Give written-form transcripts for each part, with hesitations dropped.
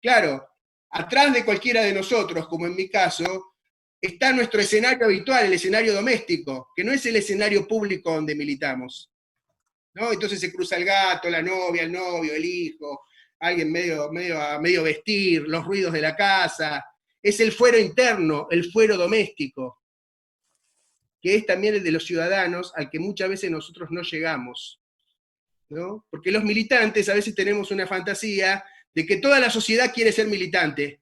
claro, atrás de cualquiera de nosotros, como en mi caso, está nuestro escenario habitual, el escenario doméstico, que no es el escenario público donde militamos, ¿no? Entonces se cruza el gato, la novia, el novio, el hijo, alguien a medio vestir, los ruidos de la casa. Es el fuero interno, el fuero doméstico, que es también el de los ciudadanos, al que muchas veces nosotros no llegamos, ¿no? Porque los militantes a veces tenemos una fantasía de que toda la sociedad quiere ser militante.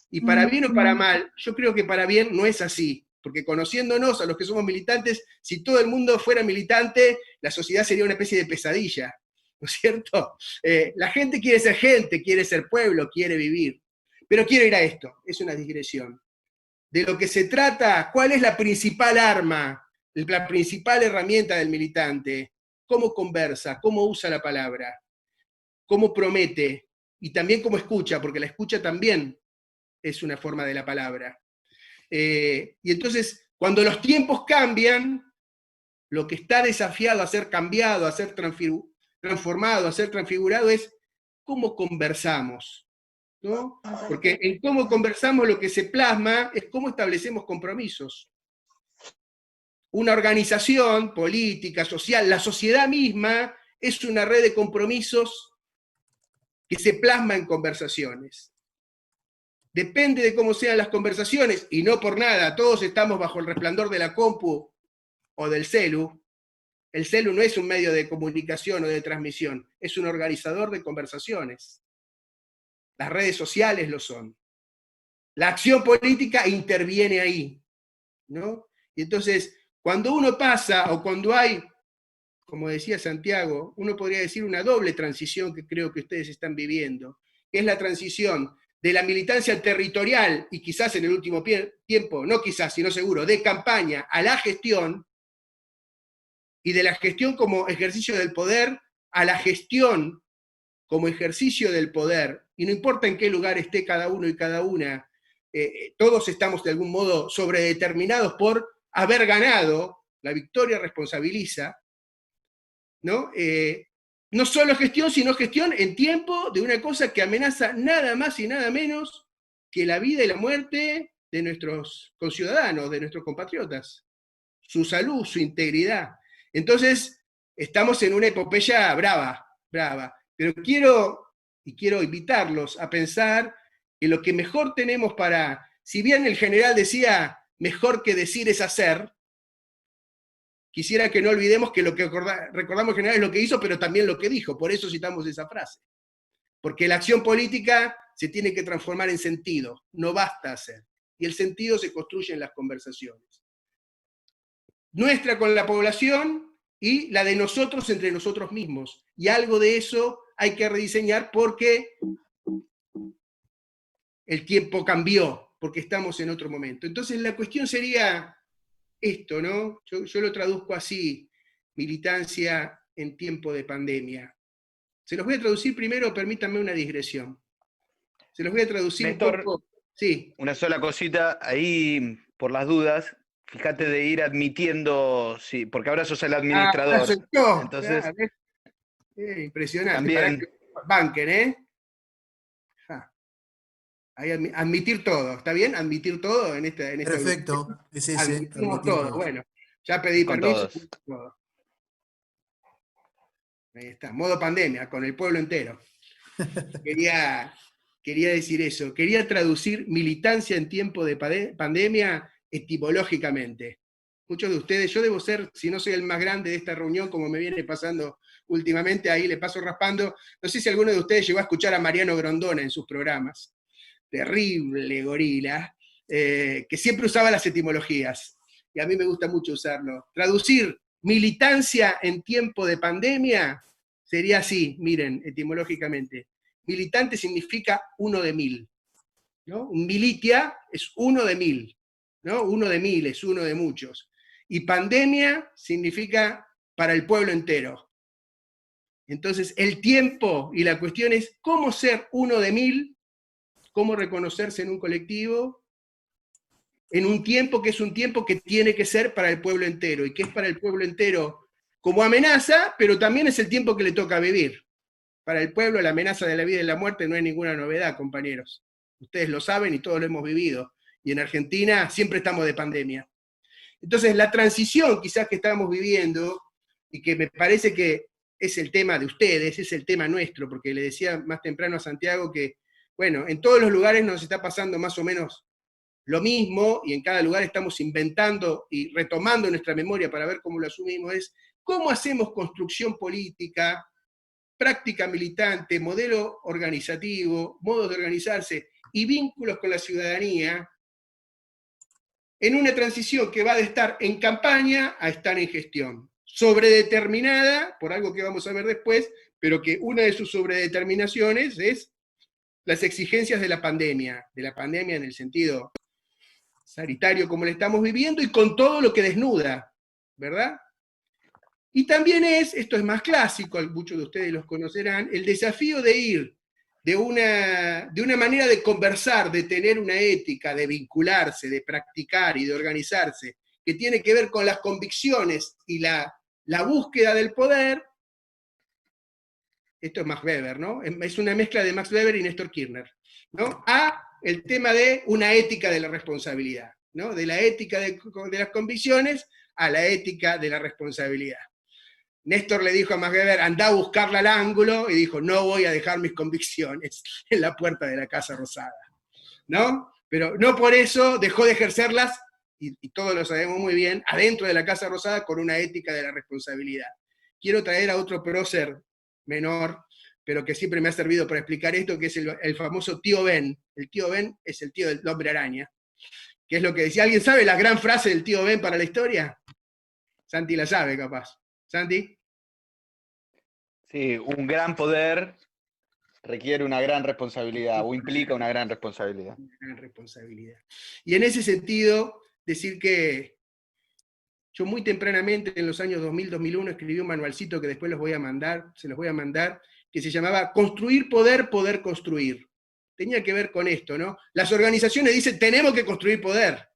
Y para bien o para mal, yo creo que para bien no es así, porque conociéndonos a los que somos militantes, si todo el mundo fuera militante, la sociedad sería una especie de pesadilla, ¿no es cierto? La gente, quiere ser pueblo, quiere vivir. Pero quiero ir a esto, es una digresión. De lo que se trata, ¿cuál es la principal arma, la principal herramienta del militante? ¿Cómo conversa? ¿Cómo usa la palabra? ¿Cómo promete? Y también cómo escucha, porque la escucha también es una forma de la palabra. Y entonces, cuando los tiempos cambian, lo que está desafiado a ser cambiado, a ser transformado, a ser transfigurado es cómo conversamos, ¿no? Porque en cómo conversamos lo que se plasma es cómo establecemos compromisos. Una organización política, social, la sociedad misma es una red de compromisos que se plasma en conversaciones. Depende de cómo sean las conversaciones, y no por nada, todos estamos bajo el resplandor de la compu o del celu. El celu no es un medio de comunicación o de transmisión, es un organizador de conversaciones. Las redes sociales lo son. La acción política interviene ahí, ¿no? Y entonces, cuando uno pasa, o cuando hay, como decía Santiago, uno podría decir una doble transición que creo que ustedes están viviendo, que es la transición de la militancia territorial, y quizás en el último tiempo, no quizás, sino seguro, de campaña a la gestión, y de la gestión como ejercicio del poder a la gestión como ejercicio del poder, y no importa en qué lugar esté cada uno y cada una, todos estamos de algún modo sobredeterminados por haber ganado, la victoria responsabiliza, ¿no? No solo gestión, sino gestión en tiempo de una cosa que amenaza nada más y nada menos que la vida y la muerte de nuestros conciudadanos, de nuestros compatriotas, su salud, su integridad. Entonces, estamos en una epopeya brava, brava. Pero quiero invitarlos a pensar que lo que mejor tenemos para, si bien el general decía, mejor que decir es hacer, quisiera que no olvidemos que lo que recordamos en general es lo que hizo, pero también lo que dijo. Por eso citamos esa frase. Porque la acción política se tiene que transformar en sentido, no basta hacer. Y el sentido se construye en las conversaciones. Nuestra con la población y la de nosotros entre nosotros mismos. Y algo de eso hay que rediseñar porque el tiempo cambió, porque estamos en otro momento. Entonces la cuestión sería esto, ¿no? Yo lo traduzco así, militancia en tiempo de pandemia. Se los voy a traducir primero, permítanme una digresión. Se los voy a traducir Néstor, un poco. Sí. una sola cosita, ahí por las dudas, fíjate de ir admitiendo, sí, porque ahora sos el administrador. Aceptó. Entonces, Impresionante. Para que también. banquen, ¿eh? Ahí admitir todo, ¿está bien? Admitir todo en esta. Perfecto, es ese, Admitimos admitir todo. todo. Bueno, ya pedí Con permiso. todos. Todo. Ahí está, modo pandemia, con el pueblo entero. Quería decir eso. Quería traducir militancia en tiempo de pandemia etimológicamente. Muchos de ustedes, yo debo ser, si no soy el más grande de esta reunión, como me viene pasando últimamente, ahí le paso raspando. No sé si alguno de ustedes llegó a escuchar a Mariano Grondona en sus programas. Terrible gorila, que siempre usaba las etimologías. Y a mí me gusta mucho usarlo. Traducir militancia en tiempo de pandemia sería así, miren, etimológicamente. Militante significa uno de mil, ¿no? Militia es uno de mil, ¿no? Uno de miles, uno de muchos. Y pandemia significa para el pueblo entero. Entonces, el tiempo y la cuestión es cómo ser uno de mil, cómo reconocerse en un colectivo, en un tiempo que es un tiempo que tiene que ser para el pueblo entero, y que es para el pueblo entero como amenaza, pero también es el tiempo que le toca vivir. Para el pueblo la amenaza de la vida y la muerte no es ninguna novedad, compañeros. Ustedes lo saben y todos lo hemos vivido. Y en Argentina siempre estamos de pandemia. Entonces la transición quizás que estamos viviendo, y que me parece que es el tema de ustedes, es el tema nuestro, porque le decía más temprano a Santiago que, bueno, en todos los lugares nos está pasando más o menos lo mismo, y en cada lugar estamos inventando y retomando nuestra memoria para ver cómo lo asumimos, es cómo hacemos construcción política, práctica militante, modelo organizativo, modos de organizarse y vínculos con la ciudadanía, en una transición que va de estar en campaña a estar en gestión, sobredeterminada, por algo que vamos a ver después, pero que una de sus sobredeterminaciones es las exigencias de la pandemia en el sentido sanitario como lo estamos viviendo, y con todo lo que desnuda, ¿verdad? Y también esto es más clásico, muchos de ustedes los conocerán, el desafío de ir de una manera de conversar, de tener una ética, de vincularse, de practicar y de organizarse, que tiene que ver con las convicciones y la búsqueda del poder. Esto es Max Weber, ¿no? Es una mezcla de Max Weber y Néstor Kirchner, ¿no? A el tema de una ética de la responsabilidad, ¿no? De la ética de las convicciones a la ética de la responsabilidad. Néstor le dijo a Max Weber, anda a buscarla al ángulo, y dijo, no voy a dejar mis convicciones en la puerta de la Casa Rosada, ¿no? Pero no por eso dejó de ejercerlas, y todos lo sabemos muy bien, adentro de la Casa Rosada con una ética de la responsabilidad. Quiero traer a otro prócer menor, pero que siempre me ha servido para explicar esto, que es el famoso tío Ben. El tío Ben es el tío del hombre araña, que es lo que decía. ¿Alguien sabe la gran frase del tío Ben para la historia? Santi la sabe, capaz. ¿Santi? Sí, un gran poder requiere una gran responsabilidad o implica una gran responsabilidad. Una gran responsabilidad. Y en ese sentido, decir que yo muy tempranamente, en los años 2000-2001, escribí un manualcito que después se los voy a mandar, que se llamaba Construir Poder, Poder Construir. Tenía que ver con esto, ¿no? Las organizaciones dicen, tenemos que construir poder.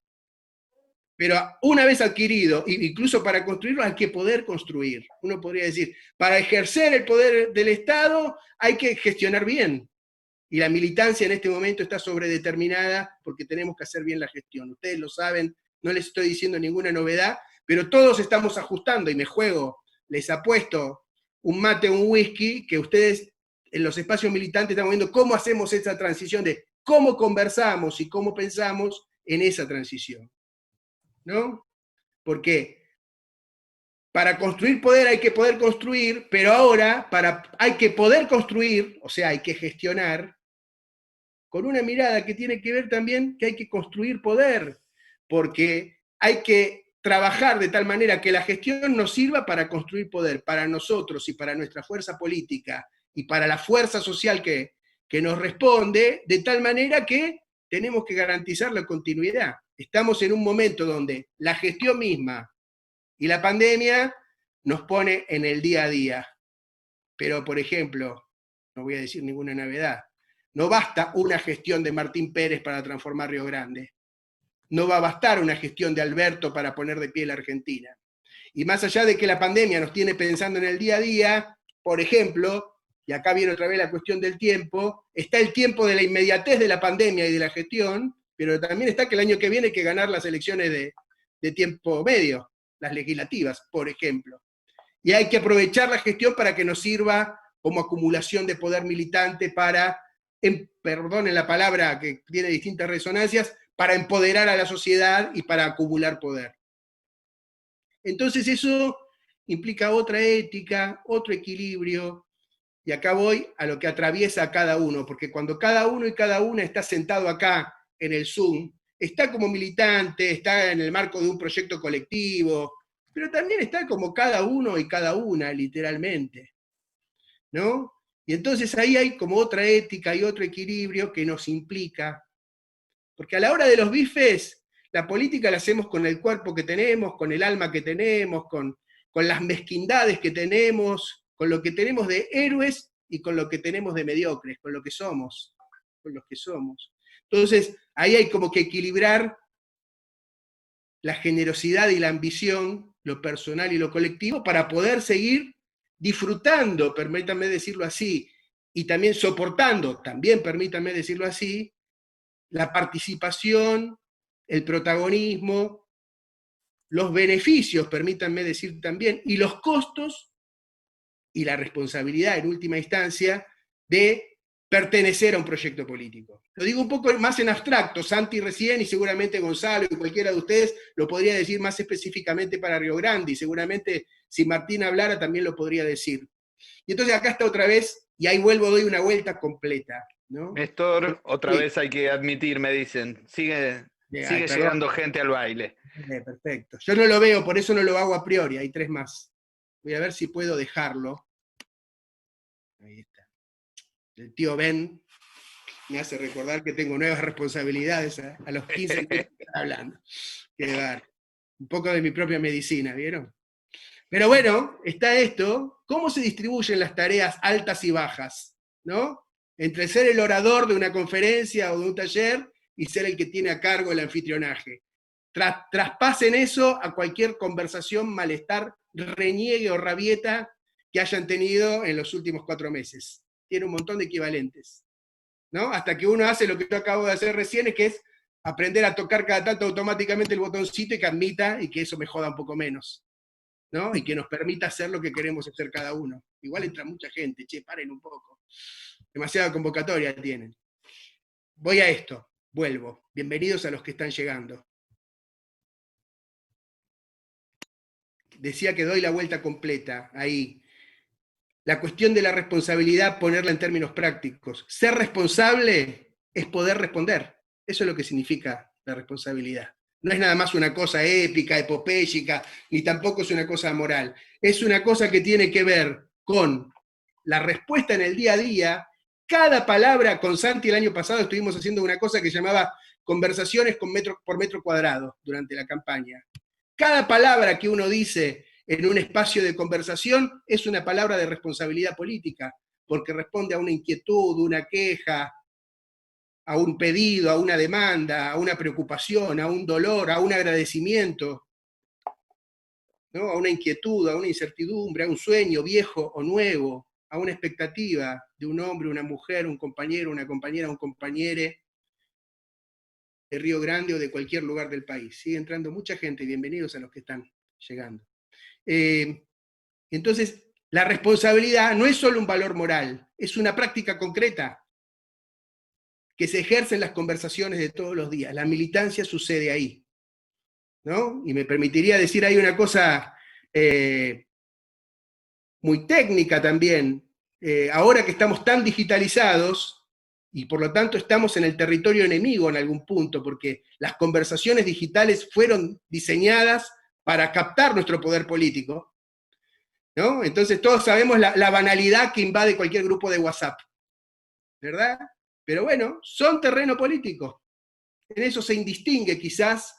Pero una vez adquirido, incluso para construirlo hay que poder construir. Uno podría decir, para ejercer el poder del Estado hay que gestionar bien. Y la militancia en este momento está sobredeterminada porque tenemos que hacer bien la gestión. Ustedes lo saben, no les estoy diciendo ninguna novedad, pero todos estamos ajustando, y me juego, les apuesto un mate, un whisky, que ustedes en los espacios militantes están viendo cómo hacemos esa transición, de cómo conversamos y cómo pensamos en esa transición, ¿no? Porque para construir poder hay que poder construir, pero ahora hay que poder construir, o sea, hay que gestionar, con una mirada que tiene que ver también que hay que construir poder, porque hay que trabajar de tal manera que la gestión nos sirva para construir poder, para nosotros y para nuestra fuerza política y para la fuerza social que nos responde, de tal manera que tenemos que garantizar la continuidad. Estamos en un momento donde la gestión misma y la pandemia nos pone en el día a día. Pero, por ejemplo, no voy a decir ninguna novedad, no basta una gestión de Martín Pérez para transformar Río Grande. No va a bastar una gestión de Alberto para poner de pie la Argentina. Y más allá de que la pandemia nos tiene pensando en el día a día, por ejemplo, y acá viene otra vez la cuestión del tiempo, está el tiempo de la inmediatez de la pandemia y de la gestión, pero también está que el año que viene hay que ganar las elecciones de tiempo medio, las legislativas, por ejemplo. Y hay que aprovechar la gestión para que nos sirva como acumulación de poder militante para, perdonen la palabra que tiene distintas resonancias, para empoderar a la sociedad y para acumular poder. Entonces eso implica otra ética, otro equilibrio, y acá voy a lo que atraviesa a cada uno, porque cuando cada uno y cada una está sentado acá en el Zoom, está como militante, está en el marco de un proyecto colectivo, pero también está como cada uno y cada una, literalmente, ¿no? Y entonces ahí hay como otra ética y otro equilibrio que nos implica, porque a la hora de los bifes, la política la hacemos con el cuerpo que tenemos, con el alma que tenemos, con las mezquindades que tenemos, con lo que tenemos de héroes y con lo que tenemos de mediocres, con lo que somos, con los que somos. Entonces, ahí hay como que equilibrar la generosidad y la ambición, lo personal y lo colectivo, para poder seguir disfrutando, permítanme decirlo así, y también soportando, también permítanme decirlo así, la participación, el protagonismo, los beneficios, permítanme decir también, y los costos y la responsabilidad en última instancia de pertenecer a un proyecto político. Lo digo un poco más en abstracto, Santi recién y seguramente Gonzalo y cualquiera de ustedes lo podría decir más específicamente para Río Grande, y seguramente si Martín hablara también lo podría decir. Y entonces acá está otra vez, y ahí vuelvo, doy una vuelta completa, ¿no? Néstor, otra Sí. vez hay que admitir, me dicen, sigue Ay, perdón. llegando gente al baile. Perfecto. Yo no lo veo, por eso no lo hago a priori, hay 3 más. Voy a ver si puedo dejarlo. Ahí está. El tío Ben me hace recordar que tengo nuevas responsabilidades a los 15 minutos que está hablando. Qué bar. Un poco de mi propia medicina, ¿vieron? Pero bueno, está esto. ¿Cómo se distribuyen las tareas altas y bajas? ¿No? Entre ser el orador de una conferencia o de un taller y ser el que tiene a cargo el anfitrionaje. Traspasen eso a cualquier conversación, malestar, reniegue o rabieta que hayan tenido en los últimos 4 meses. Tiene un montón de equivalentes, ¿no? Hasta que uno hace lo que yo acabo de hacer recién, que es aprender a tocar cada tanto automáticamente el botoncito y que admita y que eso me joda un poco menos, ¿no? Y que nos permita hacer lo que queremos hacer cada uno. Igual entra mucha gente, che, paren un poco. Demasiada convocatoria tienen. Voy a esto, vuelvo. Bienvenidos a los que están llegando. Decía que doy la vuelta completa, ahí. La cuestión de la responsabilidad, ponerla en términos prácticos. Ser responsable es poder responder. Eso es lo que significa la responsabilidad. No es nada más una cosa épica, epopéyica, ni tampoco es una cosa moral. Es una cosa que tiene que ver con la respuesta en el día a día. Cada palabra, con Santi el año pasado estuvimos haciendo una cosa que llamaba conversaciones por metro cuadrado durante la campaña. Cada palabra que uno dice en un espacio de conversación es una palabra de responsabilidad política, porque responde a una inquietud, una queja, a un pedido, a una demanda, a una preocupación, a un dolor, a un agradecimiento, ¿no? A una inquietud, a una incertidumbre, a un sueño viejo o nuevo, a una expectativa de un hombre, una mujer, un compañero, una compañera, un compañere de Río Grande o de cualquier lugar del país. Sigue entrando mucha gente, bienvenidos a los que están llegando. Entonces, la responsabilidad no es solo un valor moral, es una práctica concreta que se ejerce en las conversaciones de todos los días. La militancia sucede ahí, ¿no? Y me permitiría decir ahí una cosa muy técnica también. Ahora que estamos tan digitalizados, y por lo tanto estamos en el territorio enemigo en algún punto, porque las conversaciones digitales fueron diseñadas para captar nuestro poder político, ¿no? Entonces todos sabemos la banalidad que invade cualquier grupo de WhatsApp, ¿verdad? Pero bueno, son terreno político. En eso se indistingue quizás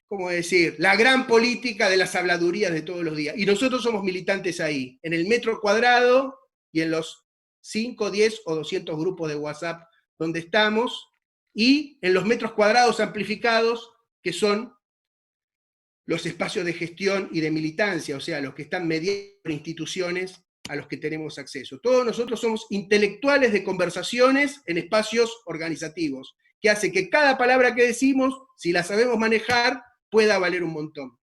¿cómo decir? La gran política de las habladurías de todos los días. Y nosotros somos militantes ahí, en el metro cuadrado y en los 5, 10 o 200 grupos de WhatsApp donde estamos, y en los metros cuadrados amplificados, que son los espacios de gestión y de militancia, o sea, los que están mediados por instituciones a los que tenemos acceso. Todos nosotros somos intelectuales de conversaciones en espacios organizativos, que hace que cada palabra que decimos, si la sabemos manejar, pueda valer un montón.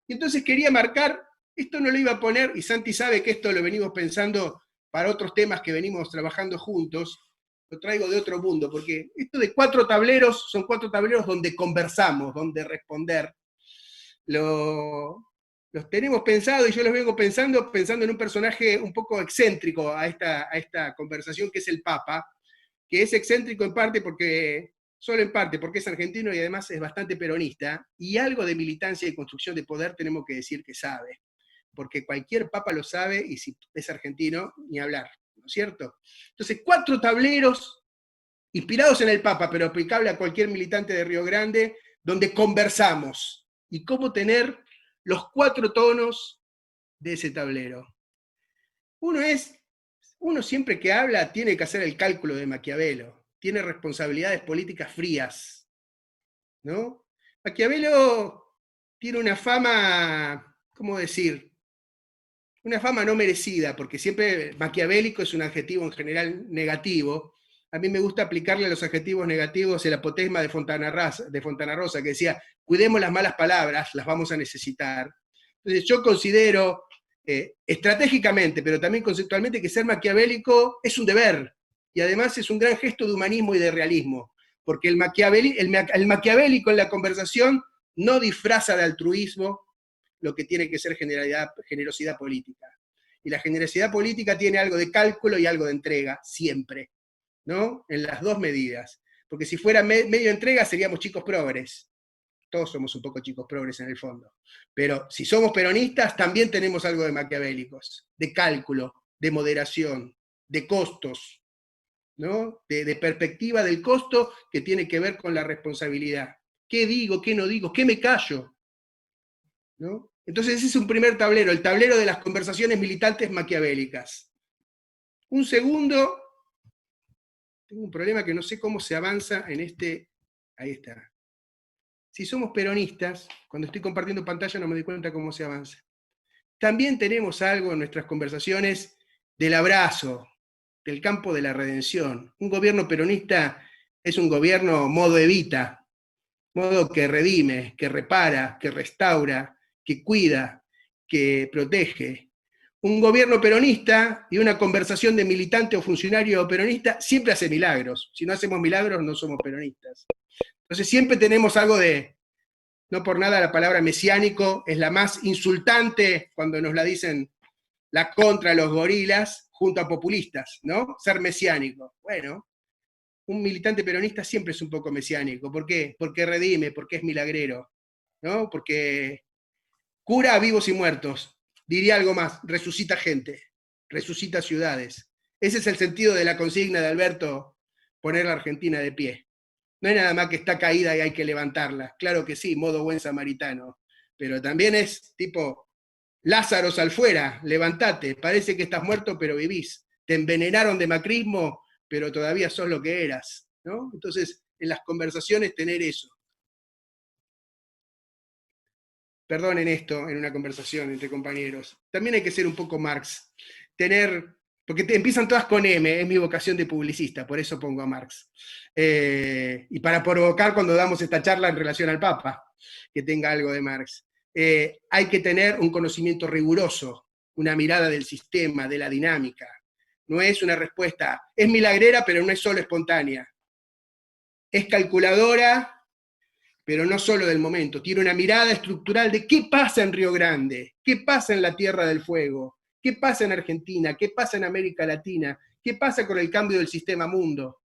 Y entonces quería marcar, esto no lo iba a poner, y Santi sabe que esto lo venimos pensando para otros temas que venimos trabajando juntos, lo traigo de otro mundo, porque esto de 4 tableros, son 4 tableros donde conversamos, donde responder. Los tenemos pensado, y yo los vengo pensando en un personaje un poco excéntrico a esta conversación, que es el Papa, que es excéntrico en parte porque, solo en parte, porque es argentino y además es bastante peronista, y algo de militancia y construcción de poder tenemos que decir que sabe, porque cualquier Papa lo sabe, y si es argentino, ni hablar, ¿no es cierto? Entonces, 4 tableros inspirados en el Papa, pero aplicable a cualquier militante de Río Grande, donde conversamos, y cómo tener los 4 tonos de ese tablero. Uno siempre que habla tiene que hacer el cálculo de Maquiavelo, tiene responsabilidades políticas frías, ¿no? Maquiavelo tiene una fama, ¿cómo decir?, una fama no merecida, porque siempre maquiavélico es un adjetivo en general negativo. A mí me gusta aplicarle a los adjetivos negativos el apotegma de Fontana Rosa, que decía, cuidemos las malas palabras, las vamos a necesitar. Entonces yo considero, estratégicamente, pero también conceptualmente, que ser maquiavélico es un deber, y además es un gran gesto de humanismo y de realismo, porque el maquiavélico en la conversación no disfraza de altruismo lo que tiene que ser generosidad política. Y la generosidad política tiene algo de cálculo y algo de entrega, siempre, ¿no? En las dos medidas. Porque si fuera medio entrega seríamos chicos progres. Todos somos un poco chicos progres en el fondo. Pero si somos peronistas, también tenemos algo de maquiavélicos, de cálculo, de moderación, de costos, ¿no? De perspectiva del costo que tiene que ver con la responsabilidad. ¿Qué digo? ¿Qué no digo? ¿Qué me callo? ¿No? Entonces ese es un primer tablero, el tablero de las conversaciones militantes maquiavélicas. Un segundo, tengo un problema que no sé cómo se avanza en este, ahí está. Si somos peronistas, cuando estoy compartiendo pantalla no me doy cuenta cómo se avanza. También tenemos algo en nuestras conversaciones del abrazo, del campo de la redención. Un gobierno peronista es un gobierno modo Evita, modo que redime, que repara, que restaura, que cuida, que protege. Un gobierno peronista y una conversación de militante o funcionario peronista siempre hace milagros. Si no hacemos milagros, no somos peronistas. Entonces siempre tenemos algo de, no por nada la palabra mesiánico es la más insultante cuando nos la dicen la contra los gorilas junto a populistas, ¿no? Ser mesiánico. Bueno, un militante peronista siempre es un poco mesiánico. ¿Por qué? Porque redime, porque es milagrero, ¿no? Porque cura a vivos y muertos. Diría algo más, resucita gente, resucita ciudades. Ese es el sentido de la consigna de Alberto, poner la Argentina de pie. No es nada más que está caída y hay que levantarla. Claro que sí, modo buen samaritano. Pero también es tipo, Lázaro sal fuera, levántate, parece que estás muerto pero vivís. Te envenenaron de macrismo, pero todavía sos lo que eras, ¿no? Entonces, en las conversaciones tener eso. Perdonen esto en una conversación entre compañeros. También hay que ser un poco Marx. Tener, porque empiezan todas con M, es mi vocación de publicista, por eso pongo a Marx. Y para provocar cuando damos esta charla en relación al Papa, que tenga algo de Marx. Hay que tener un conocimiento riguroso, una mirada del sistema, de la dinámica. No es una respuesta, es milagrera, pero no es solo espontánea. Es calculadora, pero no solo del momento, tiene una mirada estructural de qué pasa en Río Grande, qué pasa en la Tierra del Fuego, qué pasa en Argentina, qué pasa en América Latina, qué pasa con el cambio del sistema mundo,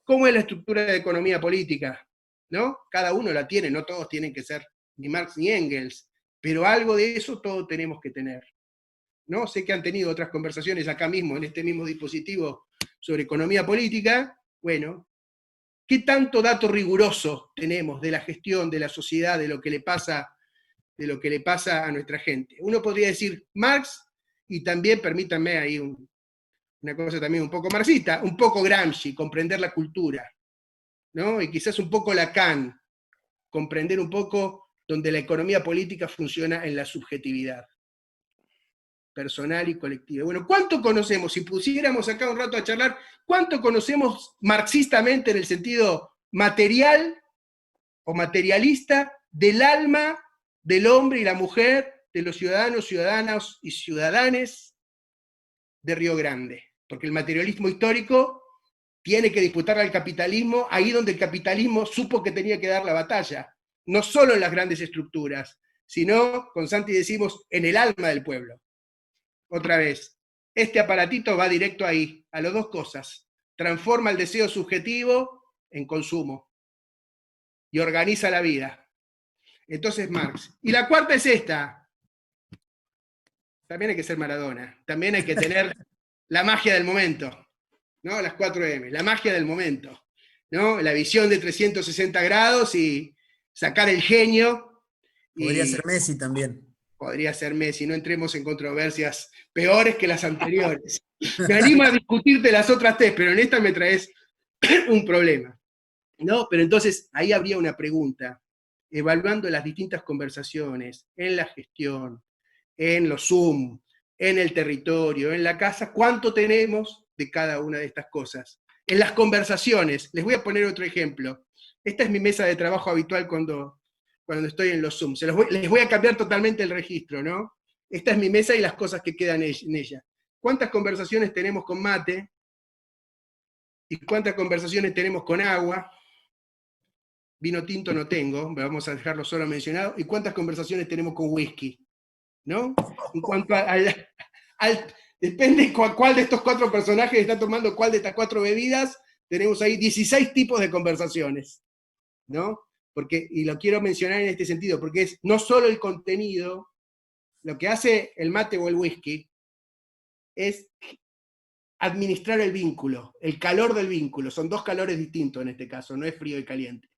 cómo es la estructura de economía política, ¿no? Cada uno la tiene, no todos tienen que ser ni Marx ni Engels, pero algo de eso todos tenemos que tener, ¿no? Sé que han tenido otras conversaciones acá mismo, en este mismo dispositivo, sobre economía política, bueno, ¿qué tanto dato riguroso tenemos de la gestión de la sociedad, de lo que le pasa a nuestra gente? Uno podría decir Marx, y también, permítanme ahí una cosa también un poco marxista, un poco Gramsci, comprender la cultura, ¿no? Y quizás un poco Lacan, comprender un poco donde la economía política funciona en la subjetividad personal y colectiva. Bueno, ¿cuánto conocemos? Si pusiéramos acá un rato a charlar, ¿cuánto conocemos marxistamente en el sentido material o materialista del alma del hombre y la mujer, de los ciudadanos, ciudadanas y ciudadanes de Río Grande? Porque el materialismo histórico tiene que disputar al capitalismo ahí donde el capitalismo supo que tenía que dar la batalla, no solo en las grandes estructuras, sino, con Santi decimos, en el alma del pueblo. Otra vez, este aparatito va directo ahí, a las dos cosas. Transforma el deseo subjetivo en consumo y organiza la vida. Entonces Marx. Y la cuarta es esta. También hay que ser Maradona. También hay que tener la magia del momento, ¿no? Las 4M, la magia del momento, ¿no? La visión de 360 grados y sacar el genio. Podría ser Messi también. Podría ser Messi, no entremos en controversias peores que las anteriores. Me animo a discutirte las otras tres, pero en esta me traes un problema, ¿no? Pero entonces ahí habría una pregunta, evaluando las distintas conversaciones, en la gestión, en los Zoom, en el territorio, en la casa, cuánto tenemos de cada una de estas cosas. En las conversaciones, les voy a poner otro ejemplo. Esta es mi mesa de trabajo habitual cuando estoy en los Zooms. Les voy a cambiar totalmente el registro, ¿no? Esta es mi mesa y las cosas que quedan en ella. ¿Cuántas conversaciones tenemos con mate? ¿Y cuántas conversaciones tenemos con agua? Vino tinto no tengo, vamos a dejarlo solo mencionado. ¿Y cuántas conversaciones tenemos con whisky? ¿No? En cuanto depende cuál de estos 4 personajes está tomando cuál de estas 4 bebidas, tenemos ahí 16 tipos de conversaciones, ¿no? Y lo quiero mencionar en este sentido, porque es no solo el contenido, lo que hace el mate o el whisky es administrar el vínculo, el calor del vínculo, son 2 calores distintos en este caso, no es frío y caliente,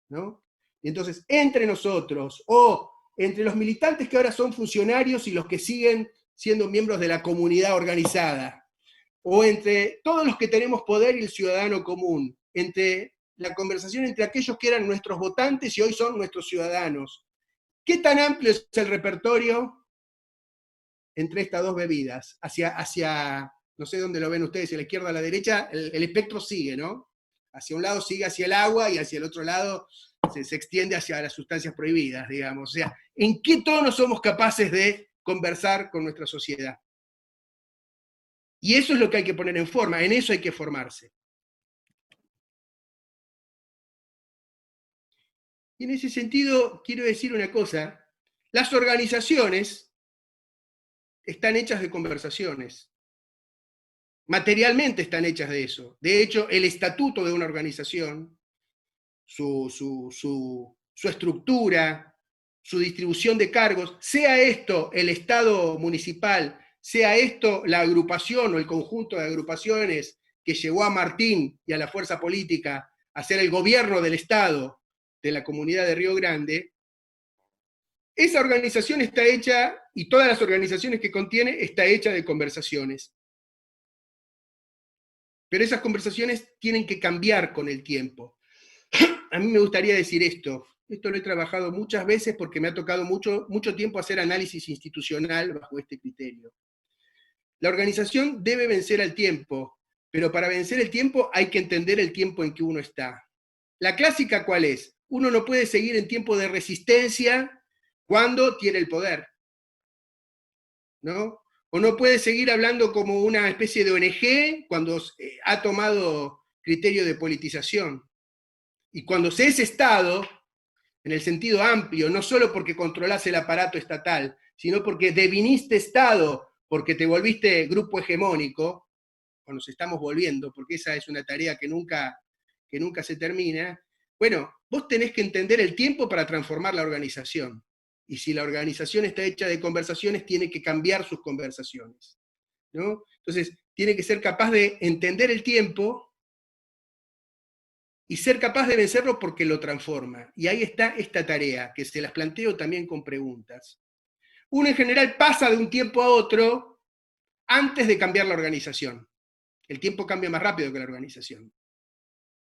¿no? Y entonces, entre nosotros, o entre los militantes que ahora son funcionarios y los que siguen siendo miembros de la comunidad organizada, o entre todos los que tenemos poder y el ciudadano común, entre la conversación entre aquellos que eran nuestros votantes y hoy son nuestros ciudadanos. ¿Qué tan amplio es el repertorio entre estas 2 bebidas? Hacia no sé dónde lo ven ustedes, a la izquierda o a la derecha, el espectro sigue, ¿no? Hacia un lado sigue hacia el agua y hacia el otro lado se extiende hacia las sustancias prohibidas, digamos. O sea, ¿en qué tono somos capaces de conversar con nuestra sociedad? Y eso es lo que hay que poner en forma, en eso hay que formarse. Y en ese sentido, quiero decir una cosa, las organizaciones están hechas de conversaciones. Materialmente están hechas de eso. De hecho, el estatuto de una organización, su estructura, su distribución de cargos, sea esto el Estado municipal, sea esto la agrupación o el conjunto de agrupaciones que llevó a Martín y a la fuerza política a ser el gobierno del Estado de la comunidad de Río Grande, esa organización está hecha, y todas las organizaciones que contiene, está hecha de conversaciones. Pero esas conversaciones tienen que cambiar con el tiempo. A mí me gustaría decir esto lo he trabajado muchas veces porque me ha tocado mucho tiempo hacer análisis institucional bajo este criterio. La organización debe vencer al tiempo, pero para vencer el tiempo hay que entender el tiempo en que uno está. La clásica, ¿cuál es? Uno no puede seguir en tiempo de resistencia cuando tiene el poder, ¿no? O no puede seguir hablando como una especie de ONG cuando ha tomado criterio de politización. Y cuando se es Estado, en el sentido amplio, no solo porque controlás el aparato estatal, sino porque deviniste Estado, porque te volviste grupo hegemónico, o nos estamos volviendo, porque esa es una tarea que nunca se termina. Bueno, vos tenés que entender el tiempo para transformar la organización. Y si la organización está hecha de conversaciones, tiene que cambiar sus conversaciones, ¿no? Entonces, tiene que ser capaz de entender el tiempo y ser capaz de vencerlo porque lo transforma. Y ahí está esta tarea, que se las planteo también con preguntas. Uno en general pasa de un tiempo a otro antes de cambiar la organización. El tiempo cambia más rápido que la organización,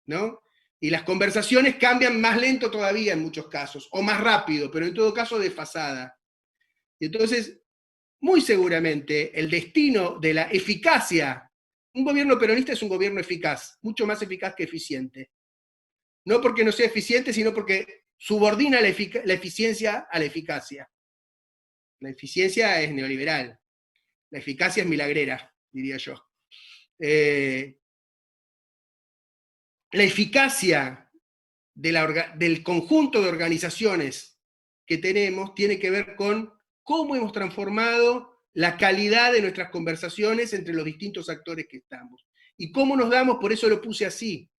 ¿no? Y las conversaciones cambian más lento todavía en muchos casos, o más rápido, pero en todo caso desfasada. Y entonces, muy seguramente, el destino de la eficacia, un gobierno peronista es un gobierno eficaz, mucho más eficaz que eficiente. No porque no sea eficiente, sino porque subordina la eficiencia a la eficacia. La eficiencia es neoliberal, la eficacia es milagrera, diría yo. La eficacia del conjunto de organizaciones que tenemos tiene que ver con cómo hemos transformado la calidad de nuestras conversaciones entre los distintos actores que estamos. Y cómo nos damos, por eso lo puse así.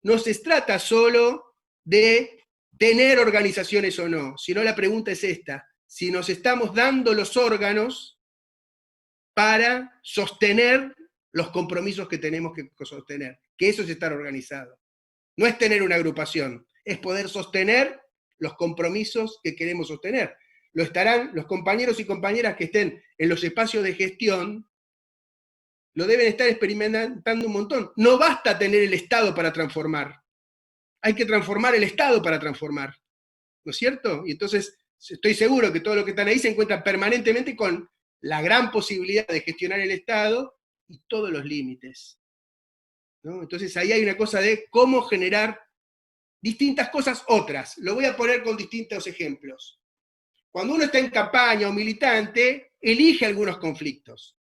No se trata solo de tener organizaciones o no, sino la pregunta es esta: si nos estamos dando los órganos para sostener los compromisos que tenemos que sostener, que eso es estar organizado. No es tener una agrupación, es poder sostener los compromisos que queremos sostener. Lo estarán los compañeros y compañeras que estén en los espacios de gestión, lo deben estar experimentando un montón. No basta tener el Estado para transformar, hay que transformar el Estado para transformar, ¿no es cierto? Y entonces estoy seguro que todos los que están ahí se encuentran permanentemente con la gran posibilidad de gestionar el Estado y todos los límites, ¿no? Entonces ahí hay una cosa de cómo generar distintas cosas, otras. Lo voy a poner con distintos ejemplos. Cuando uno está en campaña o militante, elige algunos conflictos.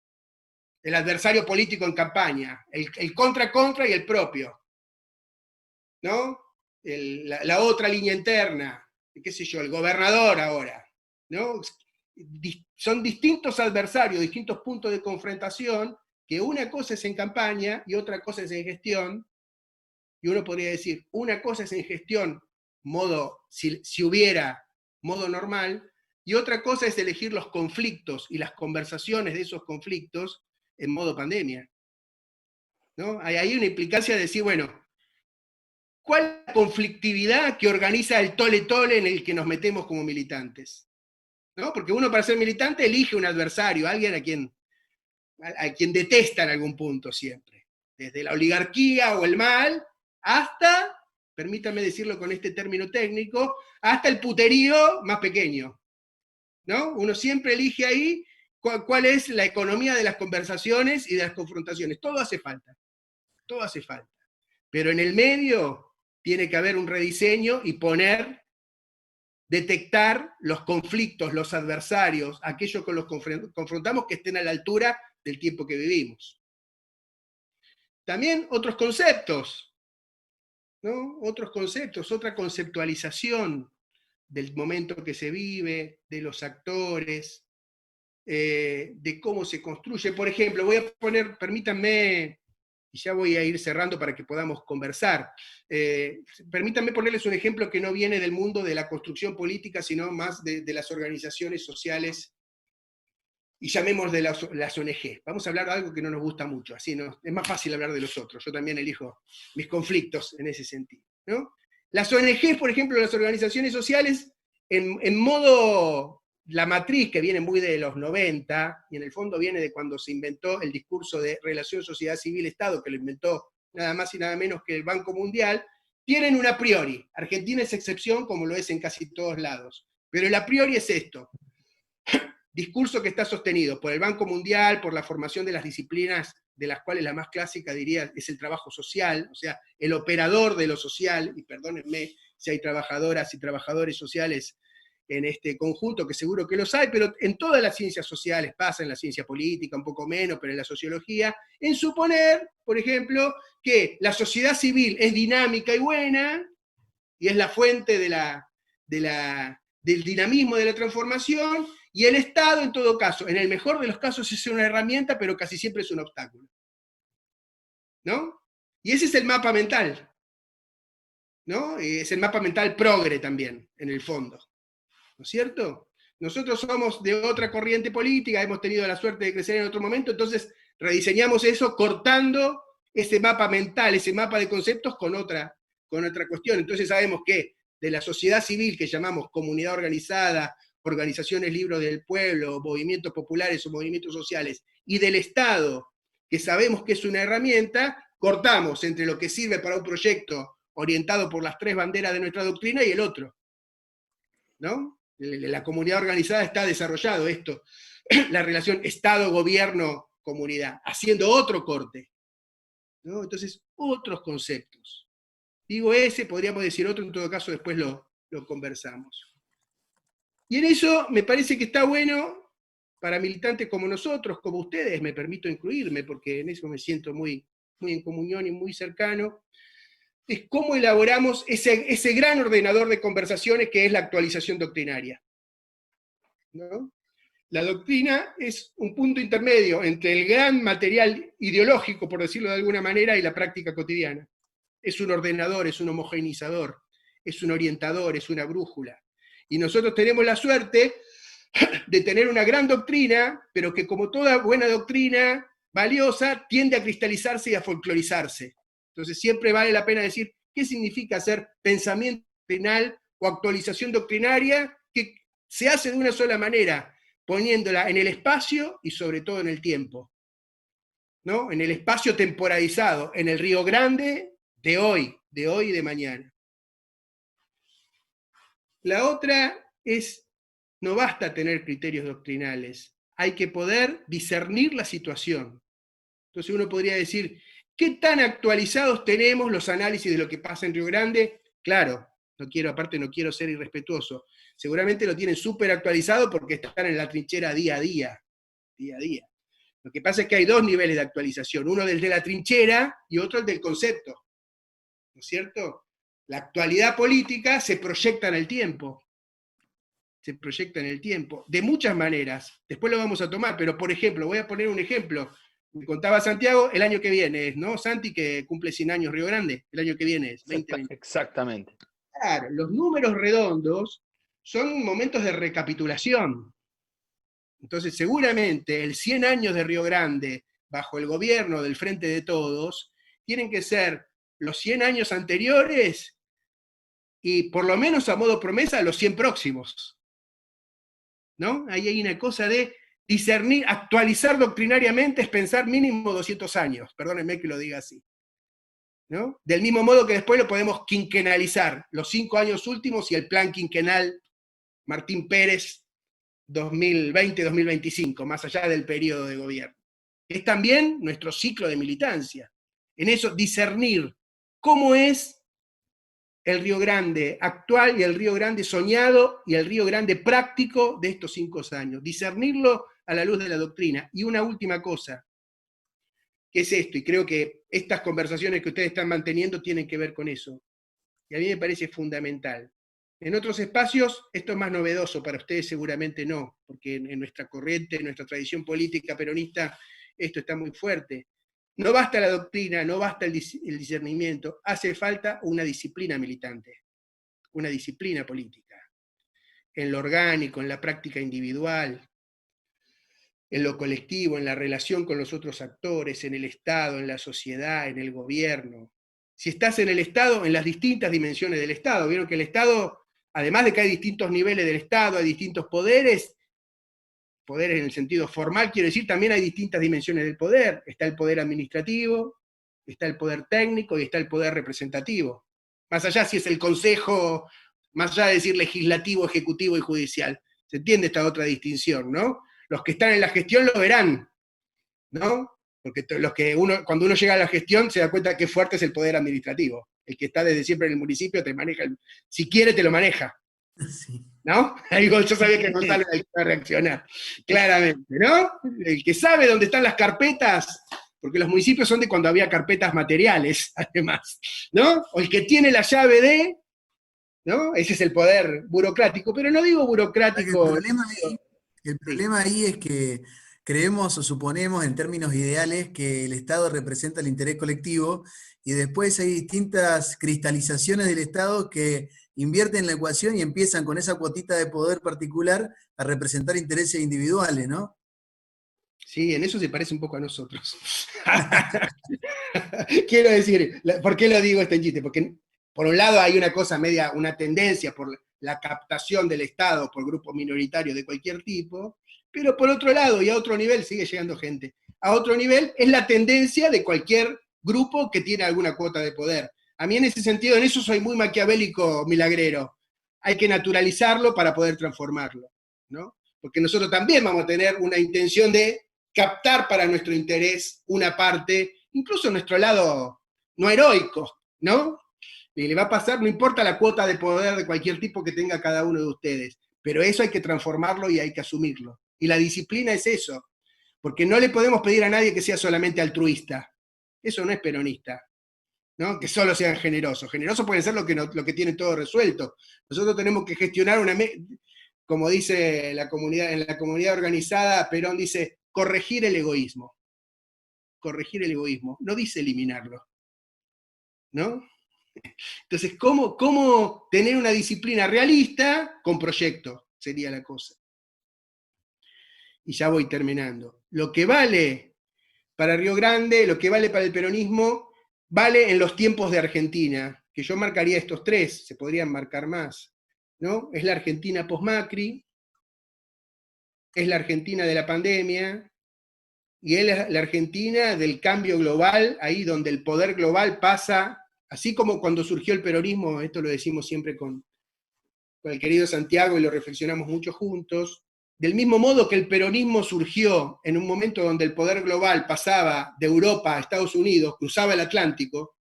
El adversario político en campaña, el contra-contra y el propio, ¿no? La otra línea interna, qué sé yo, el gobernador ahora, ¿no? Son distintos adversarios, distintos puntos de confrontación, que una cosa es en campaña y otra cosa es en gestión, y uno podría decir, una cosa es en gestión, si hubiera modo normal, y otra cosa es elegir los conflictos y las conversaciones de esos conflictos en modo pandemia, ¿no? Hay una implicancia de decir, bueno, ¿cuál es la conflictividad que organiza el tole-tole en el que nos metemos como militantes? ¿No? Porque uno para ser militante elige un adversario, alguien a quien detesta en algún punto siempre. Desde la oligarquía o el mal, hasta, permítame decirlo con este término técnico, hasta el puterío más pequeño, ¿no? Uno siempre elige ahí cuál es la economía de las conversaciones y de las confrontaciones. Todo hace falta, todo hace falta. Pero en el medio tiene que haber un rediseño y detectar los conflictos, los adversarios, aquellos con los que confrontamos que estén a la altura del tiempo que vivimos. También otros conceptos, ¿no? Otros conceptos, otra conceptualización del momento que se vive, de los actores, de cómo se construye. Por ejemplo, voy a poner, permítanme, y ya voy a ir cerrando para que podamos conversar, permítanme ponerles un ejemplo que no viene del mundo de la construcción política, sino más de las organizaciones sociales, y llamemos de las ONG. Vamos a hablar de algo que no nos gusta mucho, así no, es más fácil hablar de los otros. Yo también elijo mis conflictos en ese sentido, ¿no? Las ONG, por ejemplo, las organizaciones sociales, en modo, la matriz que viene muy de los 90, y en el fondo viene de cuando se inventó el discurso de relación sociedad civil-Estado, que lo inventó nada más y nada menos que el Banco Mundial, tienen un a priori. Argentina es excepción, como lo es en casi todos lados. Pero el a priori es esto. Discurso que está sostenido por el Banco Mundial, por la formación de las disciplinas, de las cuales la más clásica, diría, es el trabajo social, o sea, el operador de lo social, y perdónenme si hay trabajadoras y trabajadores sociales en este conjunto, que seguro que los hay, pero en todas las ciencias sociales pasa, en la ciencia política un poco menos, pero en la sociología, en suponer, por ejemplo, que la sociedad civil es dinámica y buena, y es la fuente del dinamismo de la transformación, y el Estado, en todo caso, en el mejor de los casos es una herramienta, pero casi siempre es un obstáculo, ¿no? Y ese es el mapa mental, ¿no? Es el mapa mental progre también, en el fondo, ¿no es cierto? Nosotros somos de otra corriente política, hemos tenido la suerte de crecer en otro momento, entonces rediseñamos eso cortando ese mapa mental, ese mapa de conceptos con otra cuestión. Entonces sabemos que de la sociedad civil, que llamamos comunidad organizada, organizaciones libres del pueblo, movimientos populares o movimientos sociales, y del Estado, que sabemos que es una herramienta, cortamos entre lo que sirve para un proyecto orientado por las tres banderas de nuestra doctrina y el otro, ¿no? La comunidad organizada está desarrollado esto, la relación Estado, gobierno, comunidad, haciendo otro corte, ¿no? Entonces, otros conceptos. Digo ese, podríamos decir otro, en todo caso después lo conversamos. Y en eso me parece que está bueno para militantes como nosotros, como ustedes, me permito incluirme, porque en eso me siento muy, muy en comunión y muy cercano, es cómo elaboramos ese gran ordenador de conversaciones que es la actualización doctrinaria, ¿no? La doctrina es un punto intermedio entre el gran material ideológico, por decirlo de alguna manera, y la práctica cotidiana. Es un ordenador, es un homogeneizador, es un orientador, es una brújula. Y nosotros tenemos la suerte de tener una gran doctrina, pero que como toda buena doctrina valiosa, tiende a cristalizarse y a folclorizarse. Entonces siempre vale la pena decir qué significa hacer pensamiento doctrinal o actualización doctrinaria, que se hace de una sola manera, poniéndola en el espacio y sobre todo en el tiempo, ¿no? En el espacio temporalizado, en el Río Grande de hoy y de mañana. La otra es, no basta tener criterios doctrinales, hay que poder discernir la situación. Entonces uno podría decir, ¿qué tan actualizados tenemos los análisis de lo que pasa en Río Grande? Claro, aparte no quiero ser irrespetuoso, seguramente lo tienen súper actualizado porque están en la trinchera día a día. Lo que pasa es que hay dos niveles de actualización, uno del de la trinchera y otro el del concepto, ¿no es cierto? La actualidad política se proyecta en el tiempo, de muchas maneras, después lo vamos a tomar, pero por ejemplo, voy a poner un ejemplo, me contaba Santiago, el año que viene, ¿no? Santi, que cumple 100 años Río Grande, el año que viene es 2020. Exactamente. Claro, los números redondos son momentos de recapitulación. Entonces, seguramente el 100 años de Río Grande, bajo el gobierno del Frente de Todos, tienen que ser los 100 años anteriores y por lo menos a modo promesa los 100 próximos. ¿No? Ahí hay una cosa de discernir, actualizar doctrinariamente es pensar mínimo 200 años, perdónenme que lo diga así. ¿No? Del mismo modo que después lo podemos quinquenalizar, los 5 años últimos y el plan quinquenal Martín Pérez 2020-2025, más allá del periodo de gobierno. Es también nuestro ciclo de militancia. En eso, discernir cómo es el Río Grande actual y el Río Grande soñado y el Río Grande práctico de estos 5 años. Discernirlo a la luz de la doctrina. Y una última cosa, que es esto, y creo que estas conversaciones que ustedes están manteniendo tienen que ver con eso. Y a mí me parece fundamental. En otros espacios esto es más novedoso, para ustedes seguramente no, porque en nuestra corriente, en nuestra tradición política peronista, esto está muy fuerte. No basta la doctrina, no basta el discernimiento, hace falta una disciplina militante, una disciplina política, en lo orgánico, en la práctica individual, en lo colectivo, en la relación con los otros actores, en el Estado, en la sociedad, en el gobierno. Si estás en el Estado, en las distintas dimensiones del Estado. Vieron que el Estado, además de que hay distintos niveles del Estado, hay distintos poderes en el sentido formal, quiero decir, también hay distintas dimensiones del poder. Está el poder administrativo, está el poder técnico y está el poder representativo. Más allá si es el Consejo, más allá de decir legislativo, ejecutivo y judicial. ¿Se entiende esta otra distinción, no? Los que están en la gestión lo verán, ¿no? Porque cuando uno llega a la gestión se da cuenta que fuerte es el poder administrativo. El que está desde siempre en el municipio te maneja, si quiere te lo maneja. Sí. ¿No? Yo sabía que Gonzalo iba a reaccionar, claramente, ¿no? El que sabe dónde están las carpetas, porque los municipios son de cuando había carpetas materiales, además, ¿no? O el que tiene la llave de, ¿no? Ese es el poder burocrático, pero no digo burocrático. El problema ahí es que creemos o suponemos en términos ideales que el Estado representa el interés colectivo y después hay distintas cristalizaciones del Estado que invierten la ecuación y empiezan con esa cuotita de poder particular a representar intereses individuales, ¿no? Sí, en eso se parece un poco a nosotros. Quiero decir, ¿por qué lo digo este chiste? Porque por un lado hay una cosa media, una tendencia por la captación del Estado por grupos minoritarios de cualquier tipo, pero por otro lado y a otro nivel sigue llegando gente. A otro nivel es la tendencia de cualquier grupo que tiene alguna cuota de poder. A mí en ese sentido, en eso soy muy maquiavélico milagrero. Hay que naturalizarlo para poder transformarlo, ¿no? Porque nosotros también vamos a tener una intención de captar para nuestro interés una parte, incluso nuestro lado no heroico, ¿no? Y le va a pasar, no importa la cuota de poder de cualquier tipo que tenga cada uno de ustedes, pero eso hay que transformarlo y hay que asumirlo. Y la disciplina es eso, porque no le podemos pedir a nadie que sea solamente altruista. Eso no es peronista, ¿no? Que solo sean generosos. Generosos pueden ser lo que tienen todo resuelto. Nosotros tenemos que gestionar como dice la comunidad, en la comunidad organizada, Perón dice, corregir el egoísmo. Corregir el egoísmo, no dice eliminarlo, ¿no? Entonces, ¿cómo tener una disciplina realista con proyecto? Sería la cosa. Y ya voy terminando. Lo que vale para Río Grande, lo que vale para el peronismo, vale en los tiempos de Argentina, que yo marcaría estos 3, se podrían marcar más, ¿no? Es la Argentina post-Macri, es la Argentina de la pandemia, y es la Argentina del cambio global, ahí donde el poder global pasa, así como cuando surgió el peronismo, esto lo decimos siempre con el querido Santiago y lo reflexionamos mucho juntos, Del mismo modo que el peronismo surgió en un momento donde el poder global pasaba de Europa a Estados Unidos, cruzaba el Atlántico,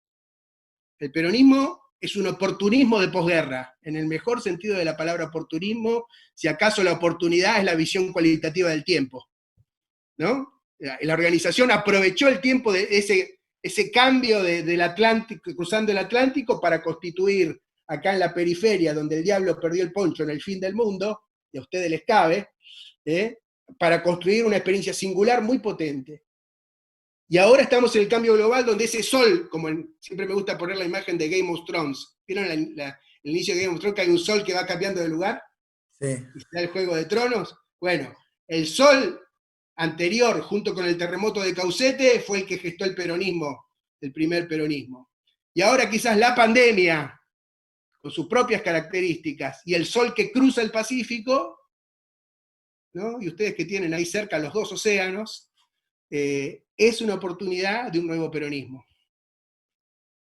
el peronismo es un oportunismo de posguerra, en el mejor sentido de la palabra oportunismo, si acaso la oportunidad es la visión cualitativa del tiempo, ¿no? La organización aprovechó el tiempo de ese cambio del Atlántico, cruzando el Atlántico, para constituir acá en la periferia, donde el diablo perdió el poncho en el fin del mundo, y a ustedes les cabe, para construir una experiencia singular muy potente. Y ahora estamos en el cambio global, donde ese sol, como siempre me gusta poner la imagen de Game of Thrones, ¿vieron el inicio de Game of Thrones, que hay un sol que va cambiando de lugar? Sí. Y está el Juego de Tronos. Bueno, el sol anterior, junto con el terremoto de Caucete, fue el que gestó el peronismo, el primer peronismo. Y ahora quizás la pandemia, con sus propias características, y el sol que cruza el Pacífico, ¿no? Y ustedes que tienen ahí cerca los dos océanos, es una oportunidad de un nuevo peronismo.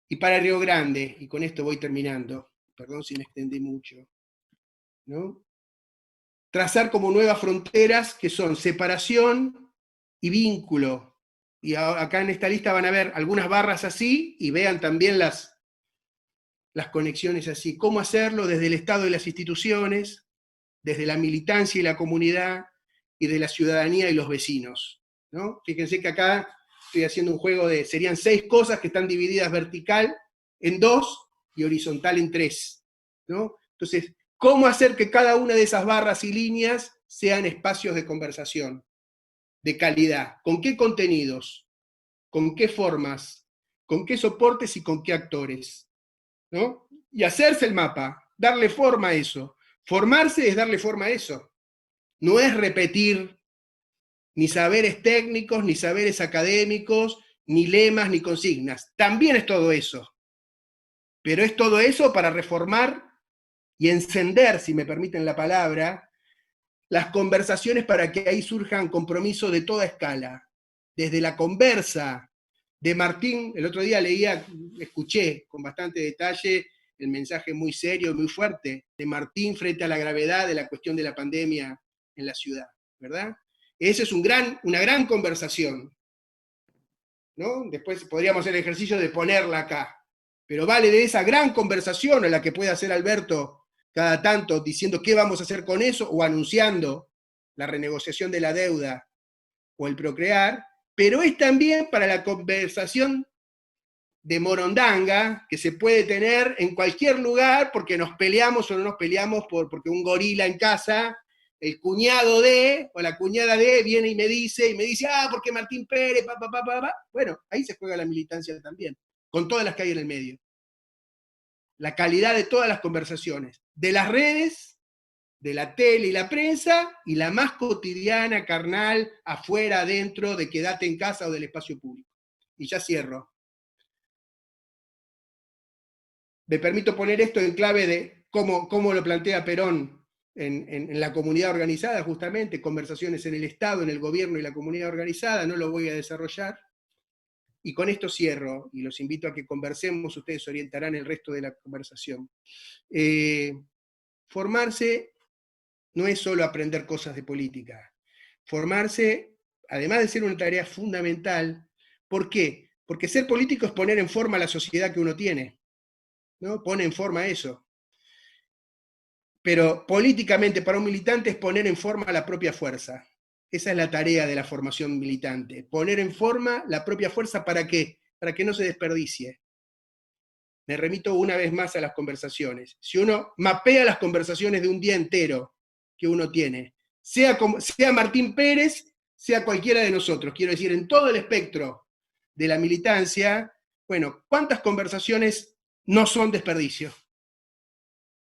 Y para Río Grande, y con esto voy terminando, perdón si me extendí mucho, ¿no? Trazar como nuevas fronteras que son separación y vínculo. Y acá en esta lista van a ver algunas barras así, y vean también las conexiones así. Cómo hacerlo desde el Estado y las instituciones, desde la militancia y la comunidad, y de la ciudadanía y los vecinos, ¿no? Fíjense que acá estoy haciendo un juego serían 6 cosas que están divididas vertical en 2 y horizontal en 3, ¿no? Entonces, ¿cómo hacer que cada una de esas barras y líneas sean espacios de conversación, de calidad? ¿Con qué contenidos? ¿Con qué formas? ¿Con qué soportes y con qué actores? ¿No? Y hacerse el mapa, darle forma a eso. Formarse es darle forma a eso. No es repetir ni saberes técnicos, ni saberes académicos, ni lemas, ni consignas. También es todo eso. Pero es todo eso para reformar y encender, si me permiten la palabra, las conversaciones para que ahí surjan compromisos de toda escala. Desde la conversa de Martín, el otro día escuché con bastante detalle el mensaje muy serio, muy fuerte, de Martín frente a la gravedad de la cuestión de la pandemia en la ciudad, ¿verdad? Esa es una gran conversación, ¿no? Después podríamos hacer el ejercicio de ponerla acá, pero vale de esa gran conversación a la que puede hacer Alberto cada tanto, diciendo qué vamos a hacer con eso, o anunciando la renegociación de la deuda, o el procrear, pero es también para la conversación de morondanga que se puede tener en cualquier lugar, porque nos peleamos o no nos peleamos porque un gorila en casa, el cuñado de, o la cuñada de, viene y me dice, porque Martín Pérez, Bueno, ahí se juega la militancia también, con todas las que hay en el medio. La calidad de todas las conversaciones, de las redes, de la tele y la prensa, y la más cotidiana, carnal, afuera, adentro, de quedate en casa o del espacio público. Y ya cierro. Me permito poner esto en clave de cómo lo plantea Perón en la comunidad organizada, justamente, conversaciones en el Estado, en el gobierno y la comunidad organizada, no lo voy a desarrollar. Y con esto cierro, y los invito a que conversemos, ustedes orientarán el resto de la conversación. Formarse no es solo aprender cosas de política. Formarse, además de ser una tarea fundamental, ¿por qué? Porque ser político es poner en forma la sociedad que uno tiene, ¿no? Pone en forma eso. Pero políticamente para un militante es poner en forma la propia fuerza. Esa es la tarea de la formación militante. Poner en forma la propia fuerza, ¿para qué? Para que no se desperdicie. Me remito una vez más a las conversaciones. Si uno mapea las conversaciones de un día entero que uno tiene, sea Martín Pérez, sea cualquiera de nosotros, quiero decir, en todo el espectro de la militancia, bueno, ¿cuántas conversaciones no son desperdicio?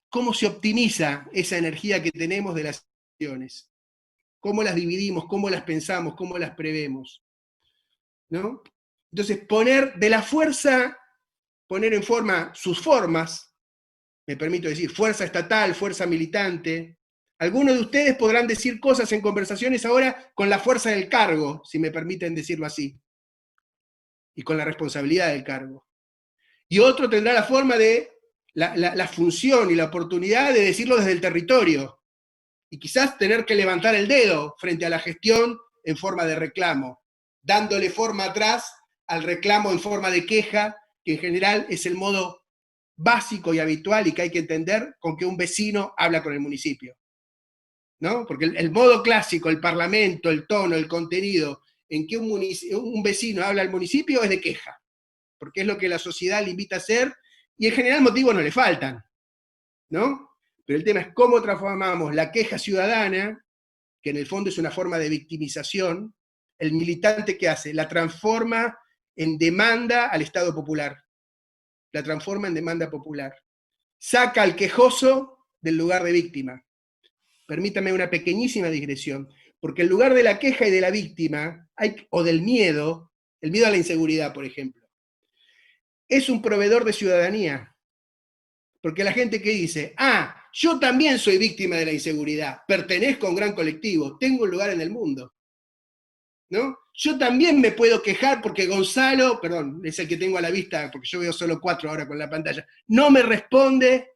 ¿Cómo se optimiza esa energía que tenemos de las acciones? ¿Cómo las dividimos? ¿Cómo las pensamos? ¿Cómo las prevemos? ¿No? Entonces, poner de la fuerza, poner en forma sus formas, me permito decir, fuerza estatal, fuerza militante. Algunos de ustedes podrán decir cosas en conversaciones ahora con la fuerza del cargo, si me permiten decirlo así, y con la responsabilidad del cargo. Y otro tendrá la forma de la función y la oportunidad de decirlo desde el territorio, y quizás tener que levantar el dedo frente a la gestión en forma de reclamo, dándole forma atrás al reclamo en forma de queja, que en general es el modo básico y habitual y que hay que entender con que un vecino habla con el municipio, ¿no? Porque el modo clásico, el parlamento, el tono, el contenido en que un vecino habla al municipio es de queja, porque es lo que la sociedad le invita a hacer, y en general motivos no le faltan, ¿no? Pero el tema es cómo transformamos la queja ciudadana, que en el fondo es una forma de victimización. El militante, ¿qué hace? La transforma en demanda al Estado popular. La transforma en demanda popular. Saca al quejoso del lugar de víctima. Permítame una pequeñísima digresión, porque en lugar de la queja y de la víctima, o del miedo, el miedo a la inseguridad, por ejemplo, es un proveedor de ciudadanía. Porque la gente que dice, yo también soy víctima de la inseguridad, pertenezco a un gran colectivo, tengo un lugar en el mundo, ¿no? Yo también me puedo quejar porque Gonzalo, perdón, es el que tengo a la vista, porque yo veo solo 4 ahora con la pantalla, no me responde,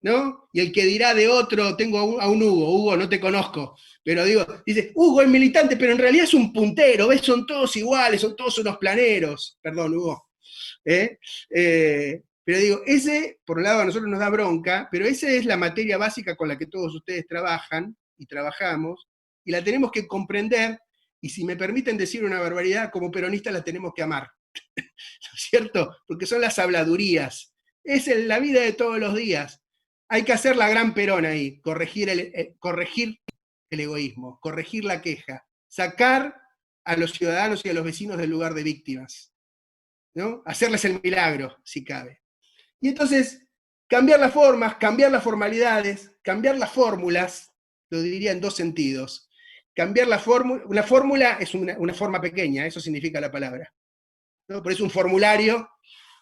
¿no? Y el que dirá de otro, tengo a un Hugo, no te conozco, pero dice, Hugo es militante, pero en realidad es un puntero, ¿ves? Son todos iguales, son todos unos planeros, perdón, Hugo. Pero digo, ese, por un lado a nosotros nos da bronca, pero esa es la materia básica con la que todos ustedes trabajan y trabajamos, y la tenemos que comprender, y si me permiten decir una barbaridad, como peronistas la tenemos que amar, ¿no es cierto? Porque son las habladurías, es la vida de todos los días. Hay que hacer la gran Perón ahí, corregir el egoísmo, corregir la queja, sacar a los ciudadanos y a los vecinos del lugar de víctimas, ¿no? Hacerles el milagro, si cabe. Y entonces, cambiar las formas, cambiar las formalidades, cambiar las fórmulas, lo diría en 2 sentidos. Cambiar la fórmula, una fórmula es una forma pequeña, eso significa la palabra, ¿no? Por eso un formulario,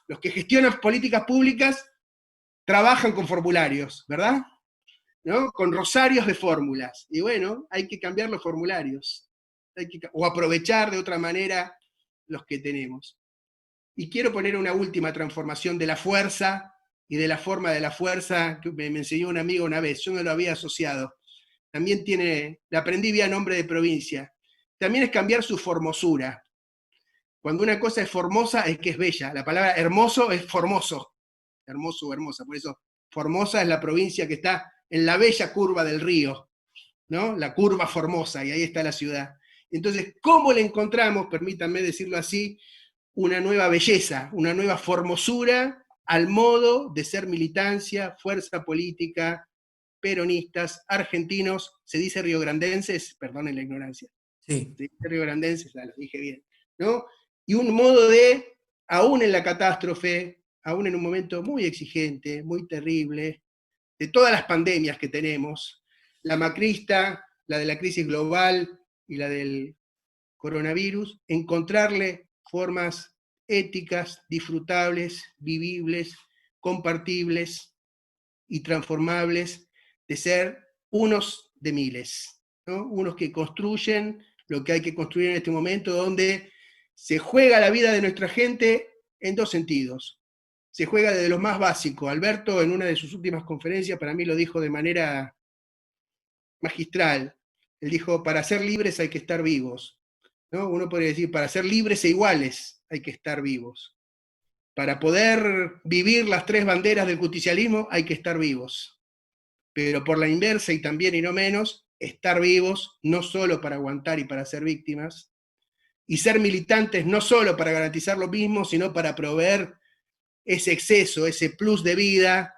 los que gestionan políticas públicas trabajan con formularios, ¿verdad? ¿No? Con rosarios de fórmulas. Y bueno, hay que cambiar los formularios, o aprovechar de otra manera los que tenemos. Y quiero poner una última transformación de la fuerza y de la forma de la fuerza que me enseñó un amigo una vez, yo no lo había asociado. También la aprendí vía nombre de provincia. También es cambiar su formosura. Cuando una cosa es formosa es que es bella. La palabra hermoso es formoso. Hermoso o hermosa. Por eso Formosa es la provincia que está en la bella curva del río, ¿no? La curva Formosa, y ahí está la ciudad. Entonces, ¿cómo le encontramos, permítanme decirlo así, una nueva belleza, una nueva formosura al modo de ser militancia, fuerza política, peronistas, argentinos, se dice riograndenses, perdonen la ignorancia, Sí. se dice riograndenses, lo dije bien, ¿no? Y un modo de, aún en la catástrofe, aún en un momento muy exigente, muy terrible, de todas las pandemias que tenemos, la macrista, la de la crisis global y la del coronavirus, encontrarle formas éticas, disfrutables, vivibles, compartibles y transformables de ser unos de miles, ¿no? Unos que construyen lo que hay que construir en este momento, donde se juega la vida de nuestra gente en 2 sentidos. Se juega desde lo más básico. Alberto, en una de sus últimas conferencias, para mí lo dijo de manera magistral. Él dijo, para ser libres hay que estar vivos, ¿no? Uno podría decir, para ser libres e iguales hay que estar vivos. Para poder vivir las 3 banderas del justicialismo hay que estar vivos. Pero por la inversa, y también y no menos, estar vivos no solo para aguantar y para ser víctimas, y ser militantes no solo para garantizar lo mismo, sino para proveer ese exceso, ese plus de vida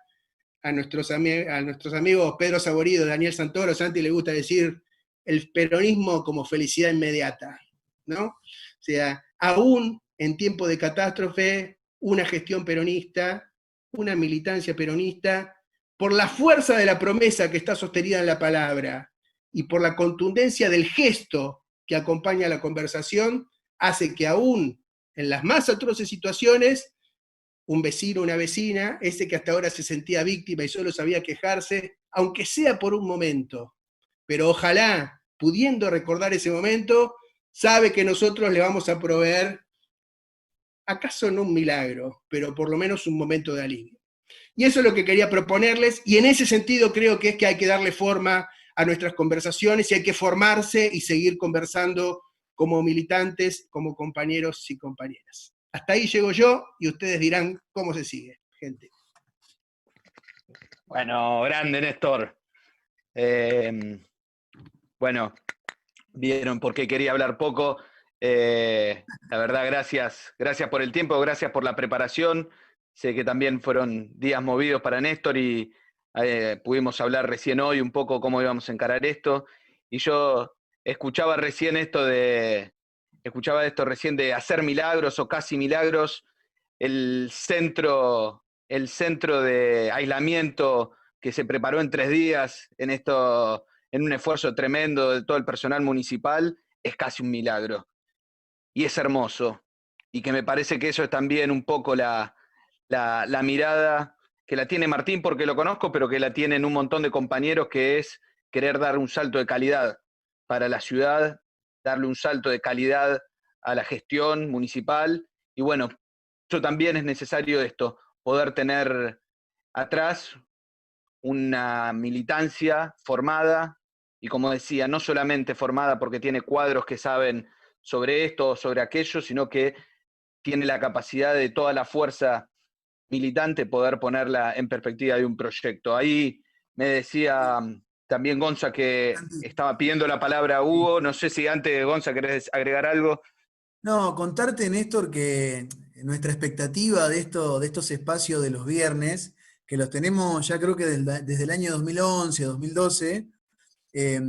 a nuestros amigos Pedro Saborido, Daniel Santoro. Santi le gusta decir el peronismo como felicidad inmediata, ¿no? O sea, aún en tiempo de catástrofe, una gestión peronista, una militancia peronista, por la fuerza de la promesa que está sostenida en la palabra y por la contundencia del gesto que acompaña la conversación, hace que aún en las más atroces situaciones, un vecino, una vecina, ese que hasta ahora se sentía víctima y solo sabía quejarse, aunque sea por un momento, pero ojalá, pudiendo recordar ese momento, sabe que nosotros le vamos a proveer, acaso no un milagro, pero por lo menos un momento de alivio. Y eso es lo que quería proponerles, y en ese sentido creo que es que hay que darle forma a nuestras conversaciones y hay que formarse y seguir conversando como militantes, como compañeros y compañeras. Hasta ahí llego yo y ustedes dirán cómo se sigue, gente. Bueno, grande, Néstor. Bueno, vieron por qué quería hablar poco. La verdad, gracias por el tiempo, gracias por la preparación. Sé que también fueron días movidos para Néstor y pudimos hablar recién hoy un poco cómo íbamos a encarar esto. Y yo escuchaba esto recién de hacer milagros o casi milagros. El centro de aislamiento que se preparó en 3 días en un esfuerzo tremendo de todo el personal municipal, es casi un milagro. Y es hermoso. Y que me parece que eso es también un poco la mirada que la tiene Martín, porque lo conozco, pero que la tienen un montón de compañeros, que es querer dar un salto de calidad para la ciudad, darle un salto de calidad a la gestión municipal. Y bueno, eso también es necesario esto, poder tener atrás una militancia formada, y como decía, no solamente formada porque tiene cuadros que saben sobre esto o sobre aquello, sino que tiene la capacidad de toda la fuerza militante poder ponerla en perspectiva de un proyecto. Ahí me decía también Gonza que estaba pidiendo la palabra a Hugo. No sé si antes, Gonza, querés agregar algo. No, contarte, Néstor, que nuestra expectativa de estos espacios de los viernes, que los tenemos ya creo que desde el año 2011, 2012, eh,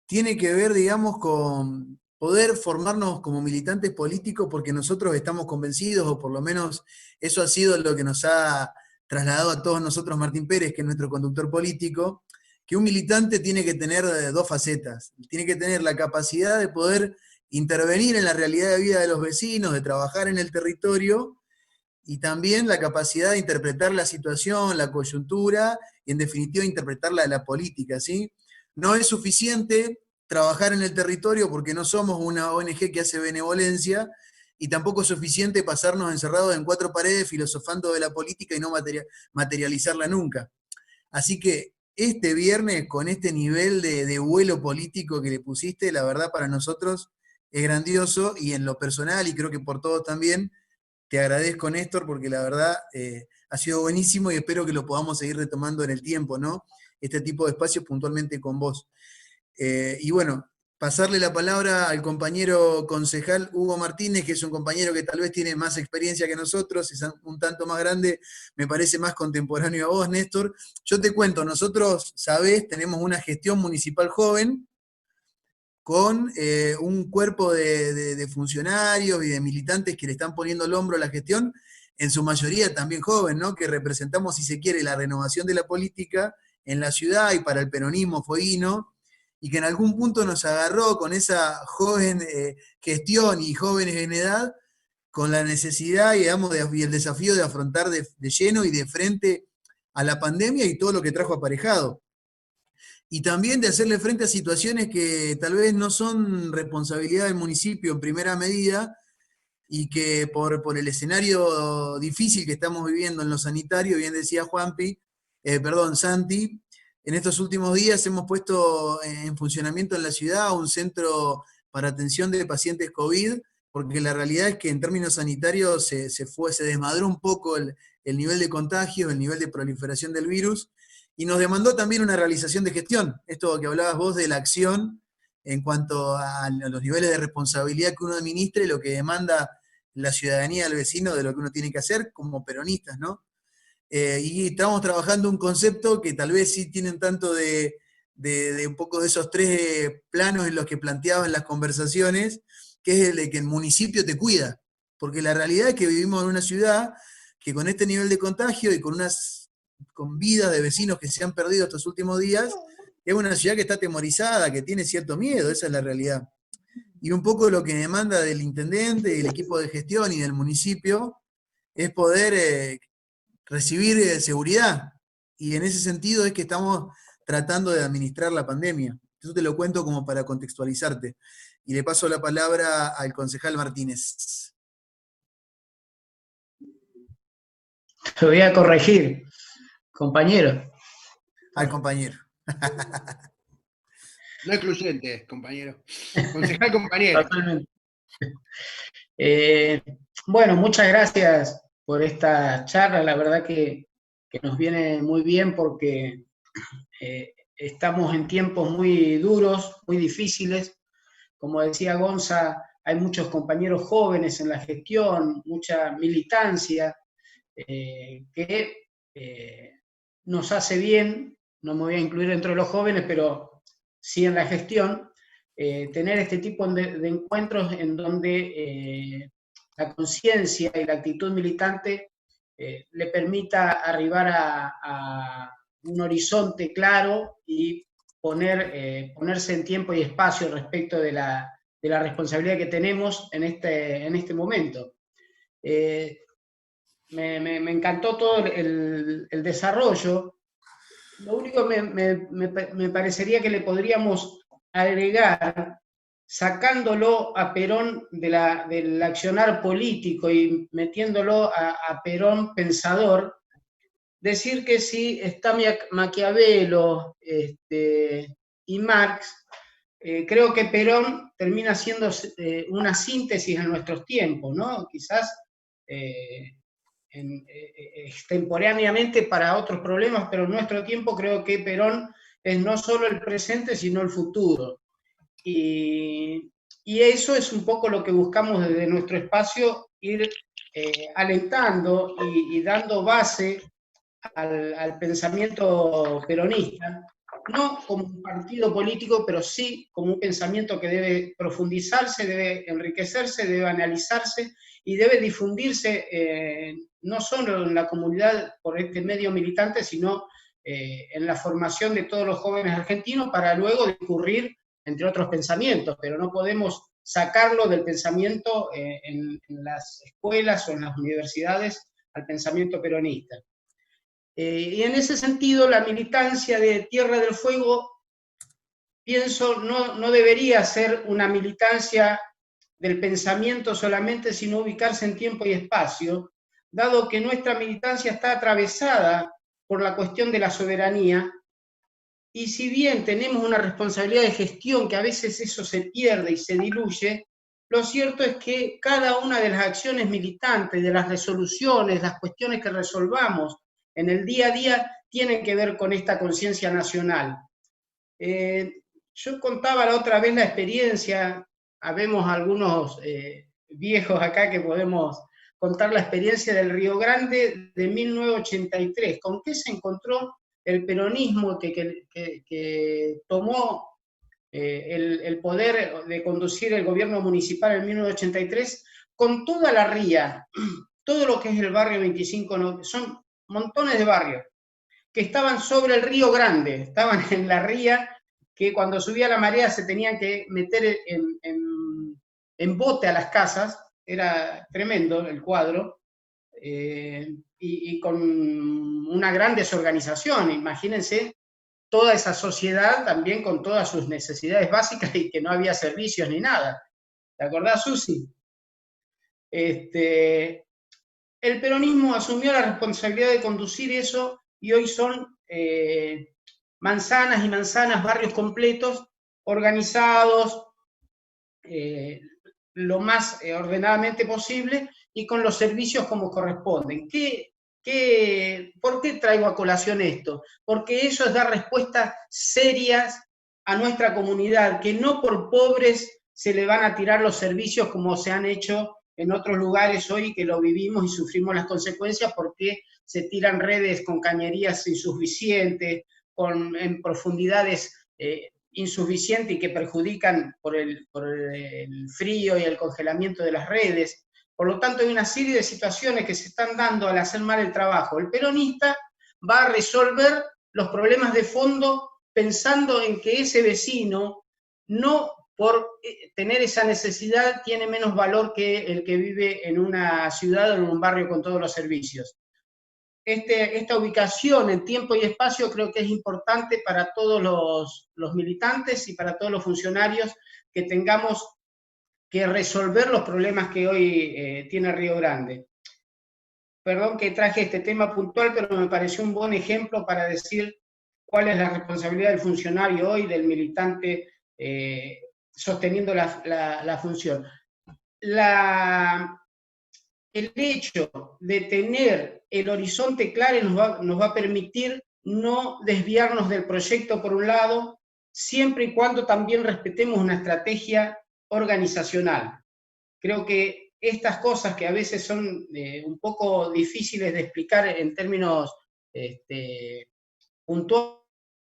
tiene que ver, digamos, con poder formarnos como militantes políticos porque nosotros estamos convencidos, o por lo menos eso ha sido lo que nos ha trasladado a todos nosotros Martín Pérez, que es nuestro conductor político, que un militante tiene que tener dos facetas. Tiene que tener la capacidad de poder intervenir en la realidad de vida de los vecinos, de trabajar en el territorio, y también la capacidad de interpretar la situación, la coyuntura, y en definitiva interpretarla de la política, ¿sí? No es suficiente trabajar en el territorio porque no somos una ONG que hace benevolencia, y tampoco es suficiente pasarnos encerrados en 4 paredes filosofando de la política y no materializarla nunca. Así que este viernes, con este nivel de vuelo político que le pusiste, la verdad para nosotros es grandioso, y en lo personal, y creo que por todos también, te agradezco, Néstor, porque la verdad ha sido buenísimo y espero que lo podamos seguir retomando en el tiempo, ¿no? Este tipo de espacios puntualmente con vos. Y bueno, pasarle la palabra al compañero concejal Hugo Martínez, que es un compañero que tal vez tiene más experiencia que nosotros, es un tanto más grande, me parece más contemporáneo a vos, Néstor. Yo te cuento, nosotros, sabés, tenemos una gestión municipal joven, con un cuerpo de funcionarios y de militantes que le están poniendo el hombro a la gestión, en su mayoría también joven, ¿no? Que representamos, si se quiere, la renovación de la política en la ciudad y para el peronismo fueguino, y que en algún punto nos agarró con esa joven gestión y jóvenes en edad, con la necesidad, digamos, y el desafío de afrontar de lleno y de frente a la pandemia y todo lo que trajo aparejado, y también de hacerle frente a situaciones que tal vez no son responsabilidad del municipio en primera medida, y que por el escenario difícil que estamos viviendo en lo sanitario, bien decía Santi, en estos últimos días hemos puesto en funcionamiento en la ciudad un centro para atención de pacientes COVID, porque la realidad es que en términos sanitarios se desmadró un poco el nivel de contagio, el nivel de proliferación del virus, y nos demandó también una realización de gestión. Esto que hablabas vos de la acción en cuanto a los niveles de responsabilidad que uno administre, lo que demanda la ciudadanía del vecino de lo que uno tiene que hacer como peronistas, ¿no? Y estamos trabajando un concepto que tal vez sí tienen tanto de un poco de esos 3 planos en los que planteaba en las conversaciones, que es el de que el municipio te cuida, porque la realidad es que vivimos en una ciudad que con este nivel de contagio y con vidas de vecinos que se han perdido estos últimos días, es una ciudad que está atemorizada, que tiene cierto miedo, esa es la realidad. Y un poco lo que demanda del intendente, del equipo de gestión y del municipio es poder recibir seguridad. Y en ese sentido es que estamos tratando de administrar la pandemia. Eso te lo cuento como para contextualizarte. Y le paso la palabra al concejal Martínez. Te voy a corregir, compañero. Al compañero. No excluyente, compañero. Concejal compañero. Totalmente. Bueno, muchas gracias por esta charla, la verdad que nos viene muy bien porque estamos en tiempos muy duros, muy difíciles. Como decía Gonza, hay muchos compañeros jóvenes en la gestión, mucha militancia, que nos hace bien, no me voy a incluir dentro de los jóvenes, pero sí en la gestión, tener este tipo de encuentros en donde la conciencia y la actitud militante le permita arribar a un horizonte claro y ponerse en tiempo y espacio respecto de la responsabilidad que tenemos en este momento. Me encantó todo el desarrollo. Lo único me parecería que le podríamos agregar, sacándolo a Perón del accionar político y metiéndolo a Perón pensador, decir que si está Maquiavelo y Marx, creo que Perón termina siendo una síntesis en nuestros tiempos, ¿no? Quizás extemporáneamente para otros problemas, pero en nuestro tiempo creo que Perón es no solo el presente, sino el futuro. Y eso es un poco lo que buscamos desde nuestro espacio, ir alentando y dando base al pensamiento peronista, no como un partido político, pero sí como un pensamiento que debe profundizarse, debe enriquecerse, debe analizarse y debe difundirse no solo en la comunidad por este medio militante, sino en la formación de todos los jóvenes argentinos para luego discurrir entre otros pensamientos, pero no podemos sacarlo del pensamiento en las escuelas o en las universidades al pensamiento peronista. Y en ese sentido, la militancia de Tierra del Fuego, pienso, no debería ser una militancia del pensamiento solamente, sino ubicarse en tiempo y espacio, dado que nuestra militancia está atravesada por la cuestión de la soberanía, y si bien tenemos una responsabilidad de gestión, que a veces eso se pierde y se diluye, lo cierto es que cada una de las acciones militantes, de las resoluciones, las cuestiones que resolvamos en el día a día, tienen que ver con esta conciencia nacional. Yo contaba la otra vez la experiencia, habemos algunos viejos acá que podemos contar la experiencia del Río Grande de 1983. ¿Con qué se encontró el peronismo que tomó el poder de conducir el gobierno municipal en 1983? Con toda la ría, todo lo que es el barrio 25, son montones de barrios que estaban sobre el Río Grande, estaban en la ría, que cuando subía la marea se tenían que meter en bote a las casas, era tremendo el cuadro, y con una gran desorganización, imagínense toda esa sociedad también con todas sus necesidades básicas y que no había servicios ni nada. ¿Te acordás, Susi? El peronismo asumió la responsabilidad de conducir eso y hoy son manzanas y manzanas, barrios completos, organizados lo más ordenadamente posible y con los servicios como corresponden. ¿Por qué traigo a colación esto? Porque eso es dar respuestas serias a nuestra comunidad, que no por pobres se le van a tirar los servicios como se han hecho en otros lugares hoy, que lo vivimos y sufrimos las consecuencias porque se tiran redes con cañerías insuficientes, en profundidades insuficientes y que perjudican por el frío y el congelamiento de las redes. Por lo tanto, hay una serie de situaciones que se están dando al hacer mal el trabajo. El peronista va a resolver los problemas de fondo pensando en que ese vecino, no por tener esa necesidad, tiene menos valor que el que vive en una ciudad o en un barrio con todos los servicios. Esta ubicación en tiempo y espacio creo que es importante para todos los militantes y para todos los funcionarios, que tengamos que resolver los problemas que hoy tiene Río Grande. Perdón que traje este tema puntual, pero me pareció un buen ejemplo para decir cuál es la responsabilidad del funcionario hoy, del militante sosteniendo la función. El hecho de tener el horizonte claro nos va a permitir no desviarnos del proyecto por un lado, siempre y cuando también respetemos una estrategia organizacional. Creo que estas cosas que a veces son un poco difíciles de explicar en términos puntuales,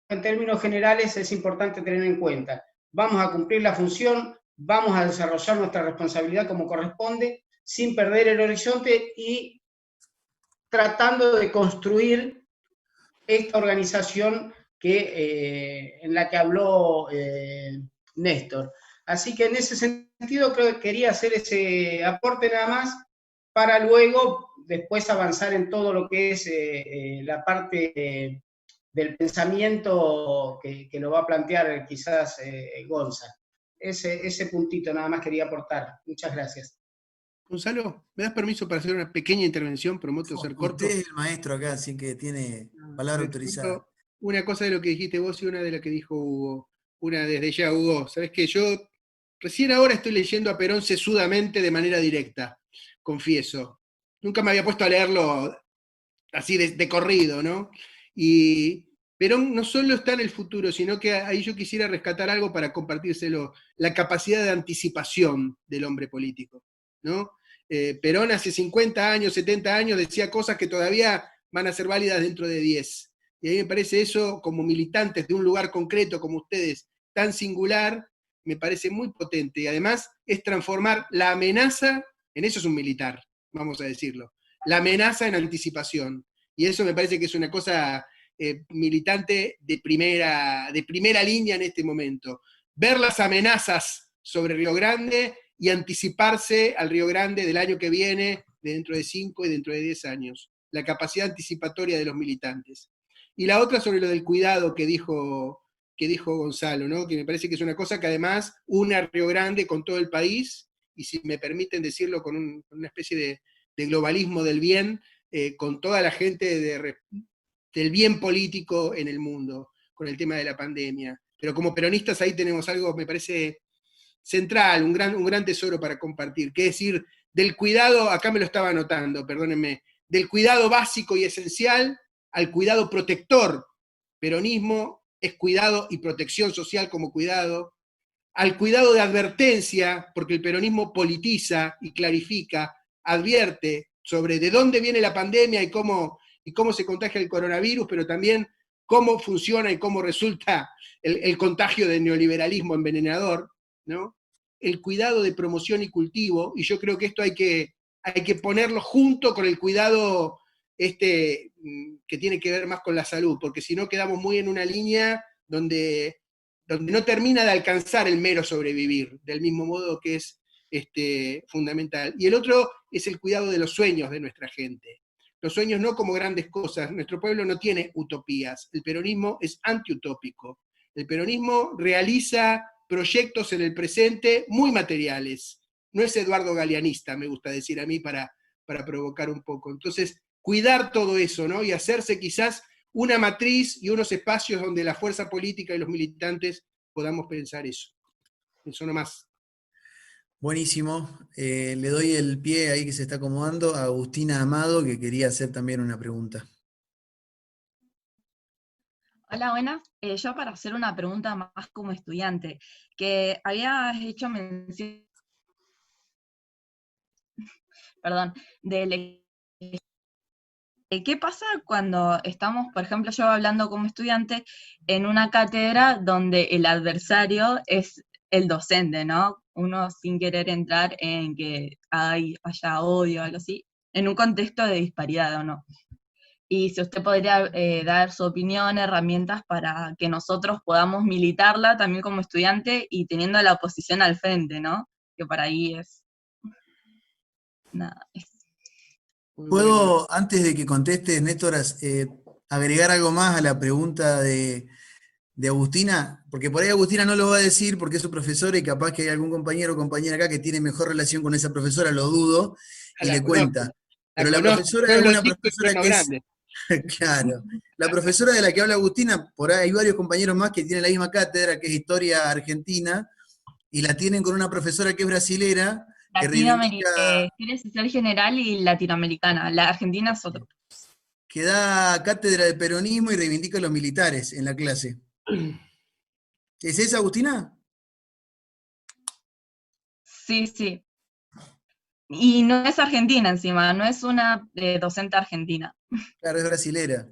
en términos generales, es importante tener en cuenta. Vamos a cumplir la función, vamos a desarrollar nuestra responsabilidad como corresponde, sin perder el horizonte y tratando de construir esta organización en la que habló Néstor. Así que en ese sentido creo que quería hacer ese aporte nada más para luego después avanzar en todo lo que es la parte del pensamiento que lo va a plantear quizás Gonza. Ese puntito nada más quería aportar. Muchas gracias. Gonzalo, ¿me das permiso para hacer una pequeña intervención? Prometo ser corto. Usted es el maestro acá, así que tiene palabra autorizada. Una cosa de lo que dijiste vos y una de lo que dijo Hugo. Una desde ya, Hugo. Sabés que yo recién ahora estoy leyendo a Perón sesudamente de manera directa, confieso. Nunca me había puesto a leerlo así de corrido, ¿no? Y Perón no solo está en el futuro, sino que ahí yo quisiera rescatar algo para compartírselo, la capacidad de anticipación del hombre político, ¿no? Perón hace 50 años, 70 años decía cosas que todavía van a ser válidas dentro de 10. Y a mí me parece eso, como militantes de un lugar concreto como ustedes, tan singular, me parece muy potente. Y además es transformar la amenaza, en eso es un militar, vamos a decirlo, la amenaza en anticipación. Y eso me parece que es una cosa militante de primera línea en este momento. Ver las amenazas sobre Río Grande y anticiparse al Río Grande del año que viene, de dentro de 5 y dentro de 10 años. La capacidad anticipatoria de los militantes. Y la otra sobre lo del cuidado que dijo Gonzalo, ¿no? Que me parece que es una cosa que además une a Río Grande con todo el país, y si me permiten decirlo con una especie de globalismo del bien, con toda la gente del bien político en el mundo, con el tema de la pandemia. Pero como peronistas ahí tenemos algo, me parece central, un gran tesoro para compartir, que es decir, del cuidado, acá me lo estaba anotando, perdónenme, del cuidado básico y esencial al cuidado protector. Peronismo es cuidado y protección social como cuidado, al cuidado de advertencia, porque el peronismo politiza y clarifica, advierte sobre de dónde viene la pandemia y cómo se contagia el coronavirus, pero también cómo funciona y cómo resulta el contagio del neoliberalismo envenenador, ¿no? El cuidado de promoción y cultivo, y yo creo que esto hay que ponerlo junto con el cuidado que tiene que ver más con la salud, porque si no quedamos muy en una línea donde no termina de alcanzar el mero sobrevivir, del mismo modo que es fundamental. Y el otro es el cuidado de los sueños de nuestra gente. Los sueños no como grandes cosas, nuestro pueblo no tiene utopías, el peronismo es antiutópico. El peronismo realiza proyectos en el presente muy materiales. No es Eduardo Galeanista, me gusta decir a mí, para provocar un poco. Entonces, cuidar todo eso, ¿no? Y hacerse quizás una matriz y unos espacios donde la fuerza política y los militantes podamos pensar eso. Eso nomás. Buenísimo. Le doy el pie ahí que se está acomodando a Agustina Amado, que quería hacer también una pregunta. Hola, buenas. Yo para hacer una pregunta más como estudiante, que habías hecho mención, perdón, ¿qué pasa cuando estamos, por ejemplo, yo hablando como estudiante, en una cátedra donde el adversario es el docente, ¿no? Uno sin querer entrar en que haya odio o algo así, en un contexto de disparidad o no. Y si usted podría dar su opinión, herramientas para que nosotros podamos militarla también como estudiante y teniendo la oposición al frente, ¿no? Que para ahí es... Nada, ¿Puedo, antes de que contestes, Néstor, agregar algo más a la pregunta de Agustina? Porque por ahí Agustina no lo va a decir porque es su profesora y capaz que hay algún compañero o compañera acá que tiene mejor relación con esa profesora, lo dudo, y le cuenta. Pero la profesora es una profesora que es Claro. La profesora de la que habla Agustina, por ahí hay varios compañeros más que tienen la misma cátedra, que es Historia Argentina, y la tienen con una profesora que es brasilera, que reivindica, Historia social general y latinoamericana. La Argentina es otro. que da cátedra de peronismo y reivindica a los militares en la clase. ¿Es esa, Agustina? Sí, sí. Y no es argentina encima, no es una docente argentina. Claro, es brasilera.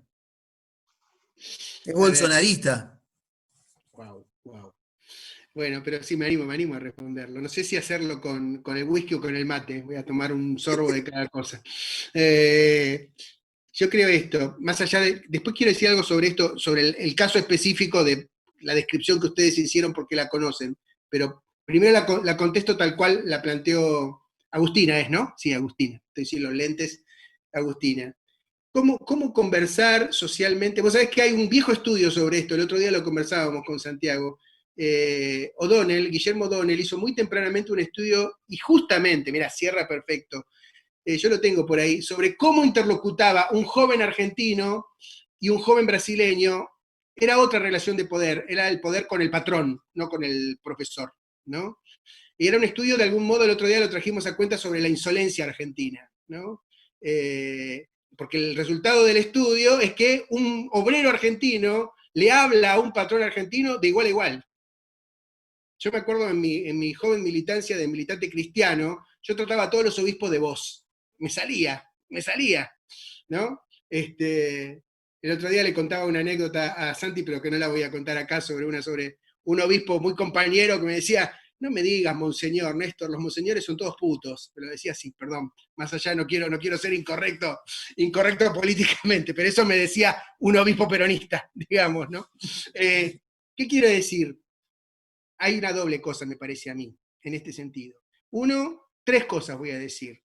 Es A ver, bolsonarista. wow, wow. Bueno, pero sí me animo a responderlo. No sé si hacerlo con el whisky o con el mate. Voy a tomar un sorbo de cada cosa. Yo creo esto, más allá de. Después quiero decir algo sobre esto, sobre el caso específico de la descripción que ustedes hicieron porque la conocen. Pero primero la contesto tal cual la planteó Agustina, ¿es, no? Sí, Agustina. Estoy sin los lentes. Agustina. ¿Cómo conversar socialmente? Vos sabés que hay un viejo estudio sobre esto, el otro día lo conversábamos con Santiago. Guillermo O'Donnell hizo muy tempranamente un estudio, y justamente, mira, cierra perfecto, yo lo tengo por ahí, sobre cómo interlocutaba un joven argentino y un joven brasileño. Era otra relación de poder, era el poder con el patrón, no con el profesor, ¿no? Y era un estudio, de algún modo, el otro día lo trajimos a cuenta sobre la insolencia argentina, ¿no? Porque el resultado del estudio es que un obrero argentino le habla a un patrón argentino de igual a igual. Yo me acuerdo en mi joven militancia de militante cristiano, yo trataba a todos los obispos de vos. Me salía, ¿no? El otro día le contaba una anécdota a Santi, pero que no la voy a contar acá, sobre un obispo muy compañero que me decía: no me digas monseñor, Néstor, los monseñores son todos putos. Pero decía así, perdón, más allá no quiero ser incorrecto políticamente, pero eso me decía un obispo peronista, digamos, ¿no? ¿Qué quiero decir? Hay una doble cosa, me parece a mí, en este sentido. Tres cosas voy a decir.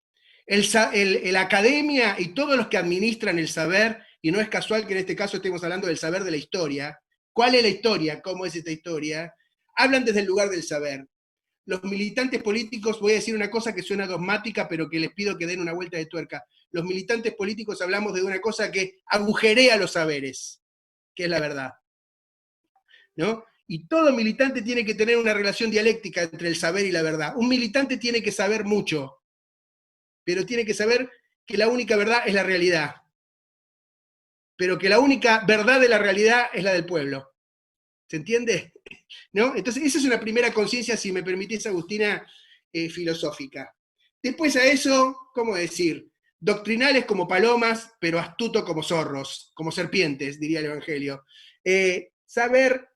La academia y todos los que administran el saber, y no es casual que en este caso estemos hablando del saber de la historia. ¿Cuál es la historia? ¿Cómo es esta historia? Hablan desde el lugar del saber. Los militantes políticos, voy a decir una cosa que suena dogmática, pero que les pido que den una vuelta de tuerca. Los militantes políticos hablamos de una cosa que agujerea los saberes, que es la verdad, ¿no? Y todo militante tiene que tener una relación dialéctica entre el saber y la verdad. Un militante tiene que saber mucho, pero tiene que saber que la única verdad es la realidad, pero que la única verdad de la realidad es la del pueblo. ¿Se entiende? ¿No? Entonces, esa es una primera conciencia, si me permitís, Agustina, filosófica. Después a eso, ¿cómo decir? Doctrinales como palomas, pero astuto como zorros, como serpientes, diría el Evangelio. Saber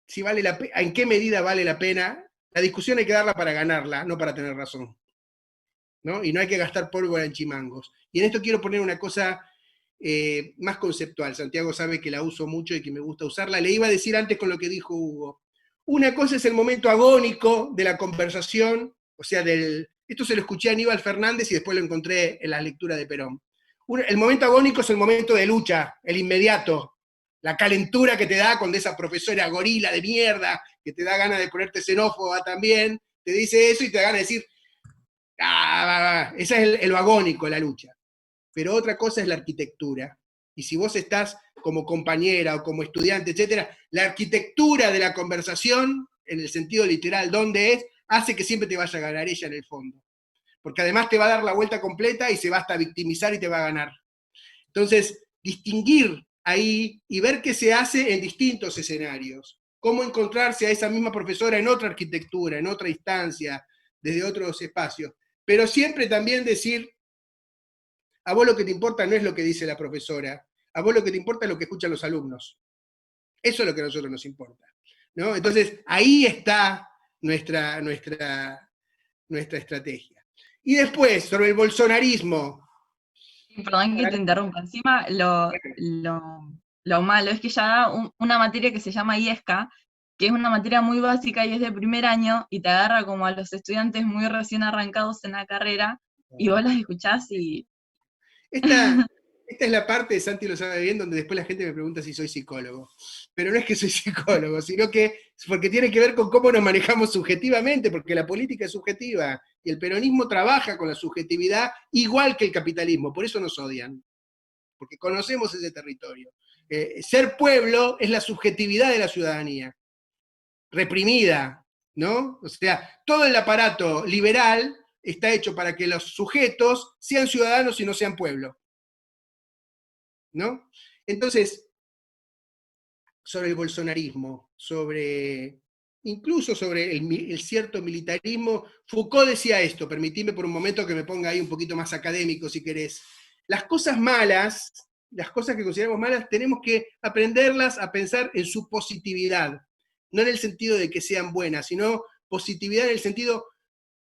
si vale en qué medida vale la pena. La discusión hay que darla para ganarla, no para tener razón, ¿no? Y no hay que gastar pólvora en chimangos. Y en esto quiero poner una cosa más conceptual. Santiago sabe que la uso mucho y que me gusta usarla. Le iba a decir antes con lo que dijo Hugo. Una cosa es el momento agónico de la conversación, o sea, esto se lo escuché a Aníbal Fernández y después lo encontré en la lectura de Perón. El momento agónico es el momento de lucha, el inmediato, la calentura que te da cuando esa profesora gorila de mierda, que te da ganas de ponerte xenófoba también, te dice eso y te da ganas de decir, ese es lo agónico, la lucha. Pero otra cosa es la arquitectura. Y si vos estás como compañera o como estudiante, etcétera, la arquitectura de la conversación, en el sentido literal, ¿dónde es?, hace que siempre te vaya a ganar ella en el fondo. Porque además te va a dar la vuelta completa y se va hasta a victimizar y te va a ganar. Entonces, distinguir ahí y ver qué se hace en distintos escenarios. Cómo encontrarse a esa misma profesora en otra arquitectura, en otra instancia, desde otros espacios. Pero siempre también decir, a vos lo que te importa no es lo que dice la profesora, a vos lo que te importa es lo que escuchan los alumnos. Eso es lo que a nosotros nos importa, ¿no? Entonces, ahí está nuestra estrategia. Y después, sobre el bolsonarismo. Perdón que te interrumpa. Encima, lo malo es que ya da una materia que se llama IESCA, que es una materia muy básica y es de primer año, y te agarra como a los estudiantes muy recién arrancados en la carrera, y vos las escuchás y... Esta es la parte, Santi lo sabe bien, donde después la gente me pregunta si soy psicólogo. Pero no es que soy psicólogo, sino que porque tiene que ver con cómo nos manejamos subjetivamente, porque la política es subjetiva, y el peronismo trabaja con la subjetividad igual que el capitalismo, por eso nos odian. porque conocemos ese territorio. Ser pueblo es la subjetividad de la ciudadanía, reprimida, ¿no? O sea, todo el aparato liberal está hecho para que los sujetos sean ciudadanos y no sean pueblo, ¿no? Entonces, sobre el bolsonarismo, incluso sobre el cierto militarismo, Foucault decía esto, permitidme por un momento que me ponga ahí un poquito más académico si querés. Las cosas malas, las cosas que consideramos malas, tenemos que aprenderlas a pensar en su positividad, no en el sentido de que sean buenas, sino positividad en el sentido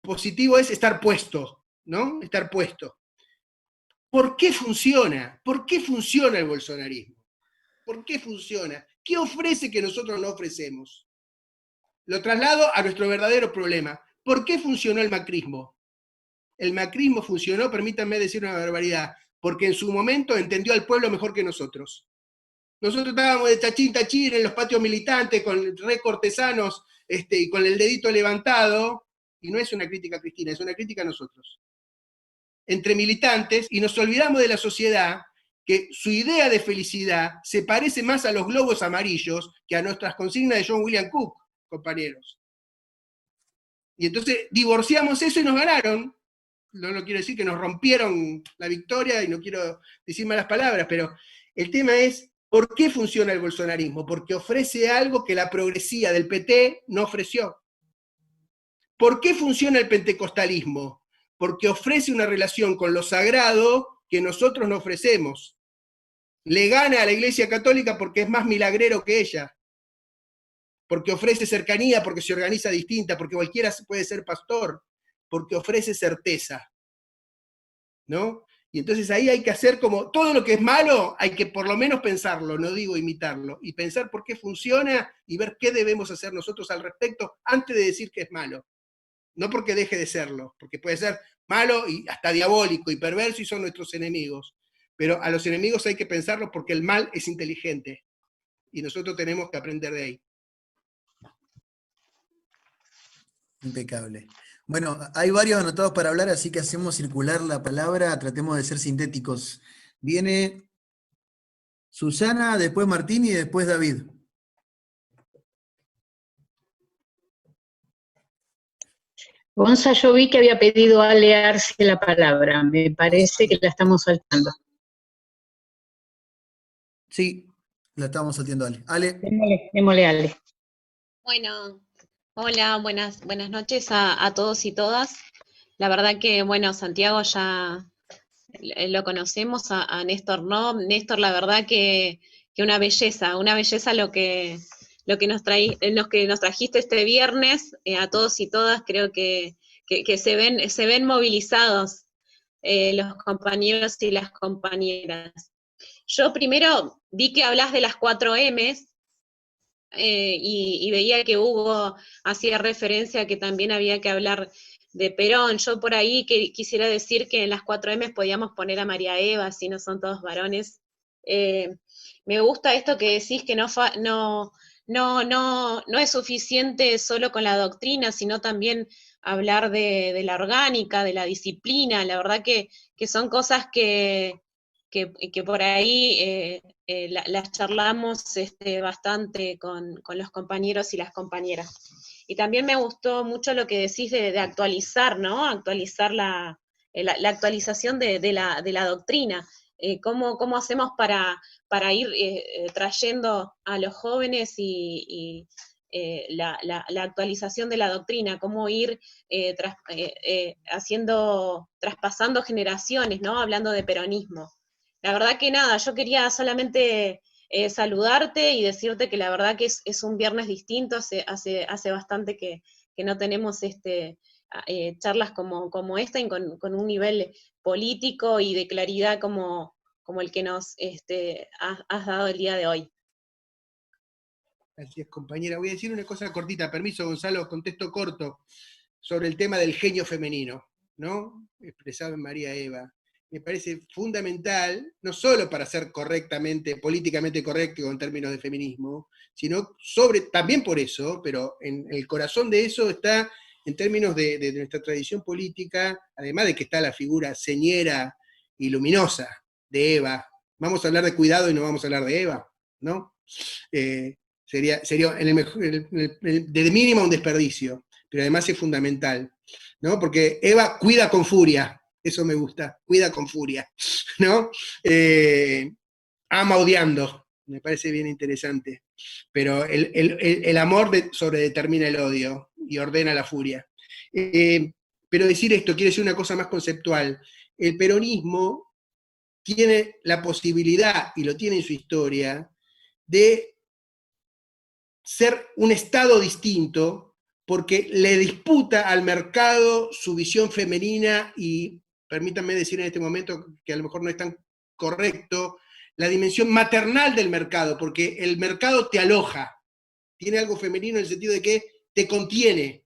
positivo es estar puesto, ¿no? Estar puesto. ¿Por qué funciona? ¿Por qué funciona el bolsonarismo? ¿Por qué funciona? ¿Qué ofrece que nosotros no ofrecemos? Lo traslado a nuestro verdadero problema. ¿Por qué funcionó el macrismo? El macrismo funcionó, permítanme decir una barbaridad, porque en su momento entendió al pueblo mejor que nosotros. Nosotros estábamos de tachín tachín en los patios militantes, con re cortesanos, y con el dedito levantado, y no es una crítica a Cristina, es una crítica a nosotros. Entre militantes, y nos olvidamos de la sociedad, que su idea de felicidad se parece más a los globos amarillos que a nuestras consignas de John William Cook, compañeros. Y entonces divorciamos eso y nos ganaron. No quiero decir que nos rompieron la victoria y no quiero decir malas palabras, pero el tema es, ¿por qué funciona el bolsonarismo? Porque ofrece algo que la progresía del PT no ofreció. ¿Por qué funciona el pentecostalismo? Porque ofrece una relación con lo sagrado que nosotros no ofrecemos. Le gana a la Iglesia Católica porque es más milagrero que ella, porque ofrece cercanía, porque se organiza distinta, porque cualquiera puede ser pastor, porque ofrece certeza, ¿no? Y entonces ahí hay que hacer como, todo lo que es malo, hay que por lo menos pensarlo, no digo imitarlo, y pensar por qué funciona y ver qué debemos hacer nosotros al respecto antes de decir que es malo. No porque deje de serlo, porque puede ser malo y hasta diabólico y perverso y son nuestros enemigos. Pero a los enemigos hay que pensarlo porque el mal es inteligente y nosotros tenemos que aprender de ahí. Impecable. Bueno, hay varios anotados para hablar, así que hacemos circular la palabra, tratemos de ser sintéticos. Viene Susana, después Martín y después David. Gonza, yo vi que había pedido a Ale Arce la palabra. Me parece que la estamos saltando. Sí, la estamos salteando, Ale. Ale. Démosle, Ale. Bueno, hola, buenas noches a todos y todas. La verdad que, bueno, Santiago ya lo conocemos, a Néstor no. Néstor, la verdad que una belleza lo que nos trajiste este viernes, a todos y todas, creo que se ven movilizados los compañeros y las compañeras. Yo primero vi que hablas de las 4 M's, y veía que Hugo hacía referencia a que también había que hablar de Perón. Yo por ahí quisiera decir que en las 4 M's podíamos poner a María Eva, si no son todos varones. Me gusta esto que decís que no es suficiente solo con la doctrina, sino también hablar de la orgánica, de la disciplina. La verdad que son cosas que por ahí las charlamos bastante con los compañeros y las compañeras. Y también me gustó mucho lo que decís de actualizar, ¿no? Actualizar la actualización de la doctrina. ¿Cómo hacemos para ir trayendo a los jóvenes y la actualización de la doctrina? ¿Cómo ir traspasando generaciones, ¿no? Hablando de peronismo. La verdad que nada, yo quería solamente saludarte y decirte que la verdad que es un viernes distinto, hace bastante que no tenemos charlas como esta y con un nivel político y de claridad como el que nos has dado el día de hoy. Gracias, compañera. Voy a decir una cosa cortita, permiso, Gonzalo, contesto corto, sobre el tema del genio femenino, ¿no? Expresado en María Eva. Me parece fundamental, no solo para ser correctamente, políticamente correcto en términos de feminismo, sino también por eso, pero en el corazón de eso está, en términos de nuestra tradición política, además de que está la figura señera y luminosa de Eva, Vamos a hablar de cuidado y no vamos a hablar de Eva, ¿no? Sería de mínima un desperdicio, pero además es fundamental, ¿no? Porque Eva cuida con furia, eso me gusta, cuida con furia, ¿no? Ama odiando, me parece bien interesante, pero el amor sobredetermina el odio y ordena la furia. Pero decir esto quiere decir una cosa más conceptual. El peronismo tiene la posibilidad, y lo tiene en su historia, de ser un Estado distinto, porque le disputa al mercado su visión femenina y, permítanme decir en este momento que a lo mejor no es tan correcto, la dimensión maternal del mercado, porque el mercado te aloja, tiene algo femenino en el sentido de que te contiene,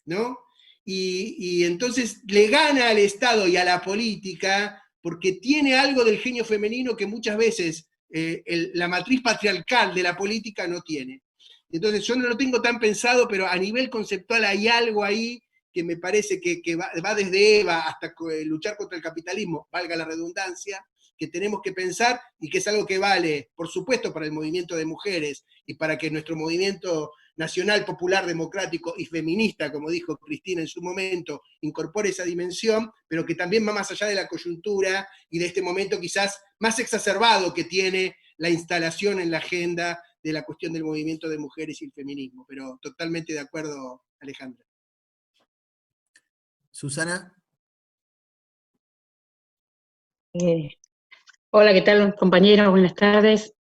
¿no? Y entonces le gana al Estado y a la política porque tiene algo del genio femenino que muchas veces la matriz patriarcal de la política no tiene. Entonces yo no lo tengo tan pensado, pero a nivel conceptual hay algo ahí que me parece que va desde Eva hasta luchar contra el capitalismo, valga la redundancia, que tenemos que pensar y que es algo que vale, por supuesto, para el movimiento de mujeres y para que nuestro movimiento nacional, popular, democrático y feminista, como dijo Cristina en su momento, incorpore esa dimensión, pero que también va más allá de la coyuntura y de este momento quizás más exacerbado que tiene la instalación en la agenda de la cuestión del movimiento de mujeres y el feminismo. Pero totalmente de acuerdo, Alejandra. Susana. Hola, ¿qué tal, compañeros? Buenas tardes.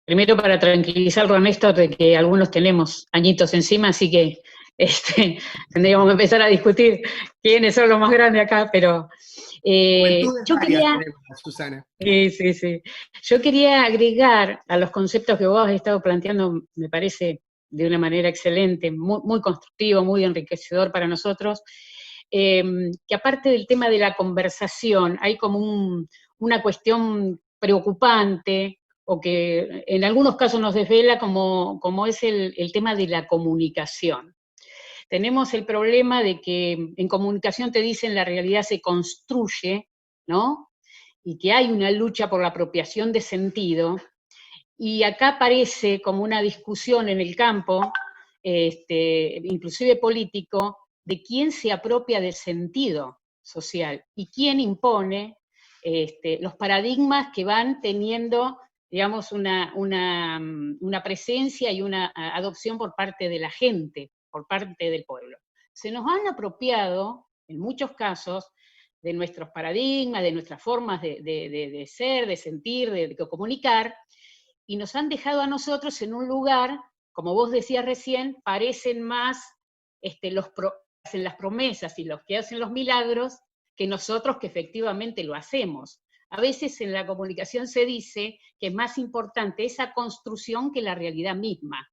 Primero, para tranquilizarlo a Néstor de que algunos tenemos añitos encima, así que tendríamos que empezar a discutir quiénes son los más grandes acá, pero yo quería... Susana. Sí. Yo quería agregar a los conceptos que vos has estado planteando, me parece de una manera excelente, muy, muy constructivo, muy enriquecedor para nosotros, que aparte del tema de la conversación, hay como una cuestión preocupante, o que en algunos casos nos desvela, como es el tema de la comunicación. Tenemos el problema de que en comunicación te dicen la realidad se construye, ¿no? Y que hay una lucha por la apropiación de sentido, y acá aparece como una discusión en el campo, inclusive político, de quién se apropia del sentido social y quién impone los paradigmas que van teniendo, digamos, una presencia y una adopción por parte de la gente, por parte del pueblo. Se nos han apropiado, en muchos casos, de nuestros paradigmas, de nuestras formas de ser, de sentir, de comunicar, y nos han dejado a nosotros en un lugar, como vos decías recién, parecen más hacen las promesas y los que hacen los milagros que nosotros que efectivamente lo hacemos. A veces en la comunicación se dice que es más importante esa construcción que la realidad misma,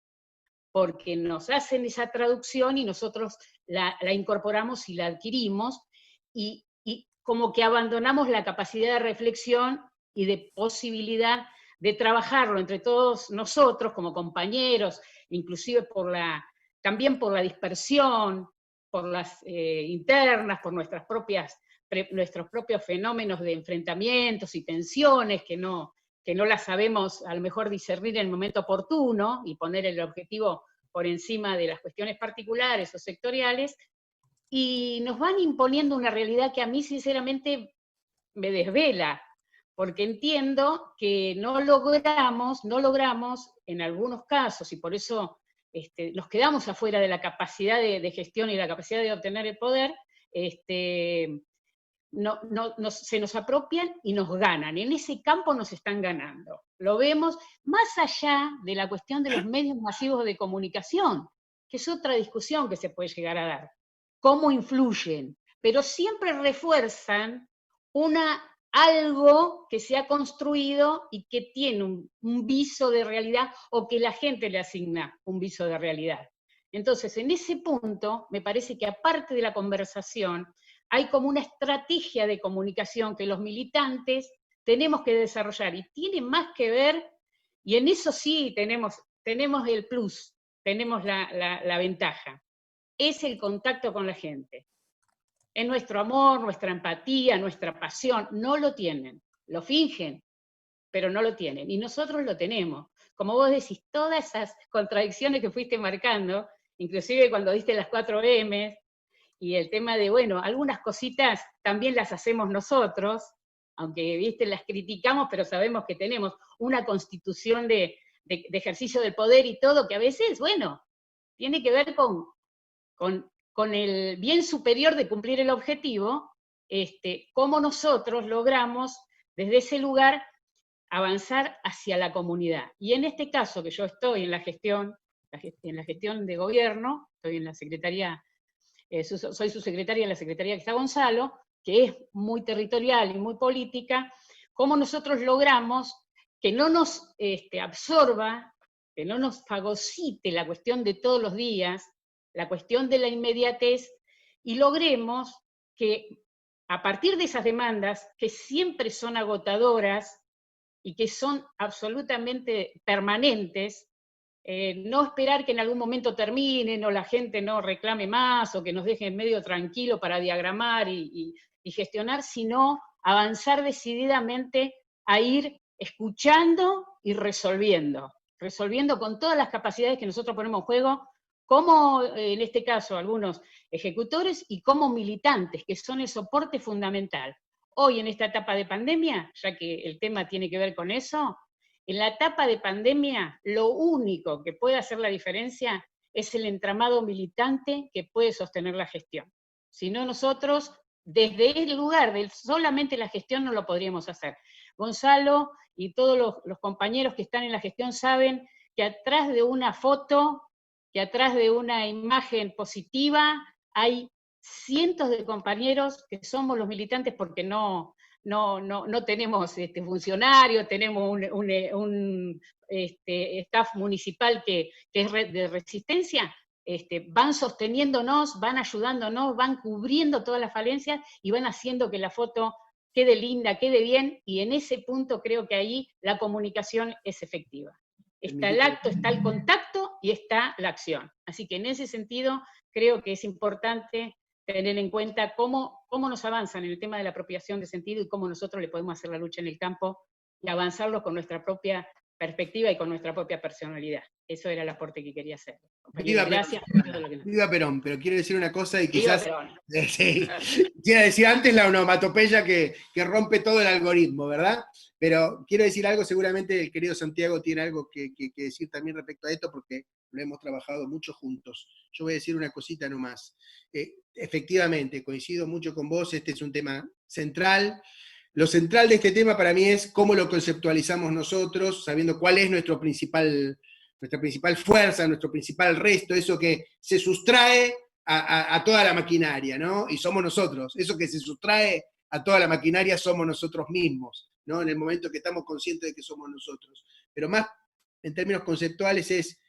porque nos hacen esa traducción y nosotros la incorporamos y la adquirimos, y como que abandonamos la capacidad de reflexión y de posibilidad de trabajarlo entre todos nosotros como compañeros, inclusive también por la dispersión, por las internas, por nuestros propios fenómenos de enfrentamientos y tensiones que no las sabemos a lo mejor discernir en el momento oportuno y poner el objetivo por encima de las cuestiones particulares o sectoriales, y nos van imponiendo una realidad que a mí sinceramente me desvela, porque entiendo que no logramos en algunos casos, y por eso nos quedamos afuera de la capacidad de gestión y la capacidad de obtener el poder, se nos apropian y nos ganan. En ese campo nos están ganando. Lo vemos más allá de la cuestión de los medios masivos de comunicación, que es otra discusión que se puede llegar a dar. Cómo influyen, pero siempre refuerzan algo que se ha construido y que tiene un viso de realidad, o que la gente le asigna un viso de realidad. Entonces, en ese punto, me parece que aparte de la conversación, hay como una estrategia de comunicación que los militantes tenemos que desarrollar, y tiene más que ver, y en eso sí tenemos el plus, tenemos la ventaja, es el contacto con la gente. Es nuestro amor, nuestra empatía, nuestra pasión, no lo tienen lo fingen, pero no lo tienen. Y nosotros lo tenemos. Como vos decís, todas esas contradicciones que fuiste marcando, inclusive cuando diste las 4M, y el tema de, bueno, algunas cositas también las hacemos nosotros, aunque, viste, las criticamos, pero sabemos que tenemos una constitución de ejercicio del poder y todo, que a veces, bueno, tiene que ver con el bien superior de cumplir el objetivo, cómo nosotros logramos, desde ese lugar, avanzar hacia la comunidad. Y en este caso, que yo estoy en la gestión de gobierno, estoy en la Secretaría, soy subsecretaria de la Secretaría que está Gonzalo, que es muy territorial y muy política, cómo nosotros logramos que no nos absorba, que no nos fagocite la cuestión de todos los días, la cuestión de la inmediatez, y logremos que a partir de esas demandas, que siempre son agotadoras y que son absolutamente permanentes, no esperar que en algún momento terminen o la gente no reclame más o que nos dejen medio tranquilo para diagramar y gestionar, sino avanzar decididamente a ir escuchando y resolviendo con todas las capacidades que nosotros ponemos en juego, como en este caso algunos ejecutores y como militantes, que son el soporte fundamental. Hoy en esta etapa de pandemia, ya que el tema tiene que ver con eso, en la etapa de pandemia lo único que puede hacer la diferencia es el entramado militante que puede sostener la gestión. Si no, nosotros desde el lugar de solamente la gestión no lo podríamos hacer. Gonzalo y todos los compañeros que están en la gestión saben que atrás de una foto, que atrás de una imagen positiva, hay cientos de compañeros que somos los militantes porque no tenemos funcionarios, tenemos un staff municipal que es de resistencia, van sosteniéndonos, van ayudándonos, van cubriendo todas las falencias y van haciendo que la foto quede linda, quede bien, y en ese punto creo que ahí la comunicación es efectiva. Está el acto, está el contacto y está la acción. Así que en ese sentido creo que es importante tener en cuenta cómo nos avanzan en el tema de la apropiación de sentido y cómo nosotros le podemos hacer la lucha en el campo y avanzarlo con nuestra propia perspectiva y con nuestra propia personalidad. Eso era el aporte que quería hacer. Viva Gracias Perón, por todo lo que nos... viva Perón, pero quiero decir una cosa y Viva quizás... Perón. Sí, quiero decir antes la onomatopeya que rompe todo el algoritmo, ¿verdad? Pero quiero decir algo, seguramente el querido Santiago tiene algo que decir también respecto a esto, porque lo hemos trabajado mucho juntos. Yo voy a decir una cosita nomás. Efectivamente, coincido mucho con vos, este es un tema central. Lo central de este tema para mí es cómo lo conceptualizamos nosotros, sabiendo cuál es nuestra principal fuerza, nuestro principal resto, eso que se sustrae a toda la maquinaria, ¿no? Y somos nosotros, eso que se sustrae a toda la maquinaria somos nosotros mismos, ¿no? En el momento que estamos conscientes de que somos nosotros. Pero más en términos conceptuales es,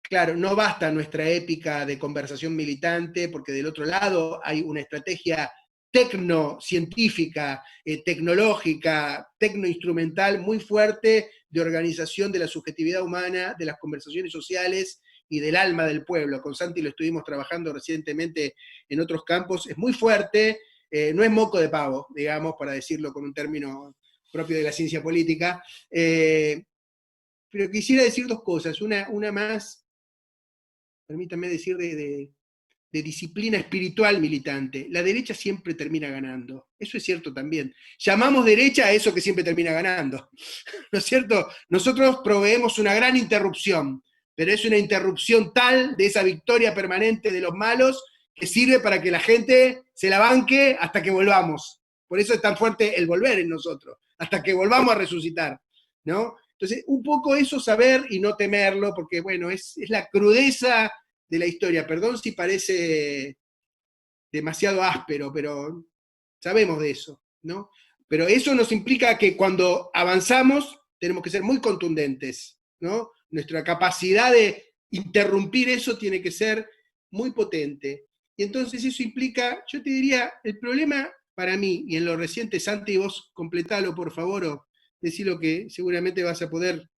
claro, no basta nuestra épica de conversación militante, porque del otro lado hay una estrategia tecnocientífica, tecnológica, tecnoinstrumental muy fuerte de organización de la subjetividad humana, de las conversaciones sociales y del alma del pueblo. Con Santi lo estuvimos trabajando recientemente en otros campos, es muy fuerte, no es moco de pavo, digamos, para decirlo con un término propio de la ciencia política, pero quisiera decir dos cosas, una más, permítanme decir de disciplina espiritual militante. La derecha siempre termina ganando. Eso es cierto también. Llamamos derecha a eso que siempre termina ganando. ¿No es cierto? Nosotros proveemos una gran interrupción, pero es una interrupción tal de esa victoria permanente de los malos que sirve para que la gente se la banque hasta que volvamos. Por eso es tan fuerte el volver en nosotros, hasta que volvamos a resucitar, ¿no? Entonces, un poco eso saber y no temerlo, porque bueno, es la crudeza de la historia. Perdón si parece demasiado áspero, pero sabemos de eso, ¿no? Pero eso nos implica que cuando avanzamos tenemos que ser muy contundentes, ¿no? Nuestra capacidad de interrumpir eso tiene que ser muy potente. Y entonces eso implica, yo te diría, el problema para mí, y en lo reciente, Santi, vos completalo por favor, o decí lo que seguramente vas a poder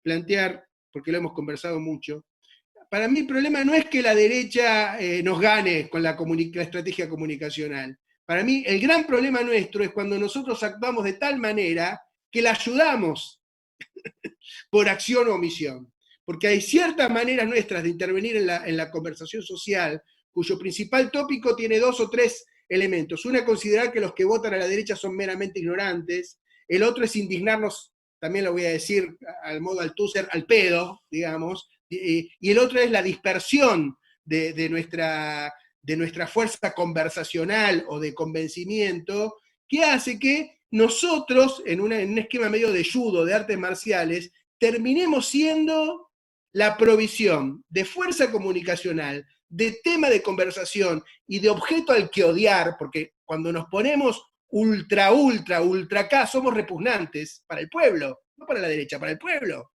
plantear, porque lo hemos conversado mucho. Para mí el problema no es que la derecha nos gane con la estrategia comunicacional. Para mí, el gran problema nuestro es cuando nosotros actuamos de tal manera que la ayudamos por acción o omisión. Porque hay ciertas maneras nuestras de intervenir en la conversación social, cuyo principal tópico tiene 2 o 3 elementos. Una, considerar que los que votan a la derecha son meramente ignorantes. El otro es indignarnos, también lo voy a decir al modo Althusser, al pedo, digamos. Y el otro es la dispersión de nuestra fuerza conversacional o de convencimiento, que hace que nosotros, en un esquema medio de judo, de artes marciales, terminemos siendo la provisión de fuerza comunicacional, de tema de conversación y de objeto al que odiar, porque cuando nos ponemos ultra acá, somos repugnantes para el pueblo, no para la derecha, para el pueblo.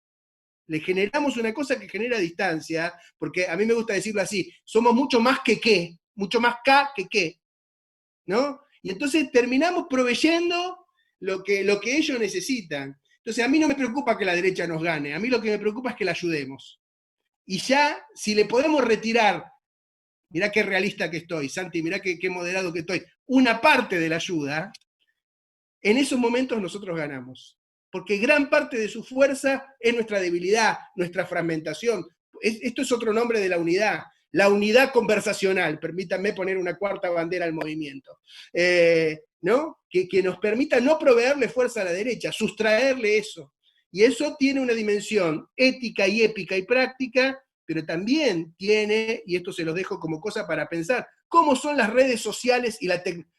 Le generamos una cosa que genera distancia, porque a mí me gusta decirlo así, somos mucho más que qué, mucho más K que qué, ¿no? Y entonces terminamos proveyendo lo que ellos necesitan. Entonces a mí no me preocupa que la derecha nos gane, a mí lo que me preocupa es que la ayudemos. Y ya, si le podemos retirar, mirá qué realista que estoy, Santi, mirá qué moderado que estoy, una parte de la ayuda, en esos momentos nosotros ganamos. Porque gran parte de su fuerza es nuestra debilidad, nuestra fragmentación. Esto es otro nombre de la unidad conversacional, permítanme poner una cuarta bandera al movimiento, ¿no? Que nos permita no proveerle fuerza a la derecha, sustraerle eso. Y eso tiene una dimensión ética y épica y práctica, pero también tiene, y esto se los dejo como cosa para pensar, cómo son las redes sociales y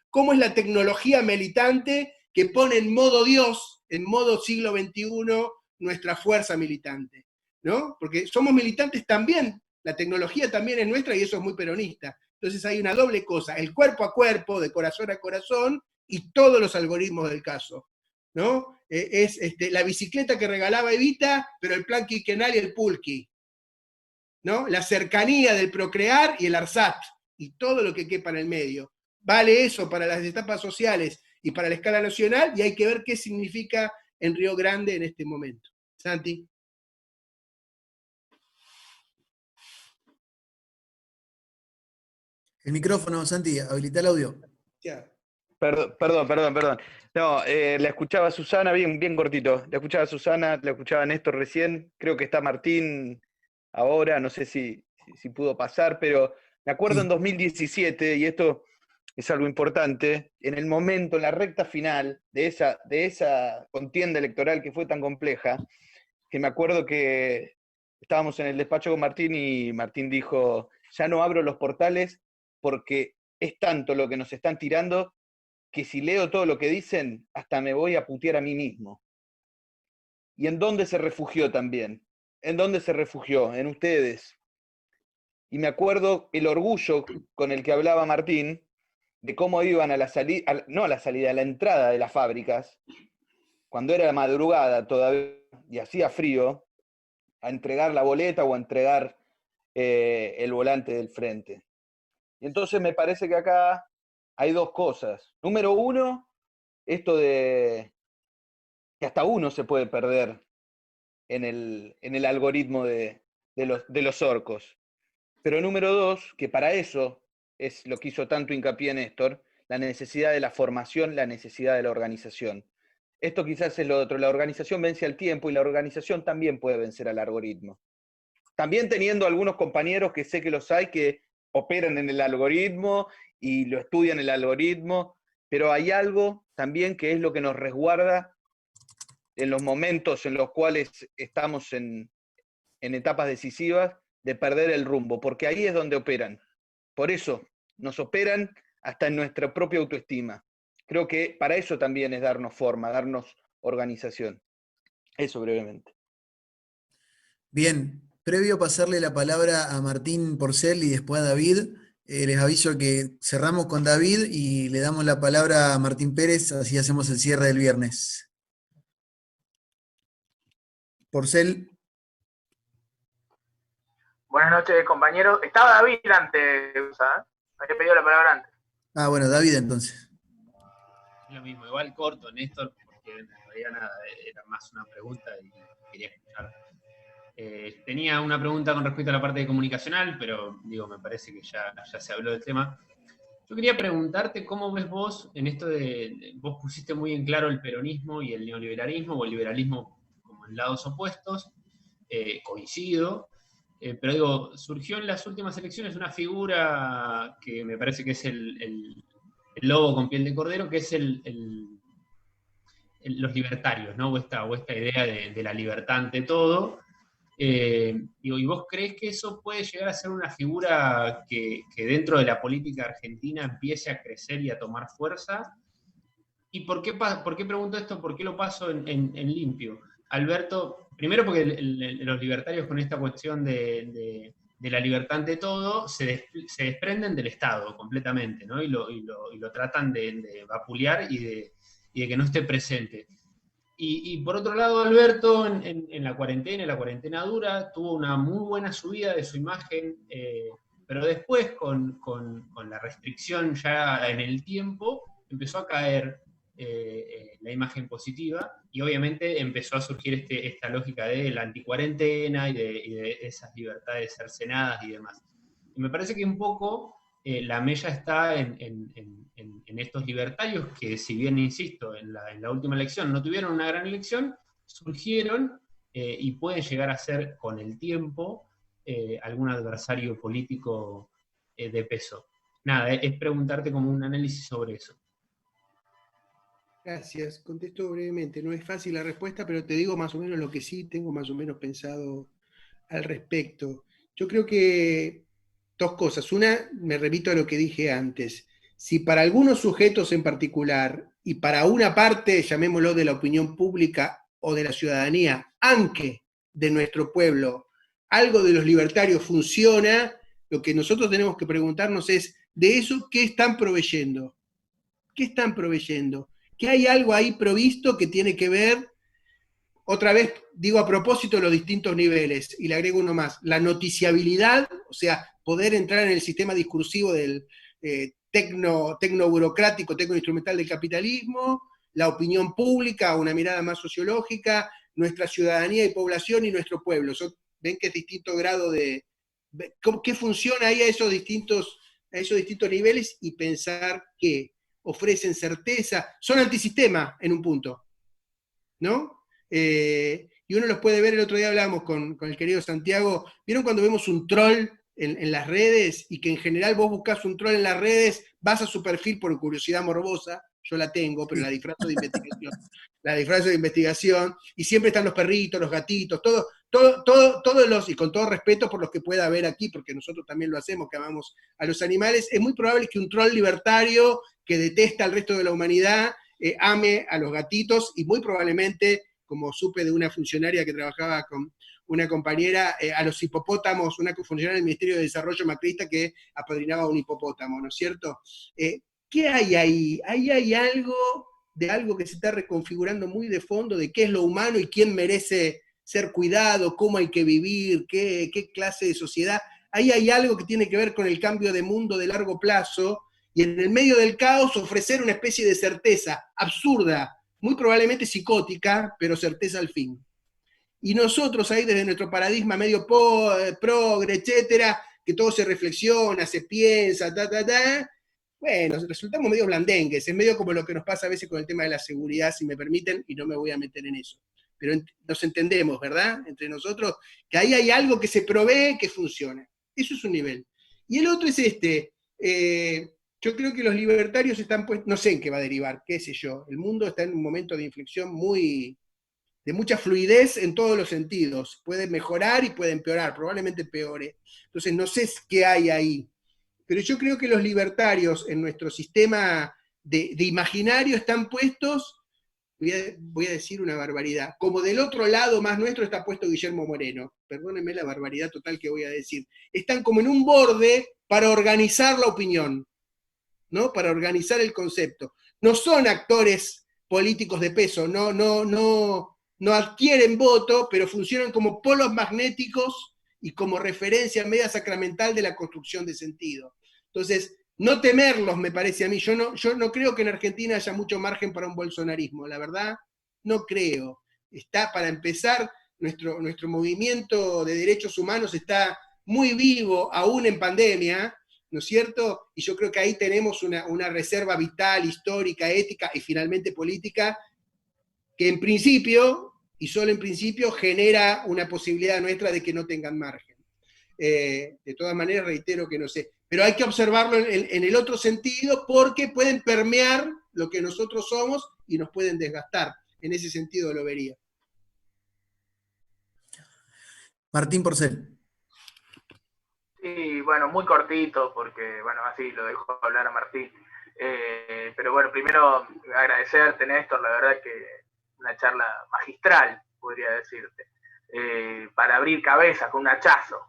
cómo es la tecnología militante que pone en modo Dios, en modo siglo XXI, nuestra fuerza militante, ¿no? Porque somos militantes también, la tecnología también es nuestra y eso es muy peronista. Entonces hay una doble cosa, el cuerpo a cuerpo, de corazón a corazón, y todos los algoritmos del caso, ¿no? Es la bicicleta que regalaba Evita, pero el plan quinquenal y el pulqui, ¿no? La cercanía del procrear y el ARSAT, y todo lo que quepa en el medio. Vale eso para las etapas sociales y para la escala nacional, y hay que ver qué significa en Río Grande en este momento. Santi. El micrófono, Santi, habilita el audio. Ya. Perdón. No, la escuchaba a Susana, bien cortito. La escuchaba a Susana, la escuchaba a Néstor recién. Creo que está Martín ahora, no sé si pudo pasar, pero me acuerdo en 2017, y esto es algo importante, en el momento, en la recta final de esa contienda electoral que fue tan compleja, que me acuerdo que estábamos en el despacho con Martín y Martín dijo, ya no abro los portales porque es tanto lo que nos están tirando que si leo todo lo que dicen, hasta me voy a putear a mí mismo. ¿Y en dónde se refugió también? ¿En dónde se refugió? En ustedes. Y me acuerdo el orgullo con el que hablaba Martín, de cómo iban a la salida, no a la salida, a la entrada de las fábricas, cuando era la madrugada todavía y hacía frío, a entregar la boleta o a entregar el volante del frente. Y entonces me parece que acá hay dos cosas. Número uno, esto de que hasta uno se puede perder en el algoritmo de los orcos. Pero número dos, que para eso es lo que hizo tanto hincapié Néstor, la necesidad de la formación, la necesidad de la organización. Esto quizás es lo otro, la organización vence al tiempo y la organización también puede vencer al algoritmo. También teniendo algunos compañeros que sé que los hay que operan en el algoritmo y lo estudian el algoritmo, pero hay algo también que es lo que nos resguarda en los momentos en los cuales estamos en etapas decisivas de perder el rumbo, porque ahí es donde operan. Por eso nos operan hasta en nuestra propia autoestima. Creo que para eso también es darnos forma, darnos organización. Eso brevemente. Bien, previo a pasarle la palabra a Martín Porcel y después a David, les aviso que cerramos con David y le damos la palabra a Martín Pérez, así hacemos el cierre del viernes. Porcel. Buenas noches, compañeros. Estaba David antes, había pedido la palabra antes. Ah, bueno, David entonces. Lo mismo, igual corto, Néstor, porque en realidad nada, era más una pregunta y quería escuchar. Tenía una pregunta con respecto a la parte de comunicacional, pero digo, me parece que ya se habló del tema. Yo quería preguntarte cómo ves vos en esto vos pusiste muy en claro el peronismo y el neoliberalismo, o el liberalismo como en lados opuestos, coincido, pero digo, surgió en las últimas elecciones una figura que me parece que es el lobo con piel de cordero, que es los libertarios, ¿no? O esta idea de la libertad ante todo. Digo, ¿y vos crees que eso puede llegar a ser una figura que dentro de la política argentina empiece a crecer y a tomar fuerza? ¿Y por qué pregunto esto? ¿Por qué lo paso en limpio? Alberto, primero porque los libertarios con esta cuestión de la libertad ante todo se desprenden del Estado completamente, ¿no? Y lo tratan de vapulear y de que no esté presente. Y por otro lado, Alberto, en la cuarentena dura, tuvo una muy buena subida de su imagen, pero después, con la restricción ya en el tiempo, empezó a caer la imagen positiva, y obviamente empezó a surgir esta lógica de la anticuarentena y de esas libertades cercenadas y demás. Y me parece que un poco la mella está en estos libertarios que, si bien, insisto, en la última elección no tuvieron una gran elección, surgieron y pueden llegar a ser con el tiempo algún adversario político de peso. Nada, es preguntarte como un análisis sobre eso. Gracias, contesto brevemente. No es fácil la respuesta, pero te digo más o menos lo que sí tengo más o menos pensado al respecto. Yo creo que dos cosas. Una, me remito a lo que dije antes. Si para algunos sujetos en particular, y para una parte, llamémoslo, de la opinión pública o de la ciudadanía, aunque de nuestro pueblo, algo de los libertarios funciona, lo que nosotros tenemos que preguntarnos es, de eso, ¿qué están proveyendo? ¿Qué están proveyendo? ¿Que hay algo ahí provisto que tiene que ver, otra vez digo a propósito de los distintos niveles, y le agrego uno más, la noticiabilidad, o sea, poder entrar en el sistema discursivo del tecno-burocrático, tecno-instrumental del capitalismo, la opinión pública, una mirada más sociológica, nuestra ciudadanía y población y nuestro pueblo. Ven que es distinto grado de... ¿Qué funciona ahí a esos distintos niveles? Y pensar que ofrecen certeza, son antisistema en un punto, ¿no? Y uno los puede ver, el otro día hablábamos con el querido Santiago, ¿vieron cuando vemos un troll en las redes? Y que en general vos buscás un troll en las redes, vas a su perfil por curiosidad morbosa, yo la tengo, pero la disfrazo de investigación. La disfrazo de investigación, y siempre están los perritos, los gatitos, todos los, y con todo respeto por los que pueda haber aquí, porque nosotros también lo hacemos, que amamos a los animales, es muy probable que un troll libertario que detesta al resto de la humanidad ame a los gatitos, y muy probablemente, como supe de una funcionaria que trabajaba con una compañera, a los hipopótamos, una funcionaria del Ministerio de Desarrollo macrista que apadrinaba a un hipopótamo, ¿no es cierto? ¿Qué hay ahí? Ahí hay algo que se está reconfigurando muy de fondo, de qué es lo humano y quién merece ser cuidado, cómo hay que vivir, qué clase de sociedad. Ahí hay algo que tiene que ver con el cambio de mundo de largo plazo, y en el medio del caos ofrecer una especie de certeza absurda, muy probablemente psicótica, pero certeza al fin. Y nosotros ahí desde nuestro paradigma medio progre, etcétera, que todo se reflexiona, se piensa, bueno, resultamos medio blandengues, es medio como lo que nos pasa a veces con el tema de la seguridad, si me permiten, y no me voy a meter en eso. Pero nos entendemos, ¿verdad? Entre nosotros, que ahí hay algo que se provee que funciona. Eso es un nivel. Y el otro es este. Yo creo que los libertarios están puestos, no sé en qué va a derivar, qué sé yo. El mundo está en un momento de inflexión de mucha fluidez en todos los sentidos. Puede mejorar y puede empeorar, probablemente peore. Entonces no sé qué hay ahí. Pero yo creo que los libertarios en nuestro sistema de imaginario están puestos, voy a decir una barbaridad, como del otro lado más nuestro está puesto Guillermo Moreno. Perdónenme la barbaridad total que voy a decir. Están como en un borde para organizar la opinión, ¿no? Para organizar el concepto. No son actores políticos de peso, no adquieren voto, pero funcionan como polos magnéticos y como referencia media sacramental de la construcción de sentido. Entonces, no temerlos, me parece a mí. Yo no creo que en Argentina haya mucho margen para un bolsonarismo, la verdad, no creo. Está, para empezar, nuestro movimiento de derechos humanos está muy vivo, aún en pandemia, ¿no es cierto? Y yo creo que ahí tenemos una reserva vital, histórica, ética y finalmente política, que en principio, y solo en principio, genera una posibilidad nuestra de que no tengan margen. De todas maneras, reitero que no sé. Pero hay que observarlo en el otro sentido, porque pueden permear lo que nosotros somos y nos pueden desgastar. En ese sentido lo vería. Martín Porcel. Sí, bueno, muy cortito, porque, bueno, así lo dejo hablar a Martín. Pero bueno, primero agradecerte, Néstor, la verdad que una charla magistral, podría decirte, para abrir cabezas con un hachazo.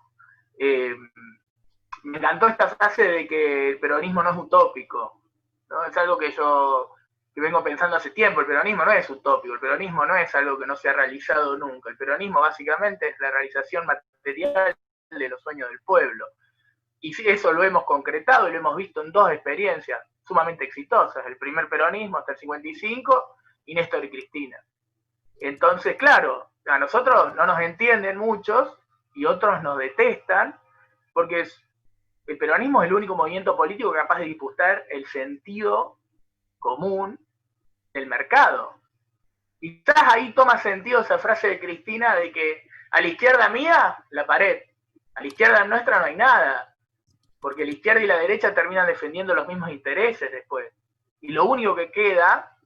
Me encantó esta frase de que el peronismo no es utópico, ¿no? Es algo que yo vengo pensando hace tiempo. El peronismo no es utópico, el peronismo no es algo que no se ha realizado nunca. El peronismo básicamente es la realización material de los sueños del pueblo. Y eso lo hemos concretado y lo hemos visto en dos experiencias sumamente exitosas. El primer peronismo hasta el 55 y Néstor y Cristina. Entonces, claro, a nosotros no nos entienden muchos y otros nos detestan, porque el peronismo es el único movimiento político capaz de disputar el sentido común del mercado. Y quizás ahí toma sentido esa frase de Cristina de que a la izquierda mía, la pared, a la izquierda nuestra no hay nada, porque la izquierda y la derecha terminan defendiendo los mismos intereses después. Y lo único que queda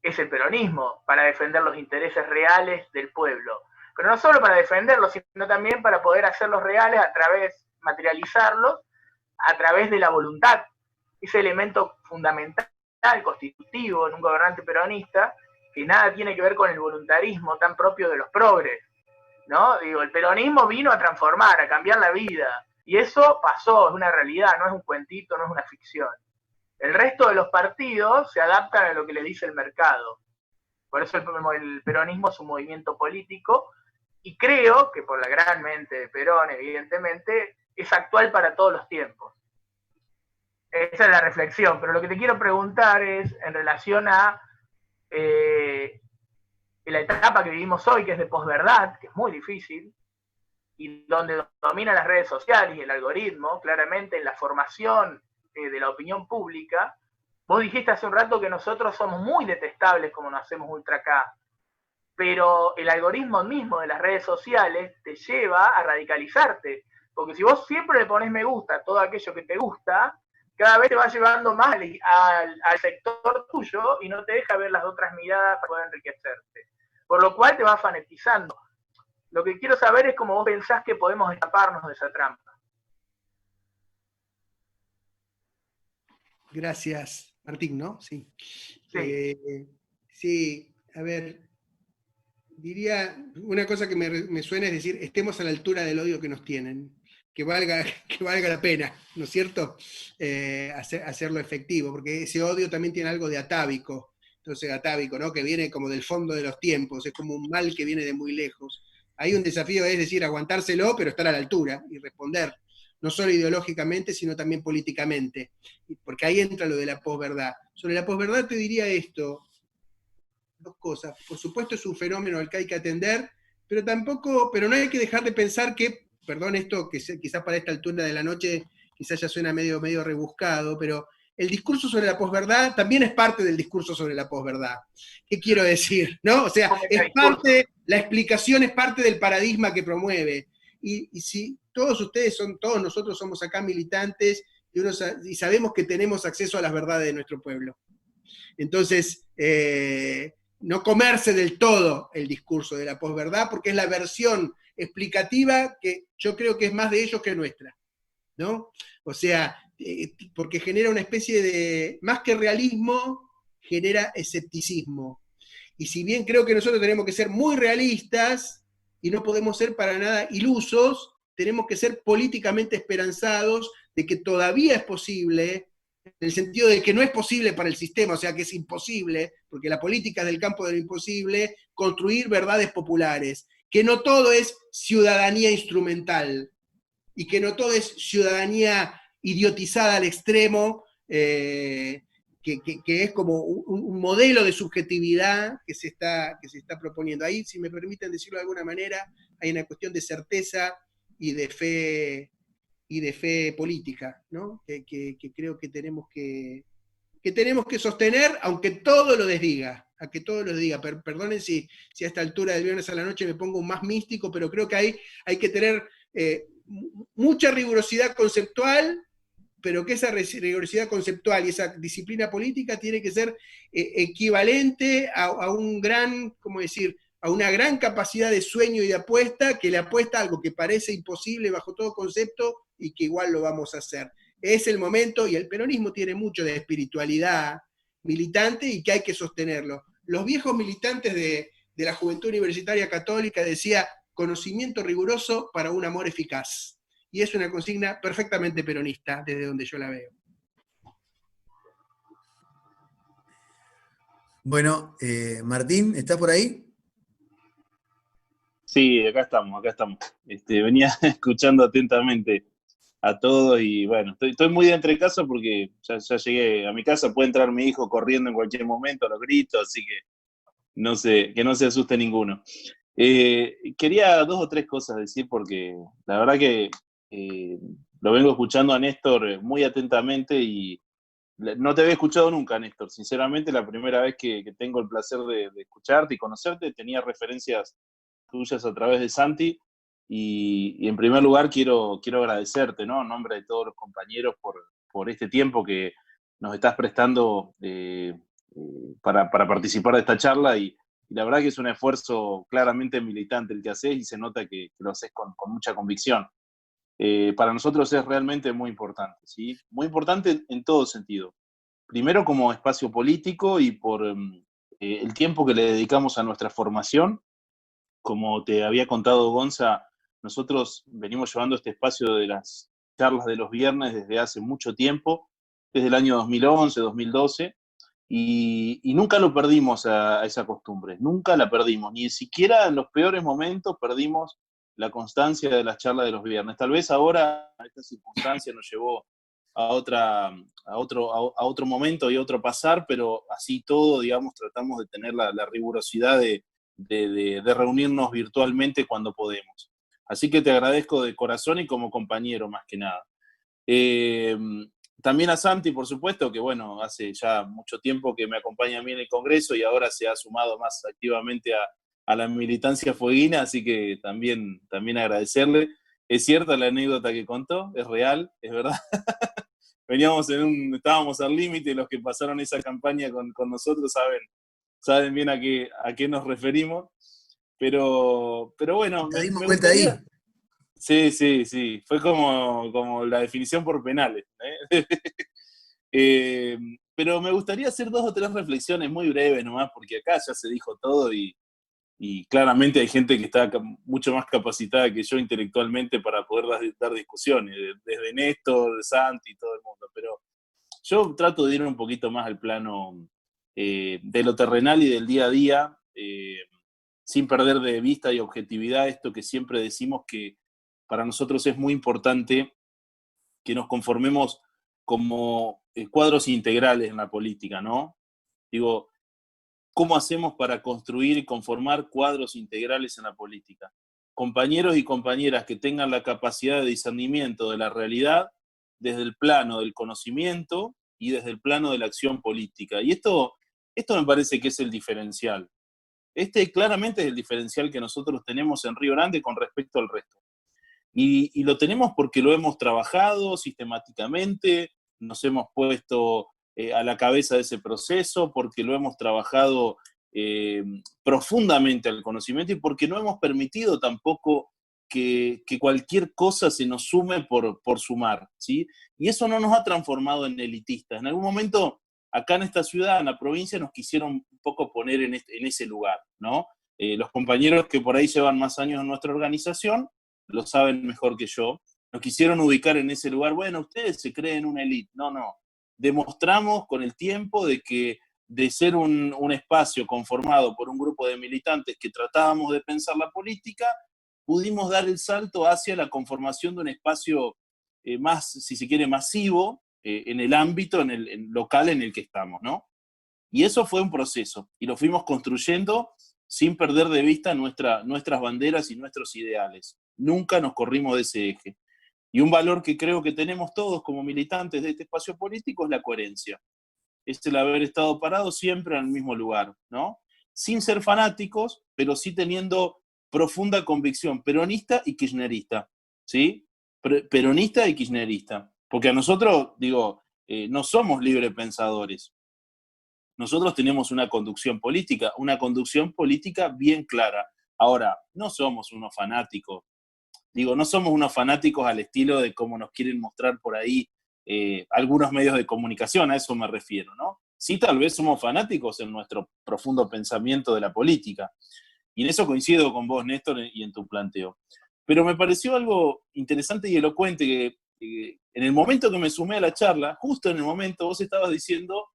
es el peronismo para defender los intereses reales del pueblo. Pero no solo para defenderlos, sino también para poder hacerlos reales a través, materializarlos, a través de la voluntad. Ese elemento fundamental, constitutivo en un gobernante peronista, que nada tiene que ver con el voluntarismo tan propio de los progres, ¿no? Digo, el peronismo vino a transformar, a cambiar la vida, y eso pasó, es una realidad, no es un cuentito, no es una ficción. El resto de los partidos se adaptan a lo que le dice el mercado. Por eso el peronismo es un movimiento político, y creo que por la gran mente de Perón, evidentemente, es actual para todos los tiempos. Esa es la reflexión, pero lo que te quiero preguntar es en relación a la etapa que vivimos hoy, que es de posverdad, que es muy difícil, y donde dominan las redes sociales y el algoritmo, claramente en la formación de la opinión pública. Vos dijiste hace un rato que nosotros somos muy detestables como nos hacemos ultra acá, pero el algoritmo mismo de las redes sociales te lleva a radicalizarte, porque si vos siempre le pones me gusta a todo aquello que te gusta, cada vez te va llevando más al sector tuyo y no te deja ver las otras miradas para poder enriquecerte. Por lo cual te vas fanatizando. Lo que quiero saber es cómo vos pensás que podemos escaparnos de esa trampa. Gracias, Martín, ¿no? Sí. Sí. Sí, a ver, diría, una cosa que me suena es decir, estemos a la altura del odio que nos tienen, que valga la pena, ¿no es cierto? Hacerlo efectivo, porque ese odio también tiene algo de atávico, entonces atávico, ¿no? Que viene como del fondo de los tiempos, es como un mal que viene de muy lejos. Ahí un desafío es decir, aguantárselo, pero estar a la altura y responder, no solo ideológicamente, sino también políticamente, porque ahí entra lo de la posverdad. Sobre la posverdad te diría esto, dos cosas. Por supuesto es un fenómeno al que hay que atender, pero no hay que dejar de pensar que, perdón esto, que quizás para esta altura de la noche quizás ya suena medio rebuscado, pero el discurso sobre la posverdad también es parte del discurso sobre la posverdad. ¿Qué quiero decir? ¿No? O sea, la explicación es parte del paradigma que promueve. Y si todos nosotros somos acá militantes y sabemos que tenemos acceso a las verdades de nuestro pueblo. Entonces, no comerse del todo el discurso de la posverdad, porque es la versión explicativa que yo creo que es más de ellos que nuestra, ¿no? O sea, porque genera una especie de, más que realismo, genera escepticismo. Y si bien creo que nosotros tenemos que ser muy realistas y no podemos ser para nada ilusos, tenemos que ser políticamente esperanzados de que todavía es posible, en el sentido de que no es posible para el sistema, o sea que es imposible, porque la política es del campo de lo imposible, construir verdades populares, que no todo es ciudadanía instrumental, y que no todo es ciudadanía idiotizada al extremo, que es como un modelo de subjetividad que se está proponiendo. Ahí, si me permiten decirlo de alguna manera, hay una cuestión de certeza y de y de fe política, ¿no? Que creo que tenemos que sostener, aunque todo lo desdiga, a que todo lo diga. Perdonen si a esta altura del viernes a la noche me pongo más místico, pero creo que hay que tener mucha rigurosidad conceptual, pero que esa rigurosidad conceptual y esa disciplina política tiene que ser equivalente a un gran, ¿cómo decir?, a una gran capacidad de sueño y de apuesta, que le apuesta a algo que parece imposible bajo todo concepto y que igual lo vamos a hacer. Es el momento, y el peronismo tiene mucho de espiritualidad militante y que hay que sostenerlo. Los viejos militantes de la Juventud Universitaria Católica decía conocimiento riguroso para un amor eficaz. Y es una consigna perfectamente peronista, desde donde yo la veo. Bueno, Martín, ¿estás por ahí? Sí, acá estamos. Venía escuchando atentamente a todos y bueno, estoy muy de entre casa porque ya llegué a mi casa, puede entrar mi hijo corriendo en cualquier momento a los gritos, así que no se asuste ninguno. Quería 2 o 3 cosas decir porque la verdad que lo vengo escuchando a Néstor muy atentamente y no te había escuchado nunca, Néstor. Sinceramente, la primera vez que tengo el placer de escucharte y conocerte, tenía referencias tuyas a través de Santi, y en primer lugar quiero agradecerte, ¿no? En nombre de todos los compañeros por este tiempo que nos estás prestando para participar de esta charla, y la verdad que es un esfuerzo claramente militante el que haces y se nota que lo haces con mucha convicción. Para nosotros es realmente muy importante, ¿sí? Muy importante en todo sentido. Primero como espacio político y por el tiempo que le dedicamos a nuestra formación. Como te había contado Gonza, nosotros venimos llevando este espacio de las charlas de los viernes desde hace mucho tiempo, desde el año 2011, 2012, y nunca lo perdimos a esa costumbre, nunca la perdimos, ni siquiera en los peores momentos perdimos la constancia de las charlas de los viernes. Tal vez ahora esta circunstancia nos llevó a otro momento y otro pasar, pero así todo, digamos, tratamos de tener la rigurosidad de reunirnos virtualmente cuando podemos. Así que te agradezco de corazón y como compañero más que nada. También a Santi, por supuesto, que bueno, hace ya mucho tiempo que me acompaña a mí en el Congreso y ahora se ha sumado más activamente a la militancia fueguina, así que también agradecerle. Es cierta la anécdota que contó, es real, es verdad. Estábamos al límite, los que pasaron esa campaña con nosotros saben bien a qué nos referimos, pero bueno, Te dimos me cuenta ahí. Sí, fue como la definición por penales, pero me gustaría hacer 2 o 3 reflexiones muy breves nomás, porque acá ya se dijo todo y claramente hay gente que está mucho más capacitada que yo intelectualmente para poder dar discusiones, desde Néstor, Santi y todo el mundo, pero yo trato de ir un poquito más al plano de lo terrenal y del día a día, sin perder de vista y objetividad esto que siempre decimos que para nosotros es muy importante que nos conformemos como cuadros integrales en la política, ¿no? Digo, ¿cómo hacemos para construir y conformar cuadros integrales en la política? Compañeros y compañeras que tengan la capacidad de discernimiento de la realidad desde el plano del conocimiento y desde el plano de la acción política. Y esto me parece que es el diferencial. Claramente es el diferencial que nosotros tenemos en Río Grande con respecto al resto. Y lo tenemos porque lo hemos trabajado sistemáticamente, nos hemos puesto a la cabeza de ese proceso, porque lo hemos trabajado profundamente al conocimiento y porque no hemos permitido tampoco que cualquier cosa se nos sume por sumar, ¿sí? Y eso no nos ha transformado en elitistas. En algún momento, acá en esta ciudad, en la provincia, nos quisieron un poco poner en ese lugar, ¿no? Los compañeros que por ahí llevan más años en nuestra organización lo saben mejor que yo, nos quisieron ubicar en ese lugar. Bueno, ustedes se creen una élite. No. Demostramos con el tiempo de ser un espacio conformado por un grupo de militantes que tratábamos de pensar la política, pudimos dar el salto hacia la conformación de un espacio más, si se quiere, masivo en el ámbito en el local en el que estamos, ¿no? Y eso fue un proceso, y lo fuimos construyendo sin perder de vista nuestras banderas y nuestros ideales. Nunca nos corrimos de ese eje. Y un valor que creo que tenemos todos como militantes de este espacio político es la coherencia. Es el haber estado parados siempre en el mismo lugar, ¿no? Sin ser fanáticos, pero sí teniendo profunda convicción peronista y kirchnerista, ¿sí? Peronista y kirchnerista. Porque a nosotros, digo, no somos librepensadores. Nosotros tenemos una conducción política bien clara. Ahora, no somos unos fanáticos. Digo, no somos unos fanáticos al estilo de cómo nos quieren mostrar por ahí algunos medios de comunicación, a eso me refiero, ¿no? Sí, tal vez somos fanáticos en nuestro profundo pensamiento de la política. Y en eso coincido con vos, Néstor, y en tu planteo. Pero me pareció algo interesante y elocuente que en el momento que me sumé a la charla, justo en el momento, vos estabas diciendo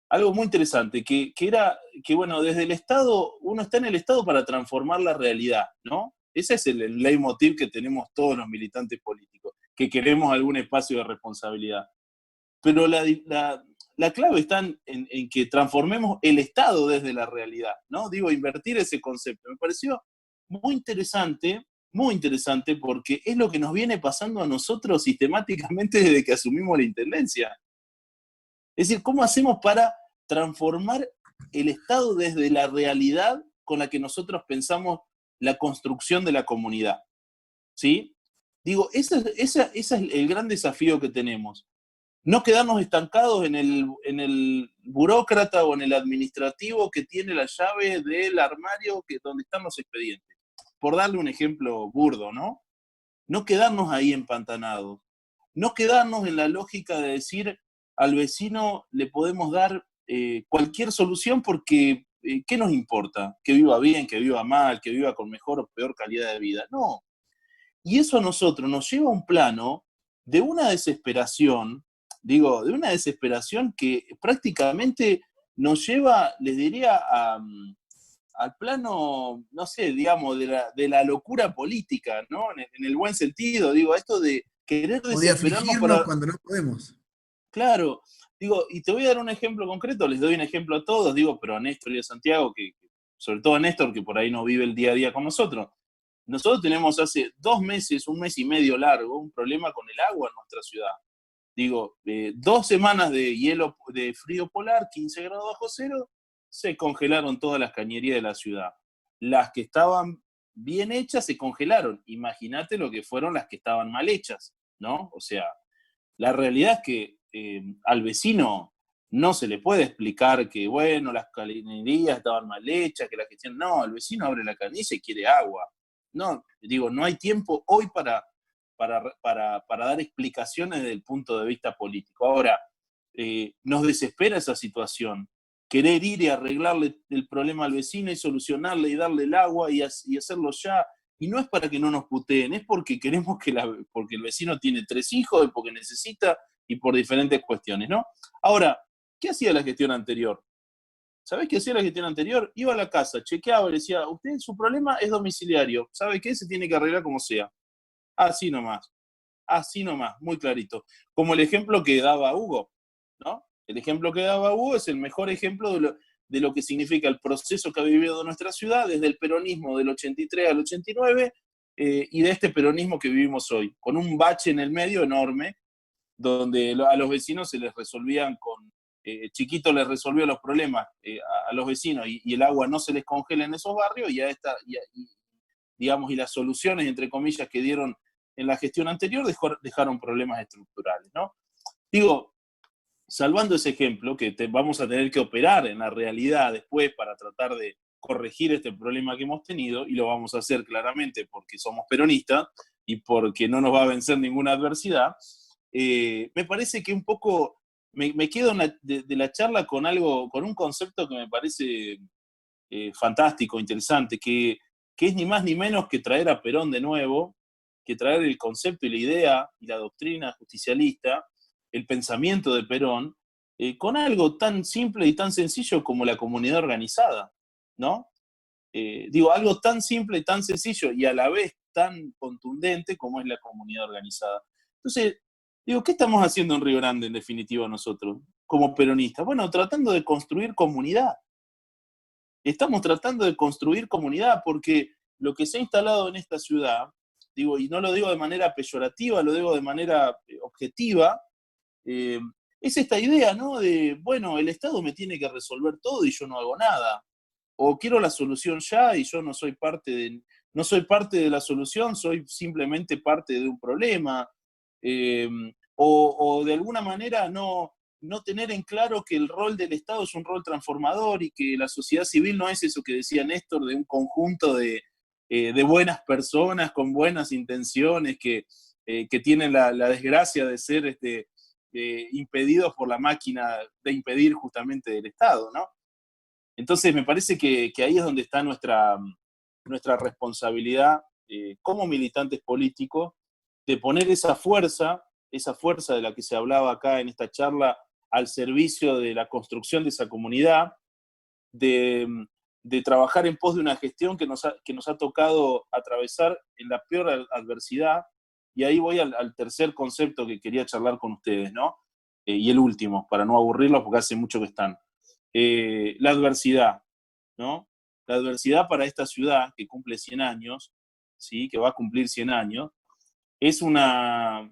algo muy interesante, que era que, bueno, desde el Estado, uno está en el Estado para transformar la realidad, ¿no? Ese es el leitmotiv que tenemos todos los militantes políticos, que queremos algún espacio de responsabilidad. Pero la clave está en que transformemos el Estado desde la realidad, ¿no? Digo, invertir ese concepto. Me pareció muy interesante porque es lo que nos viene pasando a nosotros sistemáticamente desde que asumimos la intendencia. Es decir, ¿cómo hacemos para transformar el Estado desde la realidad con la que nosotros pensamos la construcción de la comunidad? ¿Sí? Digo, ese es el gran desafío que tenemos. No quedarnos estancados en el burócrata o en el administrativo que tiene la llave del armario donde están los expedientes. Por darle un ejemplo burdo, ¿no? No quedarnos ahí empantanados. No quedarnos en la lógica de decir al vecino le podemos dar cualquier solución porque ¿qué nos importa? Que viva bien, que viva mal, que viva con mejor o peor calidad de vida. No. Y eso a nosotros nos lleva a un plano de una desesperación, digo, de una desesperación que prácticamente nos lleva, les diría, al plano, no sé, digamos, de la locura política, ¿no? En el buen sentido, digo, esto de querer O de desesperarnos afligirnos cuando no podemos. Claro, digo, y te voy a dar un ejemplo concreto, les doy un ejemplo a todos, digo, pero a Néstor y a Santiago, sobre todo a Néstor, que por ahí no vive el día a día con nosotros. Nosotros tenemos hace 2 meses, 1 mes y medio largo, un problema con el agua en nuestra ciudad. Digo, 2 semanas de hielo, de frío polar, 15 grados bajo cero, se congelaron todas las cañerías de la ciudad. Las que estaban bien hechas se congelaron. Imagínate lo que fueron las que estaban mal hechas, ¿no? O sea, la realidad es que al vecino no se le puede explicar que, bueno, las cañerías estaban mal hechas, que la gestión... No, el vecino abre la canilla y quiere agua. No, digo, no hay tiempo hoy para dar explicaciones desde el punto de vista político. Ahora, nos desespera esa situación. Querer ir y arreglarle el problema al vecino y solucionarle y darle el agua y hacerlo ya. Y no es para que no nos puteen, es porque queremos porque el vecino tiene 3 hijos y porque necesita y por diferentes cuestiones, ¿no? Ahora, ¿qué hacía la gestión anterior? ¿Sabés qué hacía la gestión anterior? Iba a la casa, chequeaba y decía, usted, su problema es domiciliario, ¿sabe qué? Se tiene que arreglar como sea. Así nomás, muy clarito. Como el ejemplo que daba Hugo, ¿no? El ejemplo que daba Hugo es el mejor ejemplo de lo que significa el proceso que ha vivido nuestra ciudad desde el peronismo del 83 al 89 y de este peronismo que vivimos hoy, con un bache en el medio enorme, donde a los vecinos se les resolvían Chiquito les resolvió los problemas a los vecinos y el agua no se les congela en esos barrios digamos, y las soluciones, entre comillas, que dieron en la gestión anterior dejaron problemas estructurales, ¿no? Digo, salvando ese ejemplo, que vamos a tener que operar en la realidad después para tratar de corregir este problema que hemos tenido, y lo vamos a hacer claramente porque somos peronistas y porque no nos va a vencer ninguna adversidad, me parece que un poco me quedo de la charla con un concepto que me parece fantástico, interesante, que es ni más ni menos que traer a Perón de nuevo, que traer el concepto y la idea y la doctrina justicialista, el pensamiento de Perón, con algo tan simple y tan sencillo como la comunidad organizada, ¿no? Digo, algo tan simple y tan sencillo y a la vez tan contundente como es la comunidad organizada. Entonces, digo, ¿qué estamos haciendo en Río Grande en definitiva nosotros, como peronistas? Bueno, tratando de construir comunidad. Estamos tratando de construir comunidad porque lo que se ha instalado en esta ciudad digo, y no lo digo de manera peyorativa, lo digo de manera objetiva, es esta idea, ¿no? De, bueno, el Estado me tiene que resolver todo y yo no hago nada. O quiero la solución ya y yo no soy parte de la solución, soy simplemente parte de un problema. O de alguna manera no tener en claro que el rol del Estado es un rol transformador y que la sociedad civil no es eso que decía Néstor, de un conjunto de buenas personas con buenas intenciones que tienen la desgracia de ser impedidos por la máquina de impedir justamente del Estado, ¿no? Entonces me parece que ahí es donde está nuestra responsabilidad como militantes políticos, de poner esa fuerza de la que se hablaba acá en esta charla, al servicio de la construcción de esa comunidad, de trabajar en pos de una gestión que nos ha tocado atravesar en la peor adversidad. Y ahí voy al tercer concepto que quería charlar con ustedes, ¿no? Y el último, para no aburrirlos, porque hace mucho que están. La adversidad, ¿no? La adversidad para esta ciudad que cumple 100 años, ¿sí? Que va a cumplir 100 años, es una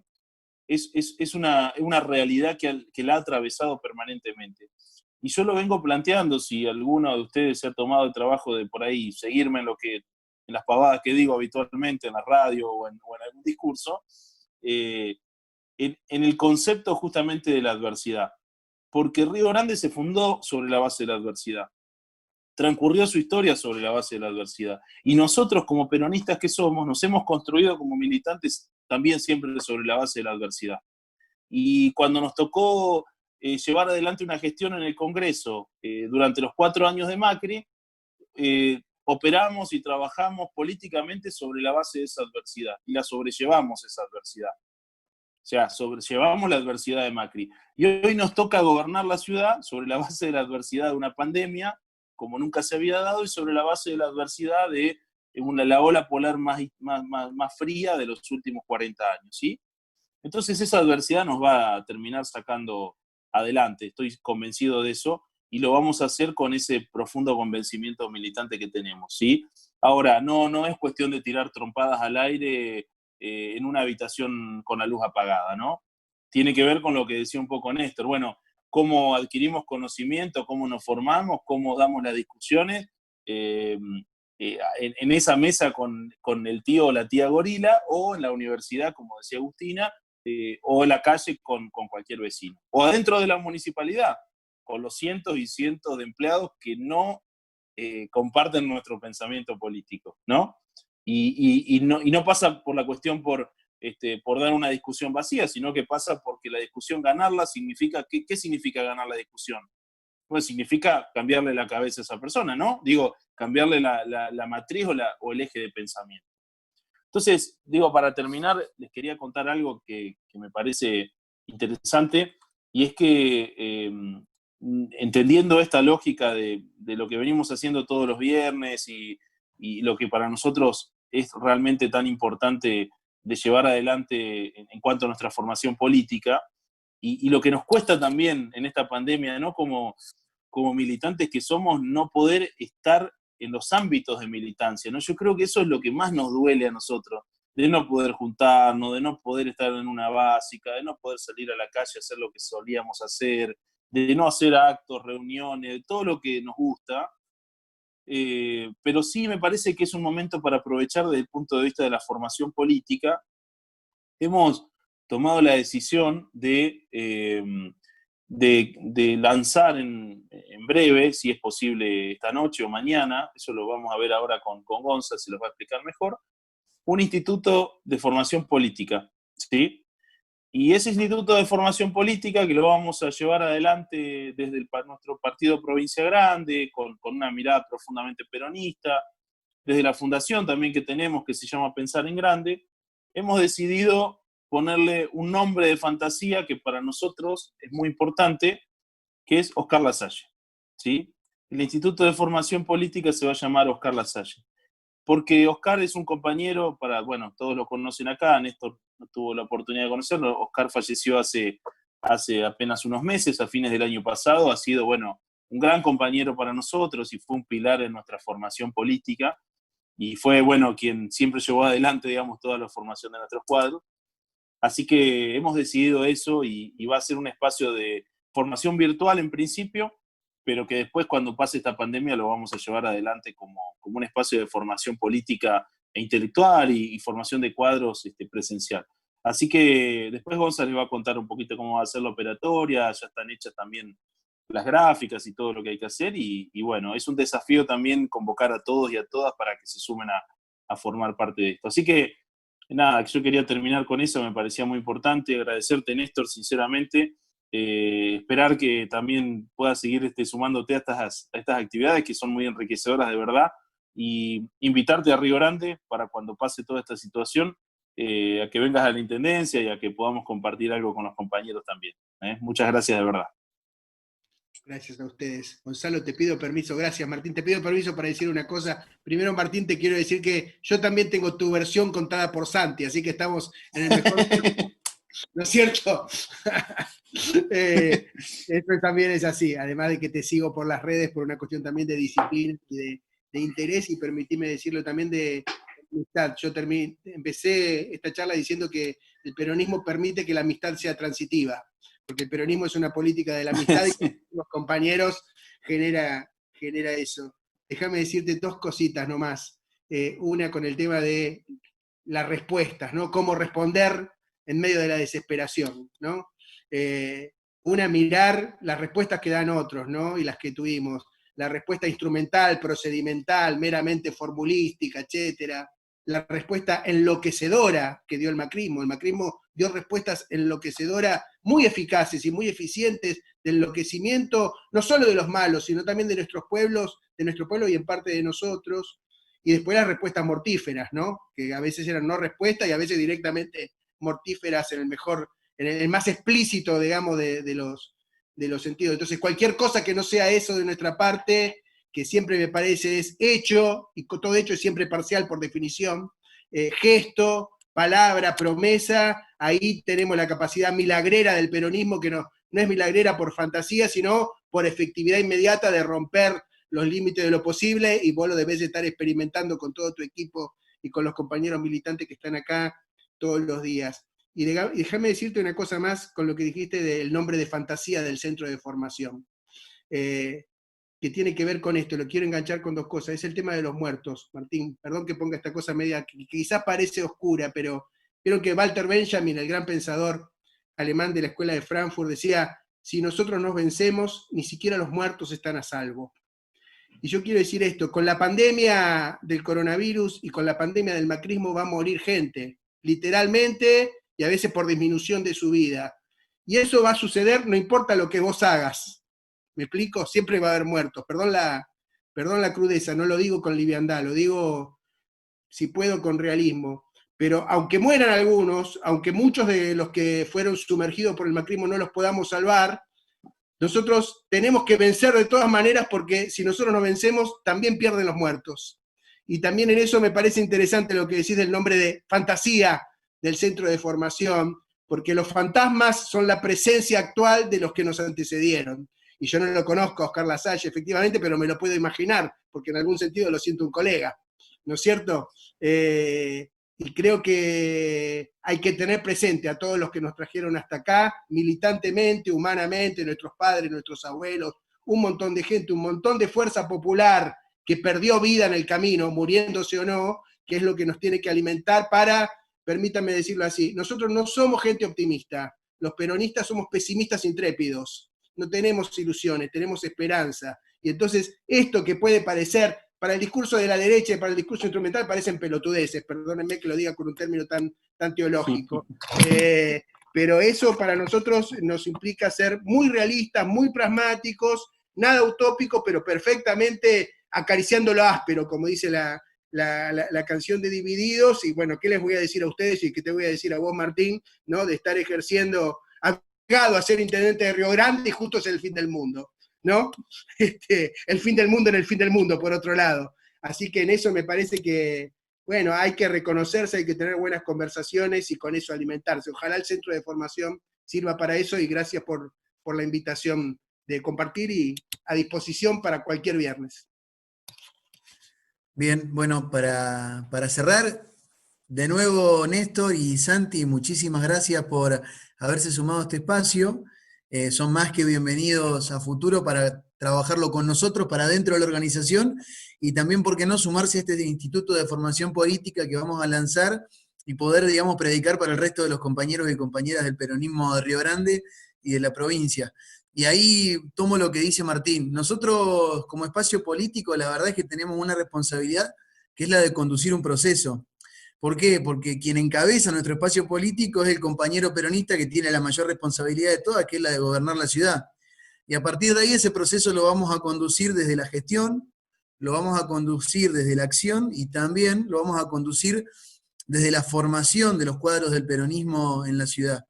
realidad que la ha atravesado permanentemente. Y yo lo vengo planteando, si alguno de ustedes se ha tomado el trabajo de por ahí seguirme en las pavadas que digo habitualmente en la radio o en algún discurso, en el concepto justamente de la adversidad. Porque Río Grande se fundó sobre la base de la adversidad. Transcurrió su historia sobre la base de la adversidad. Y nosotros, como peronistas que somos, nos hemos construido como militantes también siempre sobre la base de la adversidad. Y cuando nos tocó llevar adelante una gestión en el Congreso durante los 4 años de Macri, operamos y trabajamos políticamente sobre la base de esa adversidad y la sobrellevamos esa adversidad. O sea, sobrellevamos la adversidad de Macri. Y hoy nos toca gobernar la ciudad sobre la base de la adversidad de una pandemia, como nunca se había dado, y sobre la base de la adversidad de la ola polar más fría de los últimos 40 años, ¿sí? Entonces esa adversidad nos va a terminar sacando adelante, estoy convencido de eso, y lo vamos a hacer con ese profundo convencimiento militante que tenemos, ¿sí? Ahora, no es cuestión de tirar trompadas al aire en una habitación con la luz apagada, ¿no? Tiene que ver con lo que decía un poco Néstor, bueno, cómo adquirimos conocimiento, cómo nos formamos, cómo damos las discusiones en esa mesa con el tío o la tía gorila, o en la universidad, como decía Agustina, o en la calle con cualquier vecino, o adentro de la municipalidad, con los cientos y cientos de empleados que no comparten nuestro pensamiento político, ¿no? Y no pasa por la cuestión por dar una discusión vacía, sino que pasa porque la discusión, ganarla, significa, ¿qué significa ganar la discusión? Pues significa cambiarle la cabeza a esa persona, ¿no? Digo, cambiarle la matriz o el eje de pensamiento. Entonces, digo, para terminar, les quería contar algo que me parece interesante, y es que entendiendo esta lógica de lo que venimos haciendo todos los viernes y lo que para nosotros es realmente tan importante de llevar adelante en cuanto a nuestra formación política, y lo que nos cuesta también en esta pandemia, ¿no? Como militantes que somos, no poder estar en los ámbitos de militancia, ¿no? Yo creo que eso es lo que más nos duele a nosotros, de no poder juntarnos, de no poder estar en una básica, de no poder salir a la calle a hacer lo que solíamos hacer, de no hacer actos, reuniones, de todo lo que nos gusta. Pero sí me parece que es un momento para aprovechar desde el punto de vista de la formación política. Hemos tomado la decisión de lanzar en breve, si es posible esta noche o mañana, eso lo vamos a ver ahora con Gonza, se los va a explicar mejor, un instituto de formación política, ¿sí? Y ese instituto de formación política, que lo vamos a llevar adelante desde nuestro partido Provincia Grande, con una mirada profundamente peronista, desde la fundación también que tenemos, que se llama Pensar en Grande, hemos decidido ponerle un nombre de fantasía que para nosotros es muy importante, que es Oscar Lasalle, ¿sí? El Instituto de Formación Política se va a llamar Oscar Lasalle, porque Oscar es un compañero, bueno, todos lo conocen acá, Néstor no tuvo la oportunidad de conocerlo, Oscar falleció hace apenas unos meses, a fines del año pasado, ha sido, bueno, un gran compañero para nosotros y fue un pilar en nuestra formación política, y fue, bueno, quien siempre llevó adelante, digamos, toda la formación de nuestros cuadros. Así que hemos decidido eso y va a ser un espacio de formación virtual en principio, pero que después cuando pase esta pandemia lo vamos a llevar adelante como un espacio de formación política e intelectual y formación de cuadros presencial. Así que después Gonzalo va a contar un poquito cómo va a ser la operatoria, ya están hechas también las gráficas y todo lo que hay que hacer, y bueno, es un desafío también convocar a todos y a todas para que se sumen a formar parte de esto. Así que nada, yo quería terminar con eso, me parecía muy importante, agradecerte, Néstor, sinceramente, esperar que también puedas seguir sumándote a estas actividades que son muy enriquecedoras de verdad, y invitarte a Río Grande para cuando pase toda esta situación, a que vengas a la Intendencia y a que podamos compartir algo con los compañeros también. Muchas gracias de verdad. Gracias a ustedes. Gonzalo, te pido permiso. Gracias, Martín. Te pido permiso para decir una cosa. Primero, Martín, te quiero decir que yo también tengo tu versión contada por Santi, así que estamos en el mejor... ¿No es cierto? Esto también es así, además de que te sigo por las redes por una cuestión también de disciplina y de interés, y permitime decirlo también de amistad. Yo empecé esta charla diciendo que el peronismo permite que la amistad sea transitiva, porque el peronismo es una política de la amistad y con los compañeros genera eso. Déjame decirte dos cositas nomás. Una con el tema de las respuestas, ¿no? Cómo responder en medio de la desesperación, ¿no? Una, mirar las respuestas que dan otros, ¿no? Y las que tuvimos. La respuesta instrumental, procedimental, meramente formulística, etcétera. La respuesta enloquecedora que dio el macrismo. El macrismo dio respuestas enloquecedoras muy eficaces y muy eficientes de enloquecimiento, no solo de los malos, sino también de nuestros pueblos, de nuestro pueblo y en parte de nosotros. Y después las respuestas mortíferas, ¿no? Que a veces eran no respuestas y a veces directamente mortíferas en el más explícito, digamos, de los sentidos. Entonces, cualquier cosa que no sea eso de nuestra parte, que siempre me parece es hecho, y todo hecho es siempre parcial por definición, gesto, palabra, promesa, ahí tenemos la capacidad milagrera del peronismo, que no es milagrera por fantasía, sino por efectividad inmediata de romper los límites de lo posible, y vos lo debés estar experimentando con todo tu equipo y con los compañeros militantes que están acá todos los días. Y déjame decirte una cosa más con lo que dijiste del nombre de fantasía del centro de formación, que tiene que ver con esto, lo quiero enganchar con dos cosas. Es el tema de los muertos, Martín, perdón que ponga esta cosa media, que quizás parece oscura, pero creo que Walter Benjamin, el gran pensador alemán de la escuela de Frankfurt, decía: si nosotros nos vencemos, ni siquiera los muertos están a salvo. Y yo quiero decir esto, con la pandemia del coronavirus y con la pandemia del macrismo va a morir gente, literalmente, y a veces por disminución de su vida. Y eso va a suceder no importa lo que vos hagas. ¿Me explico? Siempre va a haber muertos. Perdón la crudeza, no lo digo con liviandad, lo digo, si puedo, con realismo. Pero aunque mueran algunos, aunque muchos de los que fueron sumergidos por el macrismo no los podamos salvar, nosotros tenemos que vencer de todas maneras, porque si nosotros nos vencemos, también pierden los muertos. Y también en eso me parece interesante lo que decís del nombre de fantasía del centro de formación, porque los fantasmas son la presencia actual de los que nos antecedieron. Y yo no lo conozco a Oscar Lasalle, efectivamente, pero me lo puedo imaginar, porque en algún sentido lo siento un colega, ¿no es cierto? Y creo que hay que tener presente a todos los que nos trajeron hasta acá, militantemente, humanamente, nuestros padres, nuestros abuelos, un montón de gente, un montón de fuerza popular que perdió vida en el camino, muriéndose o no, que es lo que nos tiene que alimentar para, permítanme decirlo así, nosotros no somos gente optimista, los peronistas somos pesimistas intrépidos, no tenemos ilusiones, tenemos esperanza. Y entonces esto que puede parecer, para el discurso de la derecha y para el discurso instrumental, parecen pelotudeces, perdónenme que lo diga con un término tan teológico, pero eso para nosotros nos implica ser muy realistas, muy pragmáticos, nada utópico, pero perfectamente acariciando lo áspero, como dice la canción de Divididos. Y bueno, ¿qué les voy a decir a ustedes y qué te voy a decir a vos, Martín, ¿no? De estar ejerciendo, llegado a ser intendente de Río Grande y justo es el fin del mundo, ¿no? El fin del mundo en el fin del mundo, por otro lado. Así que en eso me parece que, bueno, hay que reconocerse, hay que tener buenas conversaciones y con eso alimentarse. Ojalá el centro de formación sirva para eso, y gracias por la invitación de compartir, y a disposición para cualquier viernes. Bien, bueno, para cerrar, de nuevo Néstor y Santi, muchísimas gracias por haberse sumado a este espacio. Son más que bienvenidos a futuro para trabajarlo con nosotros, para dentro de la organización, y también, ¿por qué no?, sumarse a este Instituto de Formación Política que vamos a lanzar y poder, digamos, predicar para el resto de los compañeros y compañeras del peronismo de Río Grande y de la provincia. Y ahí tomo lo que dice Martín. Nosotros, como espacio político, la verdad es que tenemos una responsabilidad que es la de conducir un proceso. ¿Por qué? Porque quien encabeza nuestro espacio político es el compañero peronista que tiene la mayor responsabilidad de todas, que es la de gobernar la ciudad. Y a partir de ahí ese proceso lo vamos a conducir desde la gestión, lo vamos a conducir desde la acción y también lo vamos a conducir desde la formación de los cuadros del peronismo en la ciudad.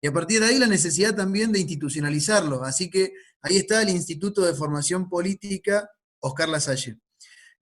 Y a partir de ahí la necesidad también de institucionalizarlo. Así que ahí está el Instituto de Formación Política Oscar Lasalle.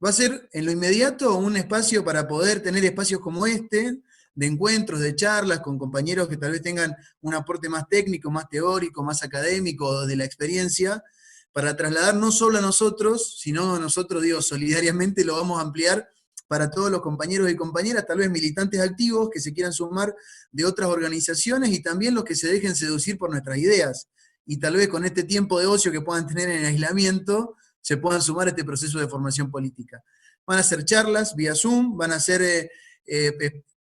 Va a ser en lo inmediato un espacio para poder tener espacios como este, de encuentros, de charlas con compañeros que tal vez tengan un aporte más técnico, más teórico, más académico de la experiencia, para trasladar no solo a nosotros, sino nosotros, digo, solidariamente lo vamos a ampliar para todos los compañeros y compañeras, tal vez militantes activos que se quieran sumar de otras organizaciones y también los que se dejen seducir por nuestras ideas. Y tal vez con este tiempo de ocio que puedan tener en aislamiento, se puedan sumar a este proceso de formación política. Van a ser charlas vía Zoom, van a ser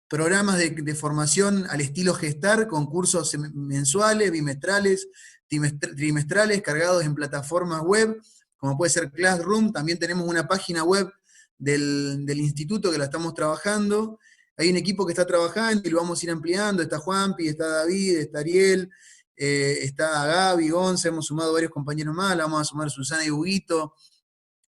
programas de formación al estilo Gestar, con cursos mensuales, bimestrales, trimestrales, cargados en plataformas web, como puede ser Classroom. También tenemos una página web del instituto que la estamos trabajando. Hay un equipo que está trabajando y lo vamos a ir ampliando. Está Juanpi, está David, está Ariel, está Gaby, Gonza, hemos sumado varios compañeros más, la vamos a sumar Susana y Huguito.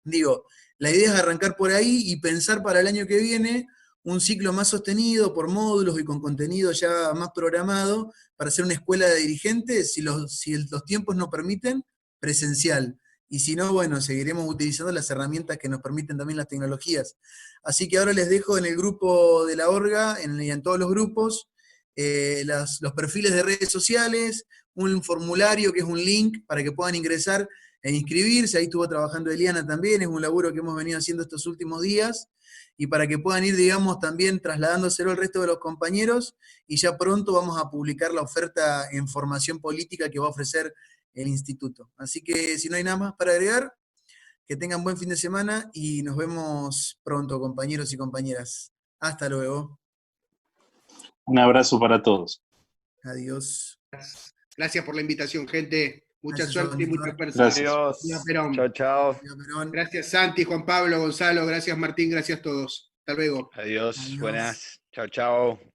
Digo, la idea es arrancar por ahí y pensar para el año que viene un ciclo más sostenido por módulos y con contenido ya más programado para hacer una escuela de dirigentes, si los tiempos nos permiten, presencial. Y si no, bueno, seguiremos utilizando las herramientas que nos permiten también las tecnologías. Así que ahora les dejo en el grupo de la Orga, en todos los grupos, los perfiles de redes sociales, un formulario que es un link para que puedan ingresar e inscribirse. Ahí estuvo trabajando Eliana también, es un laburo que hemos venido haciendo estos últimos días, y para que puedan ir, digamos, también trasladándoselo al resto de los compañeros, y ya pronto vamos a publicar la oferta en formación política que va a ofrecer el instituto. Así que si no hay nada más para agregar, que tengan buen fin de semana y nos vemos pronto, compañeros y compañeras. Hasta luego. Un abrazo para todos. Adiós. Gracias por la invitación, gente. Mucha Gracias, suerte y Néstor. mucha fuerza. Adiós. Perón. Chao, chao. Gracias, Santi, Juan Pablo, Gonzalo. Gracias, Martín. Gracias a todos. Hasta luego. Adiós. Adiós. Buenas. Chao, chao.